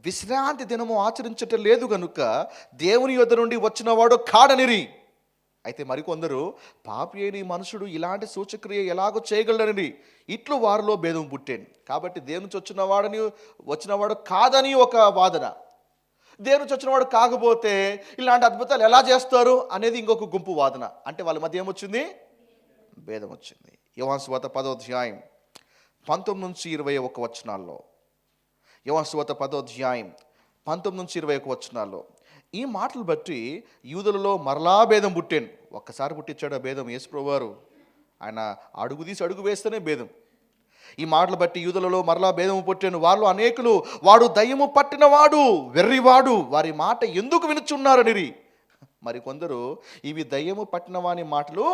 విశ్రాంతి దినము ఆచరించటం లేదు గనుక దేవుని యొద్ద నుండి వచ్చినవాడు కాడనిరి. అయితే మరికొందరు, పాపి అయిన ఈ మనుషుడు ఇలాంటి సూచక్రియ ఎలాగో చేయగలడని ఇట్లు వారిలో భేదం పుట్టాను. కాబట్టి దేవుని నుంచి వచ్చినవాడు కాదని ఒక వాదన, దేవుని నుంచి వచ్చినవాడు కాకపోతే ఇలాంటి అద్భుతాలు ఎలా చేస్తారు అనేది ఇంకొక గుంపు వాదన. అంటే వాళ్ళ మధ్య ఏమొచ్చింది? భేదం వచ్చింది. యోహాను సువార్త 10వ అధ్యాయం 19 నుంచి 21 వచనాల్లో. యోహాను సువార్త 10వ అధ్యాయం 19 నుంచి 21 వచనాల్లో ఈ మాటలు బట్టి యూదులలో మరలా భేదం పుట్టాను. ఒక్కసారి పుట్టించాడు ఆ భేదం యేసు ప్రభువారు. ఆయన అడుగు తీసి అడుగు వేస్తేనే భేదం. ఈ మాటలు బట్టి యూదులలో మరలా భేదము పుట్టాను. వారిలో అనేకులు, వాడు దయ్యము పట్టినవాడు, వెర్రివాడు, వారి మాట ఎందుకు వినుచున్నారనిరి. మరి కొందరు, ఇవి దయ్యము పట్టిన వాని మాటలు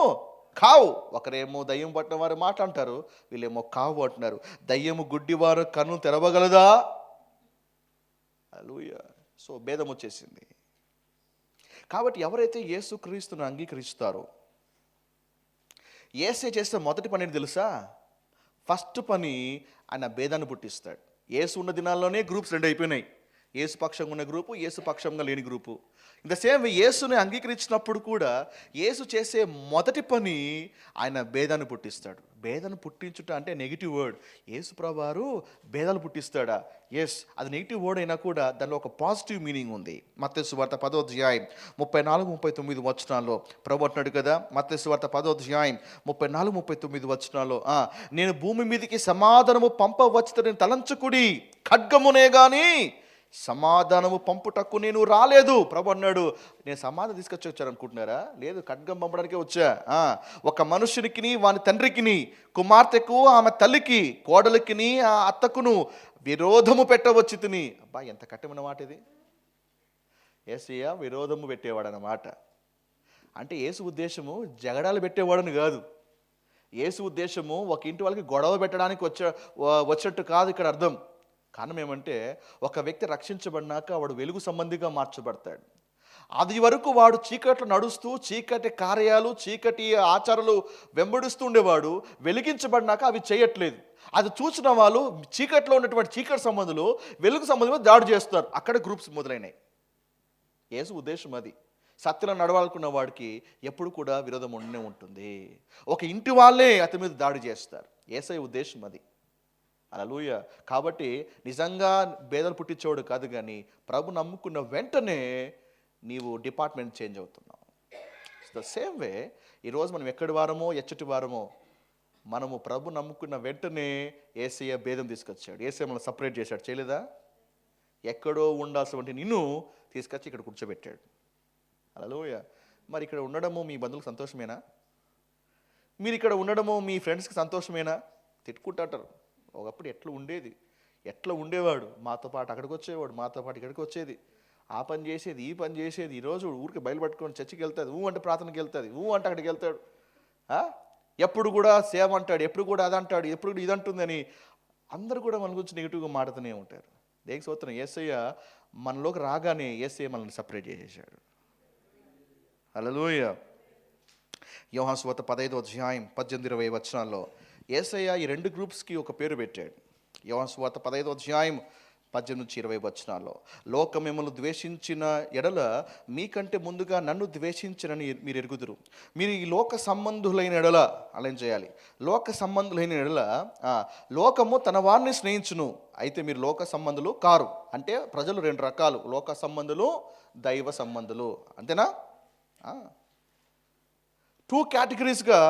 కావు. ఒకరేమో దయ్యం పట్టిన వారు మాట అంటారు, వీళ్ళేమో కావు అంటున్నారు. దయ్యము గుడ్డివారు కన్ను తెరవగలదా? హల్లెలూయా. సో భేదం వచ్చేసింది. కాబట్టి ఎవరైతే యేసుక్రీస్తును అంగీకరిస్తారో, యేసే చేస్తే మొదటి పని ఏంటి తెలుసా? ఫస్ట్ పని ఆయన భేదాన్ని పుట్టిస్తాడు. యేసు ఉన్న దినాల్లోనే గ్రూప్స్ 2 అయిపోయినాయి. యేసు పక్షంగా ఉన్న గ్రూపు, యేసు పక్షంగా లేని group. In the same way యేసుని అంగీకరించినప్పుడు కూడా యేసు చేసే మొదటి పని ఆయన భేదాన్ని పుట్టిస్తాడు. భేదాన్ని పుట్టించుట అంటే నెగిటివ్ వర్డ్. యేసు ప్రభువారు భేదాలు పుట్టిస్తాడా? ఎస్, అది నెగిటివ్ వర్డ్ అయినా కూడా దానిలో ఒక పాజిటివ్ మీనింగ్ ఉంది. మత్తయి సువార్త 10వ అధ్యాయం 34-39 వచనాల్లో ప్రభు అంటున్నాడు కదా. మత్తయి సువార్త 10వ అధ్యాయం 34-39 వచనాల్లో, నేను భూమి మీదకి సమాధానము పంపవచ్చునని తలంచుకుడి, ఖడ్గమునే గాని సమాధానము పంపుటకు నేను రాలేదు. ప్రభు అన్నాడు, నేను సమాధానం తీసుకొచ్చాను అనుకుంటున్నారా? లేదు, ఖడ్గం పంపడానికే వచ్చా. ఒక మనుషునికి, వాని తండ్రికిని, కుమార్తెకు, ఆమె తల్లికి, కోడలికిని, ఆ అత్తకును విరోధము పెట్టవచ్చు తిని. అబ్బా, ఎంత కఠినమైన మాట ఇది. యేసయ్య విరోధము పెట్టేవాడు అన్నమాట. అంటే యేసు ఉద్దేశము జగడాలు పెట్టేవాడని కాదు. యేసు ఉద్దేశము ఒక ఇంటి వాళ్ళకి గొడవ పెట్టడానికి వచ్చినట్టు కాదు ఇక్కడ అర్థం. కారణం ఏమంటే, ఒక వ్యక్తి రక్షించబడినాక వాడు వెలుగు సంబంధిగా మార్చబడతాడు. అది వరకు వాడు చీకట్లో నడుస్తూ చీకటి కార్యాలు, చీకటి ఆచారాలు వెంబడిస్తూ ఉండేవాడు. వెలిగించబడినాక అవి చేయట్లేదు. అది చూసిన వాళ్ళు చీకట్లో ఉన్నటువంటి చీకటి సంబంధులు వెలుగు సంబంధంగా దాడి చేస్తారు. అక్కడ గ్రూప్స్ మొదలైనాయి. యేసు ఉద్దేశం అది. సత్యంలో నడవాలనుకున్న వాడికి ఎప్పుడు కూడా విరోధం ఉండే ఉంటుంది. ఒక ఇంటి వాళ్ళే అతని మీద దాడి చేస్తారు. యేసయ్య ఉద్దేశం అది. హల్లెలూయా. కాబట్టి నిజంగా భేదాలు పుట్టించేవాడు కాదు, కానీ ప్రభు నమ్ముకున్న వెంటనే నీవు డిపార్ట్మెంట్ చేంజ్ అవుతున్నావు. ద సేమ్ వే ఈరోజు మనం ఎక్కడి వారమో ఎచ్చటి వారమో, మనము ప్రభు నమ్ముకున్న వెంటనే యేసయ్య భేదం తీసుకొచ్చాడు. యేసయ్య మనల్ని సపరేట్ చేశాడు. చేయలేదా? ఎక్కడో ఉండాల్సినటువంటి నిన్ను తీసుకొచ్చి ఇక్కడ కూర్చోబెట్టాడు. హల్లెలూయా. మరి ఇక్కడ ఉండడము మీ బంధువులకు సంతోషమేనా? మీరు ఇక్కడ ఉండడము మీ ఫ్రెండ్స్కి సంతోషమేనా? తిట్టుకుంటారు. ఒకప్పుడు ఎట్లా ఉండేవాడు, మాతో పాటు అక్కడికి వచ్చేవాడు, మాతో పాటు ఇక్కడికి వచ్చేది, ఆ పని చేసేది, ఈ పని చేసేది. ఈరోజు ఊరికి బయలుపట్టుకొని చర్చికి వెళ్తుంది, అంటే ప్రార్థనకి వెళ్తుంది, అంటే అక్కడికి వెళ్తాడు. ఎప్పుడు కూడా సేవ అంటాడు, ఎప్పుడు కూడా అదంటాడు, ఎప్పుడు కూడా ఇదంటుందని అందరూ కూడా మన గురించి నెగిటివ్గా మాట్లాడుతూనే ఉంటారు. దేనికి స్తోత్రం. యేసయ్య మనలోకి రాగానే యేసయ్య మనల్ని సపరేట్ చేసేసాడు. హల్లెలూయా. యోహాను సువార్త 15:18-20 యేసయ్య ఈ 2 గ్రూప్స్కి ఒక పేరు పెట్టాడు. యోహాను సువార్త 15:18-20 లోకం మిమ్మల్ని ద్వేషించిన ఎడల మీకంటే ముందుగా నన్ను ద్వేషించనని మీరు ఎరుగుదురు. మీరు ఈ లోక సంబంధులైన ఎడల అలా చేయాలి. లోక సంబంధులైన ఎడల లోకము తన వారిని స్నేహించును, అయితే మీరు లోక సంబంధులు కారు. అంటే ప్రజలు 2 రకాలు, లోక సంబంధులు, దైవ సంబంధులు. అంతేనా? 2 కేటగిరీస్గా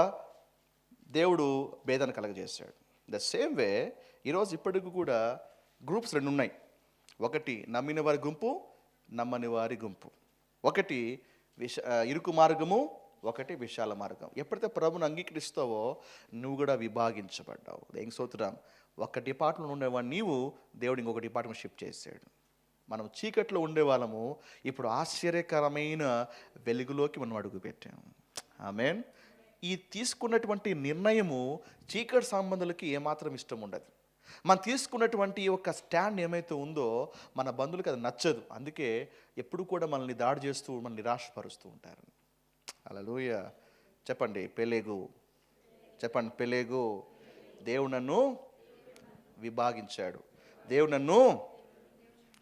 దేవుడు భేదాన్ని కలగజేశాడు. ద సేమ్ వే ఈరోజు ఇప్పటికి కూడా గ్రూప్స్ 2 ఉన్నాయి. ఒకటి నమ్మిన వారి గుంపు, నమ్మని వారి గుంపు. ఒకటి ఇరుకు మార్గము, ఒకటి విశాల మార్గం. ఎప్పుడైతే ప్రభుని అంగీకరిస్తావో నువ్వు కూడా విభాగించబడ్డావు. దేనికి స్తోత్రం. ఒక డిపార్ట్మెంట్ ఉండేవాడు నీవు, దేవుడు ఇంకొక డిపార్ట్మెంట్ షిఫ్ట్ చేశాడు. మనం చీకట్లో ఉండేవాళ్ళము, ఇప్పుడు ఆశ్చర్యకరమైన వెలుగులోకి మనం అడుగు పెట్టాము. ఆమేన్. ఈ తీసుకున్నటువంటి నిర్ణయము చీకటి సంబంధాలకి ఏమాత్రం ఇష్టం ఉండదు. మనం తీసుకున్నటువంటి ఒక స్టాండ్ ఏమైతే ఉందో మన బంధువులకు అది నచ్చదు. అందుకే ఎప్పుడు కూడా మనల్ని దాడి చేస్తూ మనల్ని నిరాశపరుస్తూ ఉంటారు. హల్లెలూయా. చెప్పండి పెలేగు. చెప్పండి పెలేగు. దేవుడు నన్ను విభాగించాడు, దేవుడు నన్ను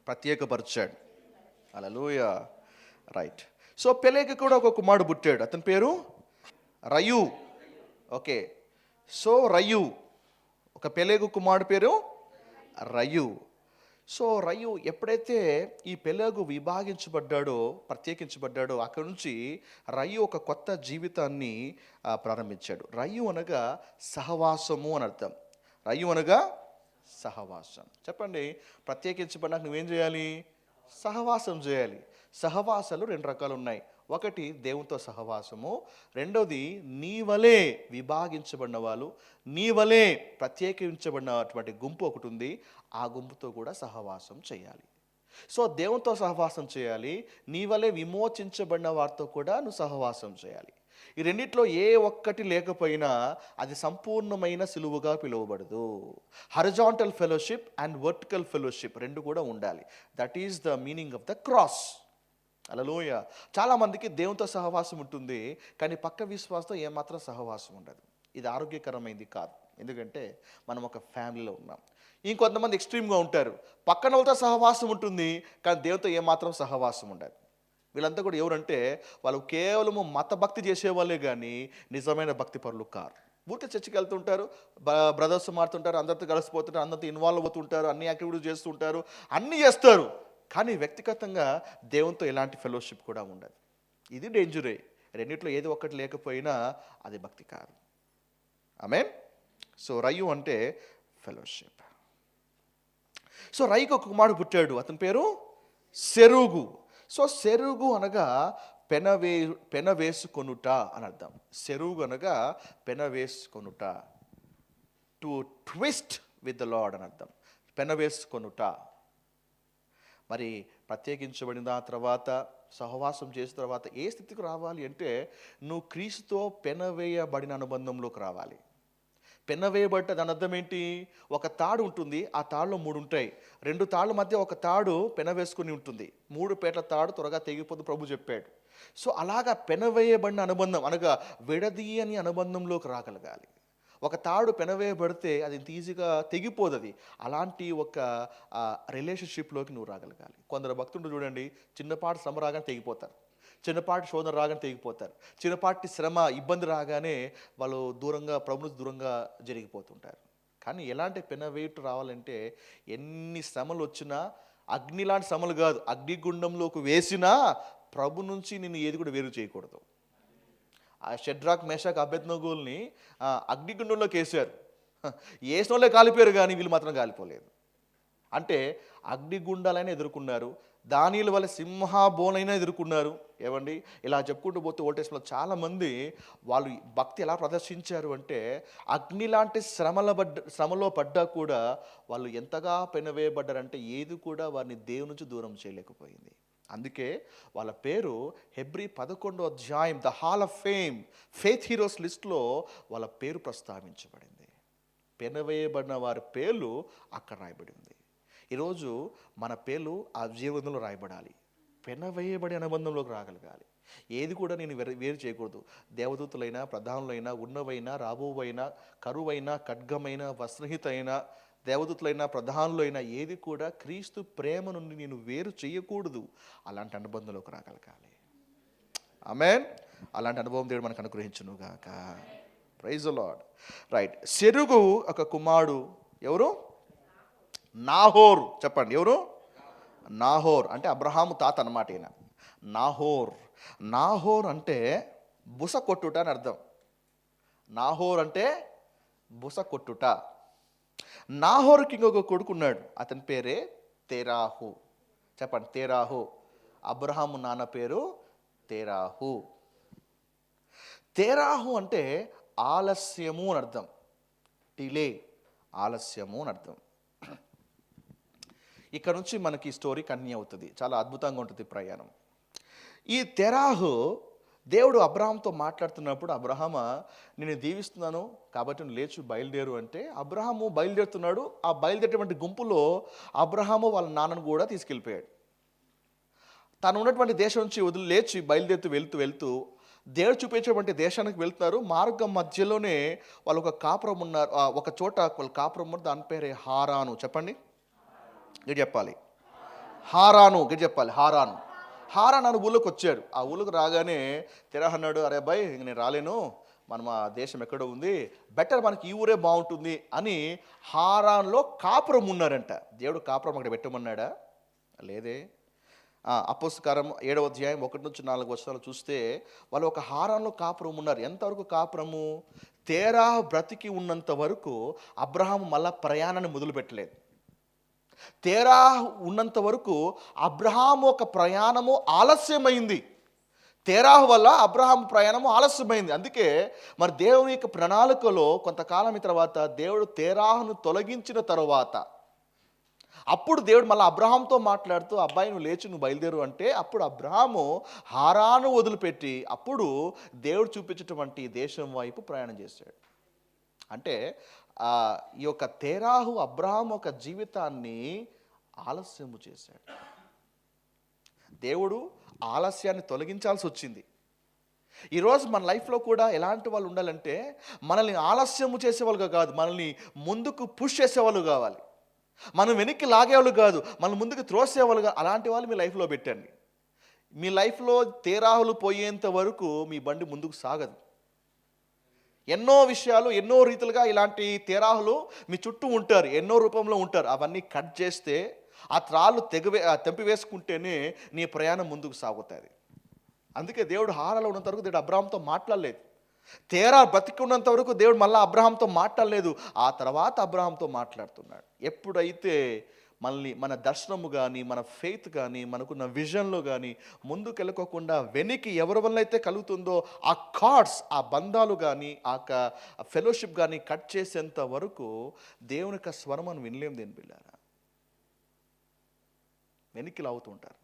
ప్రత్యేకపరిచాడు. హల్లెలూయా. రైట్. సో పెలేగు కూడా ఒక కుమారుడు పుట్టాడు, అతని పేరు రయు. ఓకే. సో రయు, ఒక పెలేగు కుమారుడు పేరు రయు. సో రయు ఎప్పుడైతే ఈ పెలేగు విభాగించబడ్డాడో, ప్రత్యేకించబడ్డాడో, అక్కడి నుంచి రయు ఒక కొత్త జీవితాన్ని ప్రారంభించాడు. రయు అనగా సహవాసము అని అర్థం. రయు అనగా సహవాసం. చెప్పండి, ప్రత్యేకించబడ్డాక నువ్వేం చేయాలి? సహవాసం చేయాలి. సహవాసాలు 2 రకాలు ఉన్నాయి. ఒకటి దేవునితో సహవాసము, రెండోది నీవలే విభాగించబడిన వాళ్ళు, నీవలే ప్రత్యేకించబడినటువంటి గుంపు ఒకటి ఉంది, ఆ గుంపుతో కూడా సహవాసం చేయాలి. సో దేవునితో సహవాసం చేయాలి, నీవలే విమోచించబడిన వారితో కూడా నువ్వు సహవాసం చేయాలి. ఈ రెండిట్లో ఏ ఒక్కటి లేకపోయినా అది సంపూర్ణమైన సిలువగా పిలువబడదు. Horizontal fellowship and vertical fellowship 2 కూడా ఉండాలి. That is the meaning of the cross. హల్లెలూయా. చాలామందికి దేవునితో సహవాసం ఉంటుంది, కానీ పక్క విశ్వాసంతో ఏమాత్రం సహవాసం ఉండదు. ఇది ఆరోగ్యకరమైంది కాదు. ఎందుకంటే మనం ఒక ఫ్యామిలీలో ఉన్నాం. ఇంకొంతమంది ఎక్స్ట్రీమ్గా ఉంటారు, పక్కన వాళ్ళతో సహవాసం ఉంటుంది, కానీ దేవునితో ఏమాత్రం సహవాసం ఉండదు. వీళ్ళంతా కూడా ఎవరంటే వాళ్ళు కేవలము మత భక్తి చేసేవాళ్ళే కానీ నిజమైన భక్తి పరులు కారు. ఊరికే చర్చికి వెళ్తుంటారు, బ్రదర్స్ మారుతుంటారు, అందరితో కలిసిపోతుంటారు, అందరితో ఇన్వాల్వ్ అవుతుంటారు, అన్ని యాక్టివిటీస్ చేస్తుంటారు, అన్నీ చేస్తారు, కానీ వ్యక్తిగతంగా దేవునితో ఎలాంటి ఫెలోషిప్ కూడా ఉండదు. ఇది డేంజరే. రెండిట్లో ఏది ఒక్కటి లేకపోయినా అది భక్తి కాదు. ఆమేన్. సో రయు అంటే ఫెలోషిప్. సో రయుకు ఒక కుమారుడు పుట్టాడు, అతని పేరు సెరూగు. సో సెరూగు అనగా పెనవేసుకొనుట అని అర్థం. సెరూగు అనగా పెనవేసుకొనుట, to twist with the Lord అని అర్థం. పెనవేసుకొనుట. మరి ప్రత్యేకించబడిన తర్వాత, సహవాసం చేసిన తర్వాత ఏ స్థితికి రావాలి అంటే నువ్వు క్రీస్తుతో పెనవేయబడిన అనుబంధంలోకి రావాలి. పెనవేయబడ్డ దాని అర్థం ఏంటి? ఒక తాడు ఉంటుంది, ఆ తాడులో 3 ఉంటాయి. 2 తాళ్ళ మధ్య ఒక తాడు పెనవేసుకుని ఉంటుంది. 3 పేట్ల తాడు త్వరగా తెగిపోదు ప్రభు చెప్పాడు. సో అలాగా పెనవేయబడిన అనుబంధం అనగా విడదీయని అనుబంధంలోకి రాగలగాలి. ఒక తాడు పెనవేయబడితే అది ఇంత ఈజీగా తెగిపోదు. అది అలాంటి ఒక రిలేషన్షిప్లోకి నువ్వు రాగలగాలి. కొందరు భక్తులు చూడండి, చిన్నపాటి శ్రమ రాగానే తెగిపోతారు, చిన్నపాటి శోధన రాగానే తెగిపోతారు, చిన్నపాటి శ్రమ ఇబ్బంది రాగానే వాళ్ళు దూరంగా, ప్రభుని దూరంగా జరిగిపోతుంటారు. కానీ ఎలాంటి పెనవేటు రావాలంటే ఎన్ని శ్రమలు వచ్చినా, అగ్ని లాంటి శ్రమలు కాదు, అగ్నిగుండంలోకి వేసినా ప్రభు నుంచి నిన్ను ఏది కూడా వేరు చేయకూడదు. ఆ షడ్రాక్ మేషాక్ అబేద్నెగోల్ని అగ్నిగుండంలోకి వేసారు, వేసినోళ్ళే కాలిపోయారు, కానీ వీళ్ళు మాత్రం కాలిపోలేదు. అంటే అగ్నిగుండాలైనా ఎదుర్కొన్నారు, దానిల వల్ల సింహబోనైనా ఎదుర్కొన్నారు. ఏమండి, ఇలా చెప్పుకుంటూ పోతే ఓల్డ్ టెస్ట్మెంట్లో చాలామంది వాళ్ళు భక్తి ఎలా ప్రదర్శించారు అంటే, అగ్ని లాంటి శ్రమలో పడ్డా కూడా వాళ్ళు ఎంతగా పెనవేయబడ్డారంటే ఏది కూడా వారిని దేవుని నుంచి దూరం చేయలేకపోయింది. అందుకే వాళ్ళ పేరు హెబ్రీ 11వ అధ్యాయం the hall of fame faith heroes లిస్ట్లో వాళ్ళ పేరు ప్రస్తావించబడింది. పెనవేయబడిన వారి పేర్లు అక్కడ రాయబడి ఉంది. ఈరోజు మన పేర్లు ఆ జీవనంలో రాయబడాలి, పెనవేయబడి అనుబంధంలోకి రాగలగాలి. ఏది కూడా నేను వేరు చేయకూడదు. దేవదూతులైనా, ప్రధానులైనా, ఉన్నవైనా, రాబోవైనా, కరువైనా, ఖడ్గమైన, వస్త్రహితైనా, దేవదూతులైనా, ప్రధానులైనా ఏది కూడా క్రీస్తు ప్రేమ నుండి నేను వేరు చేయకూడదు. అలాంటి అనుబంధంలోకి రాగలగాలి. ఆమేన్. అలాంటి అనుభవం దేవుడు మనకు అనుగ్రహించును గాక. Praise the Lord. రైట్. సెరుగు ఒక కుమారుడు ఎవరు? నాహోర్. చెప్పండి, ఎవరు? నాహోర్ అంటే అబ్రహాము తాత అన్నమాట ఈయన. నాహోర్. నాహోర్ అంటే బుస కొట్టుట అని అర్థం. నాహోర్ అంటే బుస కొట్టుట. నాహోర్కి ఇంకొక కొడుకున్నాడు, అతని పేరే తెరాహు. చెప్పండి, తెరాహు. అబ్రహాము నాన్న పేరు తెరాహు. తెరాహు అంటే ఆలస్యము అని అర్థం. డిలే, ఆలస్యము అని అర్థం. ఇక్కడ నుంచి మనకి స్టోరీ కన్య అవుతుంది. చాలా అద్భుతంగా ఉంటుంది ప్రయాణం. ఈ తెరాహు దేవుడు అబ్రహాంతో మాట్లాడుతున్నప్పుడు, అబ్రహామా నేను దీవిస్తున్నాను కాబట్టి నువ్వు లేచి బయలుదేరు అంటే, అబ్రహాము బయలుదేరుతున్నాడు. ఆ బయలుదేరేటువంటి గుంపులో అబ్రహాము వాళ్ళ నాన్నను కూడా తీసుకెళ్ళిపోయాడు. తను ఉన్నటువంటి దేశం నుంచి లేచి బయలుదేరుతూ వెళ్తూ దేవుడు చూపించేటువంటి దేశానికి వెళ్తున్నారు. మార్గం మధ్యలోనే వాళ్ళు ఒక కాపురం ఉన్నారు. ఒక చోట వాళ్ళు కాపురం ఉన్నారు, దాని పేరే హారాను. చెప్పండి, గట్టి చెప్పాలి. హారాను, గట్టి చెప్పాలి. హారాను. హారాన్ అని ఊళ్ళోకి వచ్చాడు. ఆ ఊళ్ళోకి రాగానే తెరహ అన్నాడు, అరే అబ్బాయి నేను రాలేను, మనం ఆ దేశం ఎక్కడో ఉంది, బెటర్ మనకి ఈ ఊరే బాగుంటుంది అని హారాన్లో కాపురం ఉన్నారంట. దేవుడు కాపురం అక్కడ పెట్టమన్నాడా? లేదే. అపోస్తలకార్యం 7వ అధ్యాయం 1-4 చూస్తే వాళ్ళు ఒక హారాన్లో కాపురం ఉన్నారు. ఎంతవరకు కాపురము? తెరాహు బ్రతికి ఉన్నంత వరకు అబ్రహాము మళ్ళా ప్రయాణాన్ని మొదలుపెట్టలేదు. తెరాహు ఉన్నంత వరకు అబ్రహాము ఒక ప్రయాణము ఆలస్యమైంది. తెరాహు వల్ల అబ్రహాము ప్రయాణము ఆలస్యమైంది. అందుకే మరి దేవుని యొక్క ప్రణాళికలో కొంతకాలం తర్వాత దేవుడు తెరాహును తొలగించిన తర్వాత అప్పుడు దేవుడు మళ్ళీ అబ్రహాంతో మాట్లాడుతూ, అబ్బాయి నువ్వు లేచి నువ్వు బయలుదేరు అంటే, అప్పుడు అబ్రహాము హారాను వదిలిపెట్టి అప్పుడు దేవుడు చూపించేటువంటి దేశం వైపు ప్రయాణం చేశాడు. అంటే ఈ యొక్క తెరాహు అబ్రహాము ఒక జీవితాన్ని ఆలస్యము చేశాడు. దేవుడు ఆలస్యాన్ని తొలగించాల్సి వచ్చింది. ఈరోజు మన లైఫ్లో కూడా ఎలాంటి వాళ్ళు ఉండాలంటే, మనల్ని ఆలస్యము చేసేవాళ్ళుగా కాదు, మనల్ని ముందుకు పుష్ చేసేవాళ్ళు కావాలి. మనం వెనక్కి లాగేవాళ్ళు కాదు, మనం ముందుకు త్రోసేవాళ్ళుగా. అలాంటి వాళ్ళు మీ లైఫ్లో పెట్టండి. మీ లైఫ్లో తెరాహులు పోయేంత వరకు మీ బండి ముందుకు సాగదు. ఎన్నో విషయాలు ఎన్నో రీతులుగా ఇలాంటి తెరాహులు మీ చుట్టూ ఉంటారు, ఎన్నో రూపంలో ఉంటారు. అవన్నీ కట్ చేస్తే, ఆ త్రాళ్ళు తెంపివేసుకుంటేనే నీ ప్రయాణం ముందుకు సాగుతుంది. అందుకే దేవుడు హారాలో ఉన్నంత వరకు దేవుడు అబ్రహాంతో మాట్లాడలేదు. తెరా బ్రతికున్నంత వరకు దేవుడు మళ్ళీ అబ్రహాంతో మాట్లాడలేదు. ఆ తర్వాత అబ్రహాంతో మాట్లాడుతున్నాడు. ఎప్పుడైతే మన దర్శనము కానీ, మన ఫెయిత్ కానీ, మనకున్న విజన్లో కానీ ముందుకు వెళ్ళకోకుండా వెనక్కి ఎవరి వల్ల అయితే కలుగుతుందో ఆ కార్డ్స్, ఆ బంధాలు కానీ, ఆ ఫెలోషిప్ కానీ కట్ చేసేంత వరకు దేవుని యొక్క స్వరం మనం వినలేం. దేని పిల్లారా, వెనక్కి లాగుతుంటారు.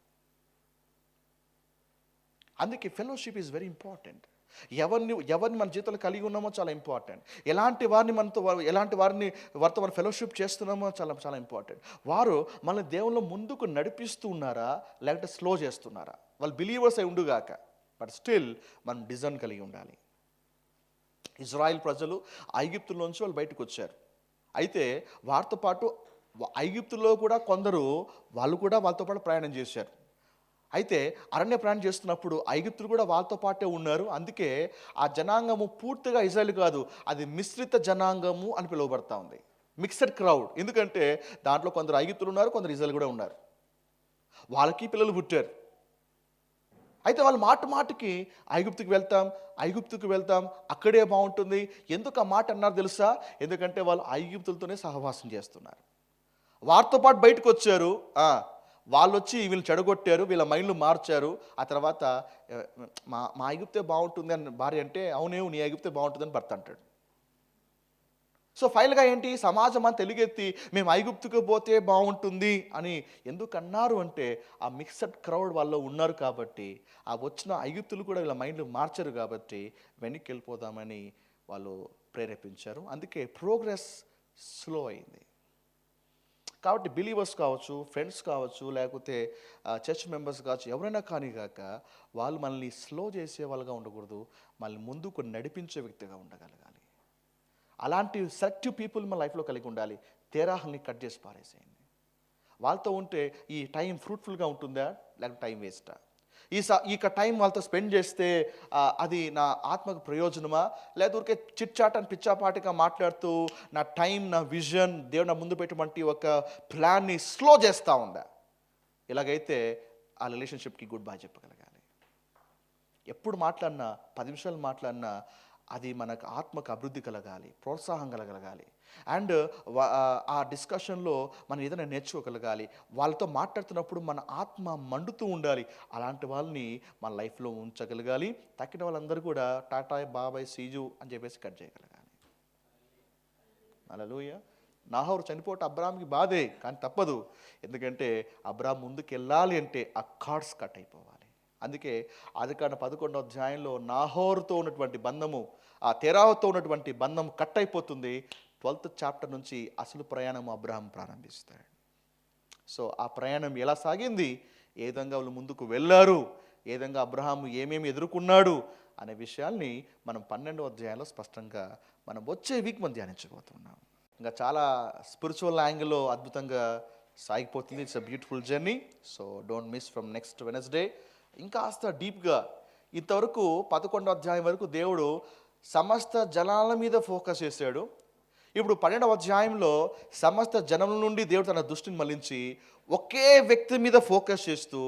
అందుకే ఫెలోషిప్ ఈజ్ వెరీ ఇంపార్టెంట్. ఎవరిని మన జీవితంలో కలిగి ఉన్నామో చాలా ఇంపార్టెంట్. ఎలాంటి వారితో మనం ఫెలోషిప్ చేస్తున్నామో చాలా చాలా ఇంపార్టెంట్. వారు మన దేవుల్లో ముందుకు నడిపిస్తూ ఉన్నారా, లేకపోతే స్లో చేస్తున్నారా? వాళ్ళు బిలీవర్స్ అయి ఉండుగాక, బట్ స్టిల్ మనం డిజైన్ కలిగి ఉండాలి. ఇజ్రాయిల్ ప్రజలు ఐగుప్తులోంచి వాళ్ళు బయటకు వచ్చారు. అయితే వారితో పాటు ఐగుప్తులో కూడా కొందరు వాళ్ళు కూడా వాళ్ళతో పాటు ప్రయాణం చేశారు. అయితే అరణ్య ప్రయాణం చేస్తున్నప్పుడు ఐగుప్తులు కూడా వాళ్ళతో పాటే ఉన్నారు. అందుకే ఆ జనాంగము పూర్తిగా ఇజ్రాయేల్ కాదు, అది మిశ్రిత జనాంగము అని పిలువబడతా ఉంది, మిక్స్డ్ క్రౌడ్. ఎందుకంటే దాంట్లో కొందరు ఐగుప్తులు ఉన్నారు, కొందరు ఇజ్రాయేల్ కూడా ఉన్నారు. వాళ్ళకి పిల్లలు పుట్టారు. అయితే వాళ్ళు మాటికి ఐగుప్తుకు వెళ్తాం అక్కడే బాగుంటుంది. ఎందుకు ఆ మాట అన్నారు తెలుసా? ఎందుకంటే వాళ్ళు ఐగుప్తులతోనే సహవాసం చేస్తున్నారు. వారితో పాటు బయటకు వచ్చారు. వాళ్ళు వచ్చి వీళ్ళు చెడగొట్టారు, వీళ్ళ మైండ్లు మార్చారు. ఆ తర్వాత "ఆ, మా మా ఐగుప్తే బాగుంటుంది" అని భార్య అంటే, అవునేమో నీ ఐగుప్తే బాగుంటుందని భర్త అంటాడు. సో ఫైనల్గా ఏంటి, సమాజం అంతా ఎలుగెత్తి మేము ఐగుప్తుకు పోతే బాగుంటుంది అని ఎందుకు అన్నారు అంటే, ఆ మిక్సడ్ క్రౌడ్ వాళ్ళు ఉన్నారు కాబట్టి, ఆ వచ్చిన ఐగుప్తులు కూడా వీళ్ళ మైండ్లు మార్చరు కాబట్టి వెనక్కి వెళ్ళిపోదామని వాళ్ళు ప్రేరేపించారు. అందుకే ప్రోగ్రెస్ స్లో అయింది. కాబట్టి బిలీవర్స్ కావచ్చు, ఫ్రెండ్స్ కావచ్చు, లేకపోతే చర్చ్ మెంబర్స్ కావచ్చు, ఎవరైనా కానీ కాక వాళ్ళు మనల్ని స్లో చేసే వాళ్ళగా ఉండకూడదు, మనల్ని ముందుకు నడిపించే వ్యక్తిగా ఉండగలగాలి. అలాంటి సెలెక్టివ్ పీపుల్ మన లైఫ్లో కలిగి ఉండాలి. తేరాహల్ని కట్ చేసి పారేసేయండి. వాళ్ళతో ఉంటే ఈ టైం ఫ్రూట్ఫుల్గా ఉంటుందా, లేకపోతే టైం వేస్టా? ఇక టైం వాళ్ళతో స్పెండ్ చేస్తే అది నా ఆత్మకు ప్రయోజనమా, లేదా ఊరికే చిట్ చాట్ అని పిచ్చాపాటిగా మాట్లాడుతూ నా టైం, నా విజన్, దేవుడు నా ముందు పెట్టినటువంటి ఒక ప్లాన్ని స్లో చేస్తూ ఉందా? ఇలాగైతే ఆ రిలేషన్షిప్కి గుడ్ బై చెప్పగలగాలి. ఎప్పుడు మాట్లాడినా 10 నిమిషాలు మాట్లాడినా అది మనకు ఆత్మకు అభివృద్ధి కలగాలి, ప్రోత్సాహం కలగలగాలి. అండ్ ఆ డిస్కషన్లో మనం ఏదైనా నేర్చుకోగలగాలి. వాళ్ళతో మాట్లాడుతున్నప్పుడు మన ఆత్మ మండుతూ ఉండాలి. అలాంటి వాళ్ళని మన లైఫ్లో ఉంచగలగాలి. తక్కిన వాళ్ళందరూ కూడా టాటాయ్ బాబాయ్ సీజు అని చెప్పేసి కట్ చేయగలగాలి. హల్లెలూయా. నాహోరు చనిపోవటం అబ్రాహాంకి బాధే, కానీ తప్పదు. ఎందుకంటే అబ్రాహాం ముందుకు వెళ్ళాలి అంటే ఆ కార్డ్స్ కట్ అయిపోవాలి. అందుకే ఆదికాండం 11వ అధ్యాయంలో నాహోరుతో ఉన్నటువంటి బంధము, ఆ తెరాహుతో ఉన్నటువంటి బంధం కట్ అయిపోతుంది. 12th చాప్టర్ నుంచి అసలు ప్రయాణం అబ్రహాం ప్రారంభిస్తాడు. సో ఆ ప్రయాణం ఎలా సాగింది, ఏ విధంగా వాళ్ళు ముందుకు వెళ్ళారు, ఏ విధంగా అబ్రహాము ఏమేమి ఎదుర్కొన్నాడు అనే విషయాల్ని మనం 12వ అధ్యాయంలో స్పష్టంగా మనం వచ్చే వీక్ మనం ధ్యానించబోతున్నాం. ఇంకా చాలా స్పిరిచువల్ యాంగిల్లో అద్భుతంగా సాగిపోతుంది. It's a beautiful journey. So don't miss from next Wednesday. ఇంకాస్త డీప్గా ఇంతవరకు 11వ అధ్యాయం వరకు దేవుడు సమస్త జనాల మీద ఫోకస్ చేశాడు. ఇప్పుడు 12వ అధ్యాయంలో సమస్త జనం నుండి దేవుడు తన దృష్టిని మళ్లించి ఒకే వ్యక్తి మీద ఫోకస్ చేస్తూ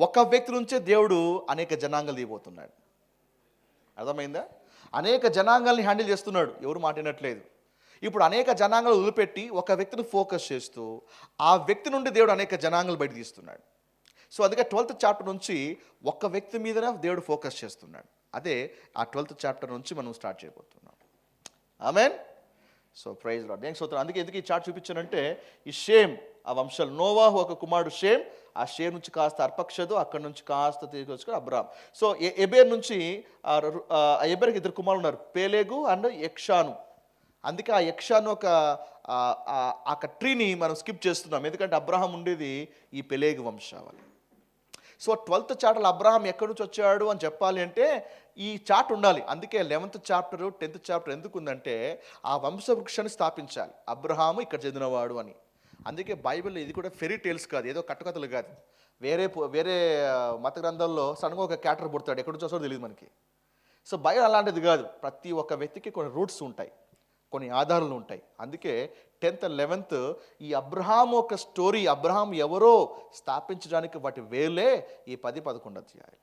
ఒక వ్యక్తి నుంచే దేవుడు అనేక జనాంగాలు దిగిపోతున్నాడు. అర్థమైందా? అనేక జనాంగాల్ని హ్యాండిల్ చేస్తున్నాడు, ఎవరు మాట్లాడట్లేదు. ఇప్పుడు అనేక జనాంగాలు వదిలిపెట్టి ఒక వ్యక్తిని ఫోకస్ చేస్తూ ఆ వ్యక్తి నుండి దేవుడు అనేక జనాంగాలు బయట తీస్తున్నాడు. సో అందుకే 12th చాప్టర్ నుంచి ఒక్క వ్యక్తి మీదనే దేవుడు ఫోకస్ చేస్తున్నాడు. అదే ఆ 12th చాప్టర్ నుంచి మనం స్టార్ట్ చేయబోతున్నాం. ఆమేన్. So praise Lord. దేనికి స్తోత్రం. అందుకే ఎందుకు ఈ చార్ట్ చూపించానంటే, ఈ షేమ్ ఆ వంశాలు, నోవాహు ఒక కుమారుడు షేమ్, ఆ షేమ్ నుంచి కాస్త అర్పక్షదు, అక్కడి నుంచి కాస్త తిరిగి వచ్చుకొని అబ్రామ్. సో ఎబేర్ నుంచి ఎబేర్కి 2 కుమారులు ఉన్నారు, పేలేగు అండ్ యక్షాను. అందుకే ఆ యక్షాను ఒక ట్రీని మనం స్కిప్ చేస్తున్నాం, ఎందుకంటే అబ్రహాం ఉండేది ఈ పెలేగు వంశావళి. సో 12th చాప్టర్ అబ్రహాం ఎక్కడి నుంచి వచ్చాడు అని చెప్పాలి అంటే ఈ చార్ట్ ఉండాలి. అందుకే 11th చాప్టర్ 10th చాప్టర్ ఎందుకు ఉందంటే, ఆ వంశవృక్షాన్ని స్థాపించాలి. అబ్రహాము ఇక్కడ చెందినవాడు అని. అందుకే బైబిల్ ఇది కూడా ఫెరీ టేల్స్ కాదు, ఏదో కట్టుకథలు కాదు. వేరే మత గ్రంథాల్లో సడన్గా ఒక క్యారెక్టర్ పుడతాడు, ఎక్కడి నుంచి వస్తాడో తెలియదు మనకి. సో బైబిల్ అలాంటిది కాదు. ప్రతి ఒక్క వ్యక్తికి కొన్ని రూట్స్ ఉంటాయి, కొన్ని ఆధారాలు ఉంటాయి. అందుకే 10th 11th ఈ అబ్రహాం ఒక స్టోరీ, అబ్రహాం ఎవరో స్థాపించడానికి వాటి వేలే ఈ 10-11 అధ్యాయాలు.